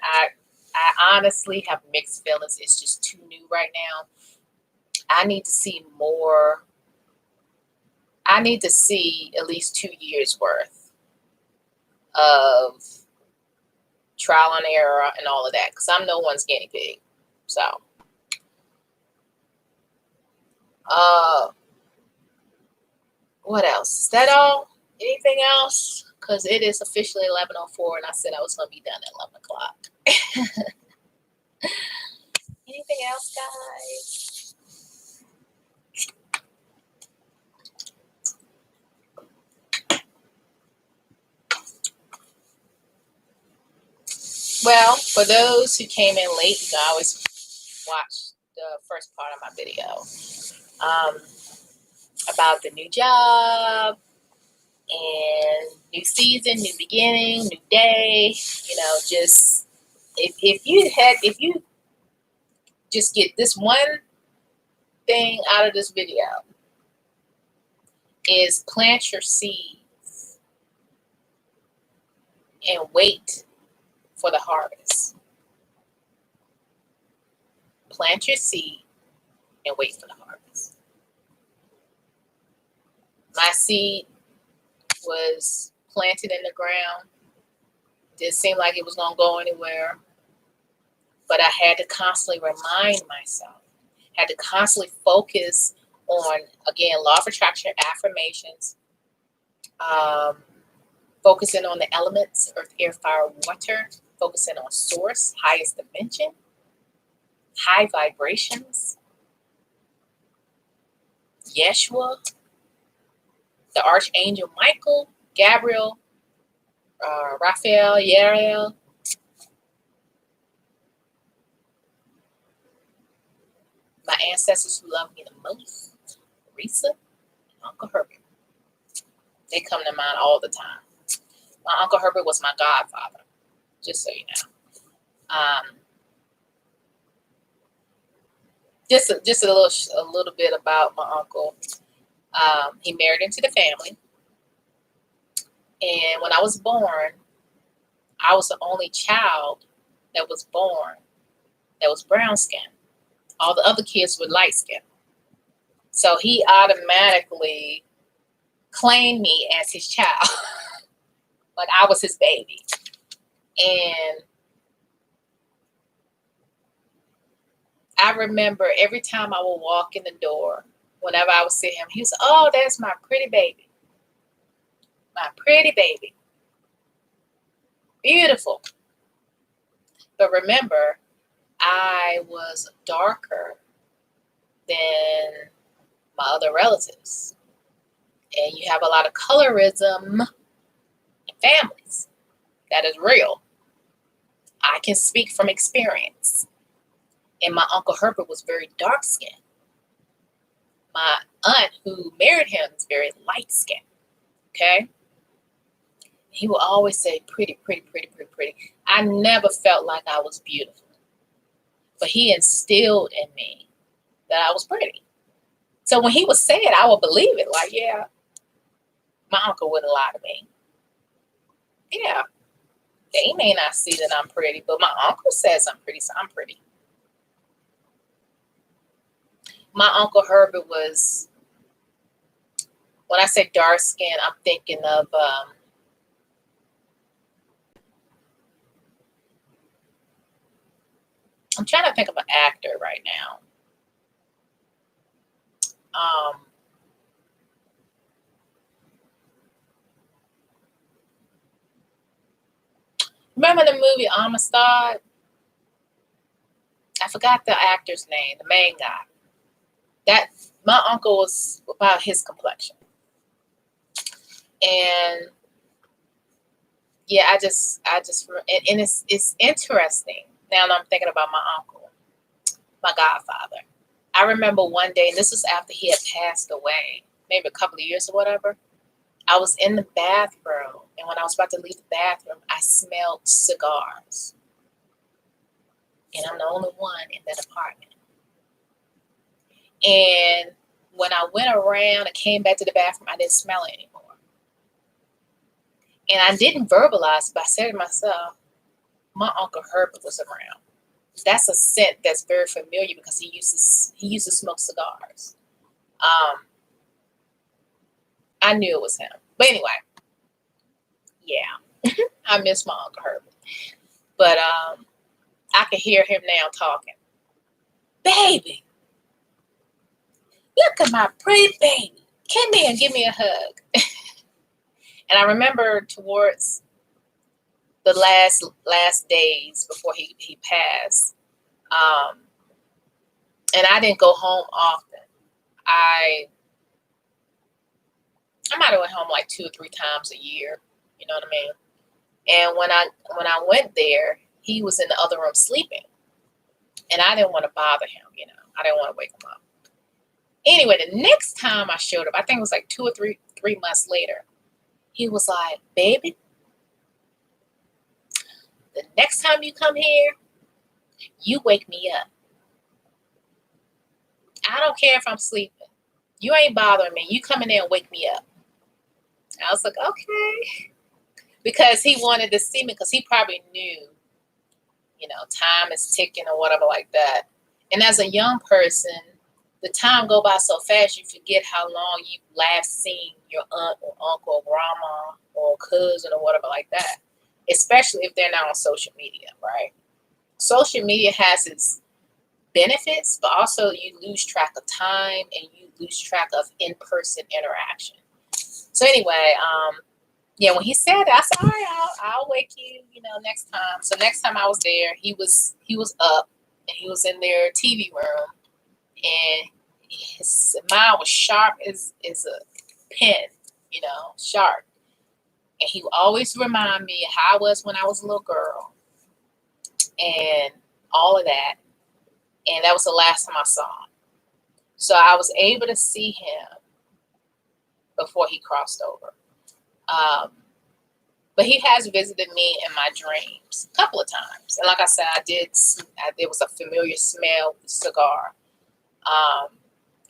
I honestly have mixed feelings. It's just too new right now. I need to see more. I need to see at least 2 years worth of trial and error and all of that because I'm no one's guinea pig. So, what else? Is that all? Anything else? Because it is officially 11:04 and I said I was going to be done at 11 o'clock. Anything else, guys? Well, for those who came in late, you can always watch the first part of my video about the new job and new season, new beginning, new day. You know, just if you just get this one thing out of this video is plant your seeds and wait for the harvest. Plant your seed and wait for the harvest. My seed was planted in the ground. Didn't seem like it was going to go anywhere. But I had to constantly remind myself, had to constantly focus on, again, law of attraction, affirmations, focusing on the elements, earth, air, fire, water, focusing on source, highest dimension, high vibrations, Yeshua, the Archangel Michael, Gabriel, Raphael, Yariel, my ancestors who love me the most, Risa, and Uncle Herbert. They come to mind all the time. My Uncle Herbert was my godfather, just so you know. Just a little bit about my uncle. He married into the family, and when I was born, I was the only child that was born that was brown skinned. All the other kids were light skinned. So he automatically claimed me as his child. Like I was his baby. And I remember every time I would walk in the door, whenever I would see him, he was, oh, that's my pretty baby. My pretty baby. Beautiful. But remember, I was darker than my other relatives. And you have a lot of colorism in families. That is real. I can speak from experience. And my Uncle Herbert was very dark skinned. My aunt who married him is very light skinned. Okay? He would always say, pretty, pretty, pretty, pretty, pretty. I never felt like I was beautiful. But he instilled in me that I was pretty. So when he would say it, I would believe it. Like, yeah, my uncle wouldn't lie to me. Yeah, they may not see that I'm pretty, but my uncle says I'm pretty, so I'm pretty. My Uncle Herbert was, when I say dark skin, I'm thinking of I'm trying to think of an actor right now. Remember the movie Amistad? I forgot the actor's name, the main guy. That my uncle was about his complexion. And yeah, I just and it's interesting. Now that I'm thinking about my uncle, my godfather. I remember one day, and this was after he had passed away, maybe a couple of years or whatever. I was in the bathroom, and when I was about to leave the bathroom, I smelled cigars. And I'm the only one in that apartment. And when I went around and came back to the bathroom, I didn't smell it anymore. And I didn't verbalize, but I said to myself, my Uncle Herbert was around. That's a scent that's very familiar because he used to smoke cigars. I knew it was him. But anyway, yeah, I miss my Uncle Herbert. But I can hear him now talking. Baby, look at my pretty baby. Come here and give me a hug. And I remember towards the last days before he passed, and I didn't go home often. I might have went home like 2 or 3 times a year. You know what I mean? And when I went there, he was in the other room sleeping, and I didn't want to bother him. You know, I didn't want to wake him up. Anyway, the next time I showed up, I think it was like 2 or 3 months later. He was like, baby, the next time you come here, you wake me up. I don't care if I'm sleeping. You ain't bothering me. You come in there and wake me up. I was like, okay. Because he wanted to see me, because he probably knew, you know, time is ticking or whatever like that. And as a young person, the time go by so fast, you forget how long you've last seen your aunt or uncle or grandma or cousin or whatever like that. Especially if they're not on social media, right? Social media has its benefits, but also you lose track of time and you lose track of in-person interaction. So anyway, yeah, when he said that, I said, all right, I'll wake you, you know, next time. So next time I was there, he was up and he was in their TV room, and his mind was sharp as a pen, you know, sharp. And he would always remind me how I was when I was a little girl and all of that. And that was the last time I saw him. So I was able to see him before he crossed over. But he has visited me in my dreams a couple of times. And like I said, there was a familiar smell with the cigar.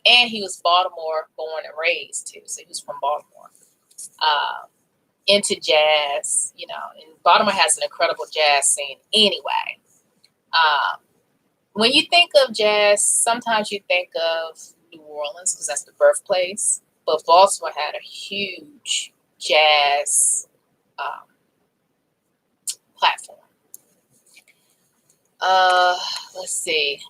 And he was Baltimore born and raised too. So he was from Baltimore. Into jazz, you know, and Baltimore has an incredible jazz scene anyway. When you think of jazz, sometimes you think of New Orleans because that's the birthplace. But Baltimore had a huge jazz platform. Let's see.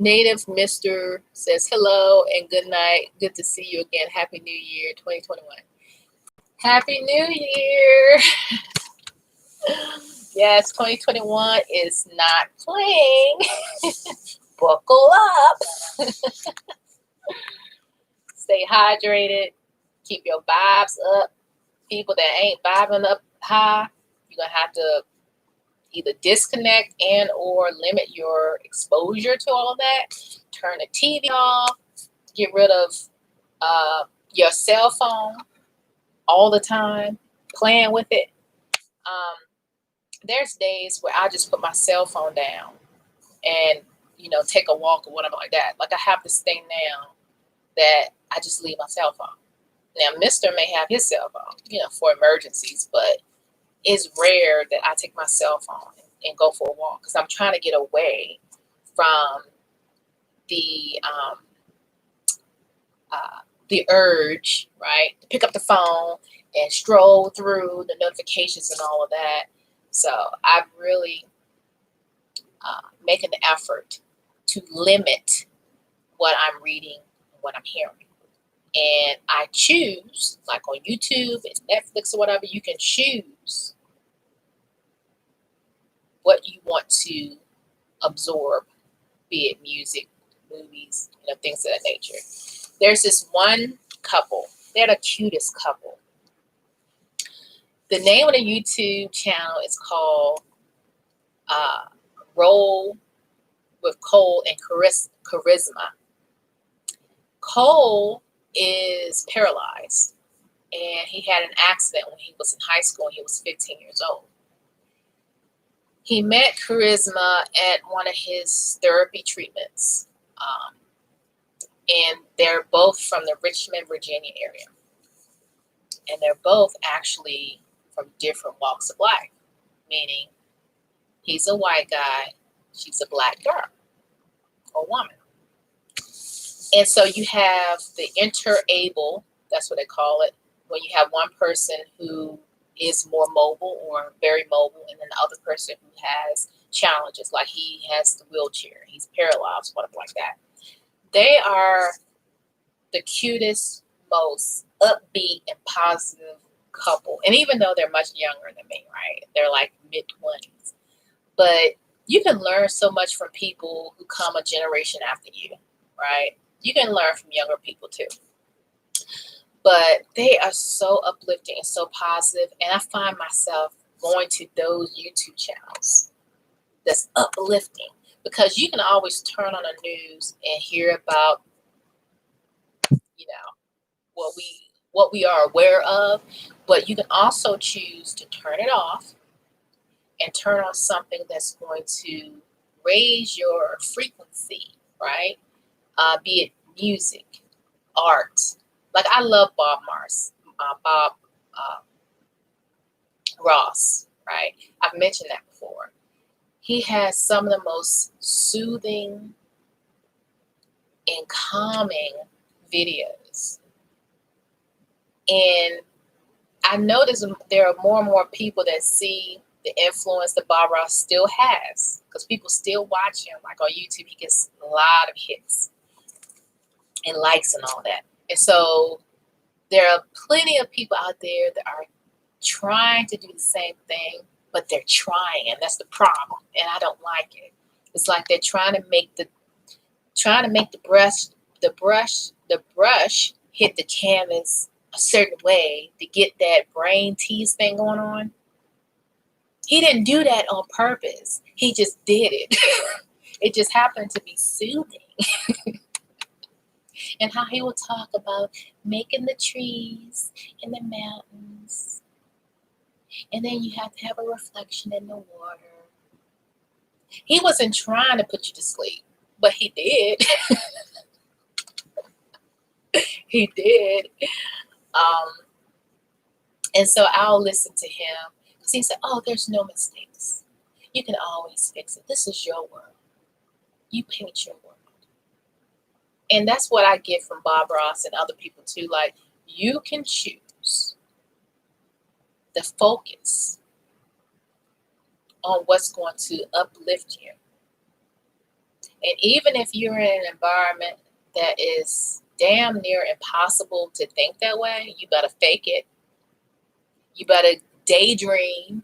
Native Mr. says hello and good night. Good to see you again. Happy New Year 2021. Happy New Year. Yes, 2021 is not playing. Buckle up. Stay hydrated. Keep your vibes up. People that ain't vibing up high, you're going to have to either disconnect and or limit your exposure to all of that. Turn the TV off. Get rid of your cell phone all the time. Playing with it. There's days where I just put my cell phone down and, you know, take a walk or whatever like that. Like I have this thing now that I just leave my cell phone. Now, Mr. may have his cell phone, you know, for emergencies, but it's rare that I take my cell phone and go for a walk because I'm trying to get away from the urge, right, to pick up the phone and stroll through the notifications and all of that. So I've really making the effort to limit what I'm reading and what I'm hearing. And I choose, like on YouTube and Netflix or whatever, you can choose what you want to absorb, be it music, movies, you know, things of that nature. There's this one couple. They're the cutest couple. The name of the YouTube channel is called Roll with Cole and Charisma. Cole is paralyzed, and he had an accident when he was in high school and he was 15 years old. He met Charisma at one of his therapy treatments, and they're both from the Richmond, Virginia area, and they're both actually from different walks of life, meaning he's a white guy, she's a black girl or woman. And so you have the interable, that's what they call it, when you have one person who is more mobile or very mobile, and then the other person who has challenges, like he has the wheelchair, he's paralyzed, whatever like that. They are the cutest, most upbeat and positive couple. And even though they're much younger than me, right? They're like mid-20s. But you can learn so much from people who come a generation after you, right? You can learn from younger people too. But they are so uplifting and so positive. And I find myself going to those YouTube channels that's uplifting, because you can always turn on the news and hear about, you know, what we are aware of, but you can also choose to turn it off and turn on something that's going to raise your frequency, right? Be it music, art. Like I love Bob Ross, right? I've mentioned that before. He has some of the most soothing and calming videos. And I notice there are more and more people that see the influence that Bob Ross still has, because people still watch him. Like on YouTube, he gets a lot of hits and likes and all that. And so there are plenty of people out there that are trying to do the same thing, but they're trying, and that's the problem. And I don't like it. It's like they're trying to make the brush hit the canvas a certain way to get that brain tease thing going on. He didn't do that on purpose. He just did it. It just happened to be soothing. and how he would talk about making the trees and the mountains. And then you have to have a reflection in the water. He wasn't trying to put you to sleep, but he did. He did. And so I'll listen to him because he said, oh, there's no mistakes. You can always fix it. This is your world. You paint your world. And that's what I get from Bob Ross and other people too. Like, you can choose the focus on what's going to uplift you. And even if you're in an environment that is damn near impossible to think that way, you better fake it. You better daydream,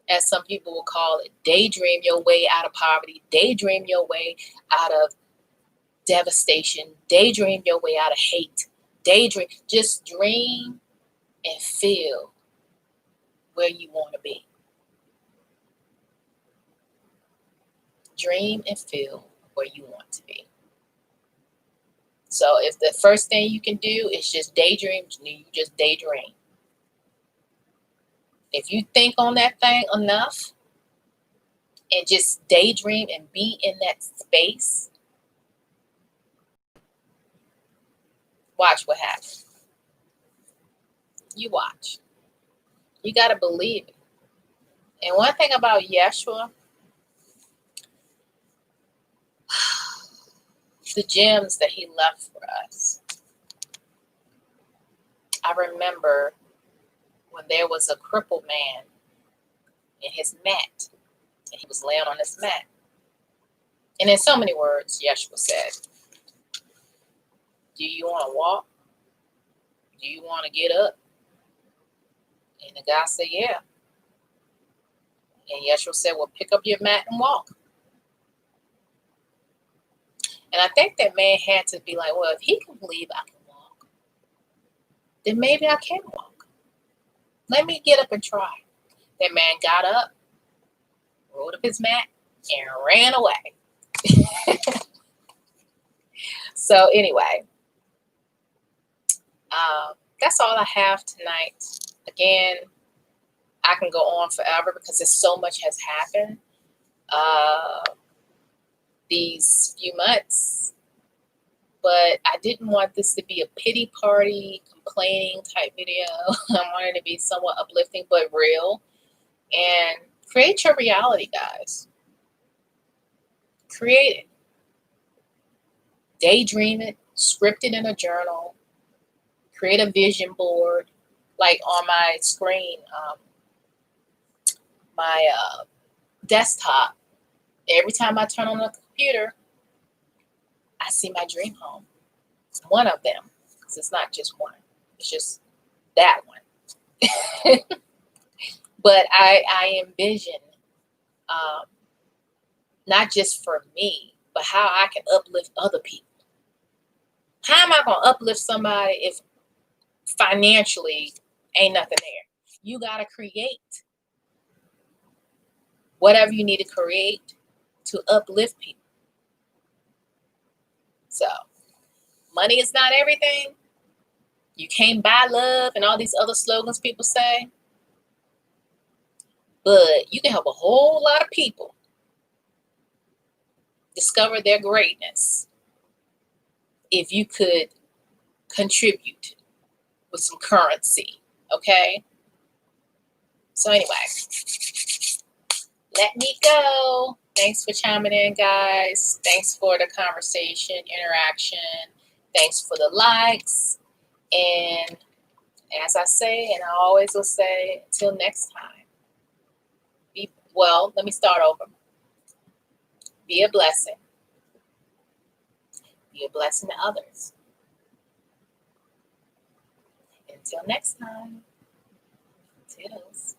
as some people will call it. Daydream your way out of poverty. Daydream your way out of devastation. Daydream your way out of hate. Daydream. Just dream and feel where you want to be. Dream and feel where you want to be. So if the first thing you can do is just daydream, you just daydream. If you think on that thing enough and just daydream and be in that space, watch what happens. You watch. You got to believe it. And one thing about Yeshua, the gems that he left for us. I remember when there was a crippled man in his mat, and he was laying on his mat. And in so many words, Yeshua said, do you want to walk? Do you want to get up? And the guy said, yeah. And Yeshua said, well, pick up your mat and walk. And I think that man had to be like, well, if he can believe I can walk, then maybe I can walk. Let me get up and try. That man got up, rolled up his mat, and ran away. So anyway, that's all I have tonight. Again, I can go on forever because there's so much has happened these few months. But I didn't want this to be a pity party, complaining type video. I wanted it to be somewhat uplifting but real. And create your reality, guys. Create it. Daydream it. Script it in a journal. Create a vision board. Like on my screen, my desktop. Every time I turn on the computer, I see my dream home. It's one of them. Because it's not just one. It's just that one. But I envision not just for me, but how I can uplift other people. How am I going to uplift somebody if financially ain't nothing there? You got to create whatever you need to create to uplift people. So, money is not everything. You can't buy love and all these other slogans people say. But you can help a whole lot of people discover their greatness if you could contribute with some currency. Okay? So anyway, let me go. Thanks for chiming in, guys. Thanks for the conversation, interaction. Thanks for the likes. And as I say, and I always will say, until next time, let me start over. Be a blessing. Be a blessing to others. Until next time, toodles.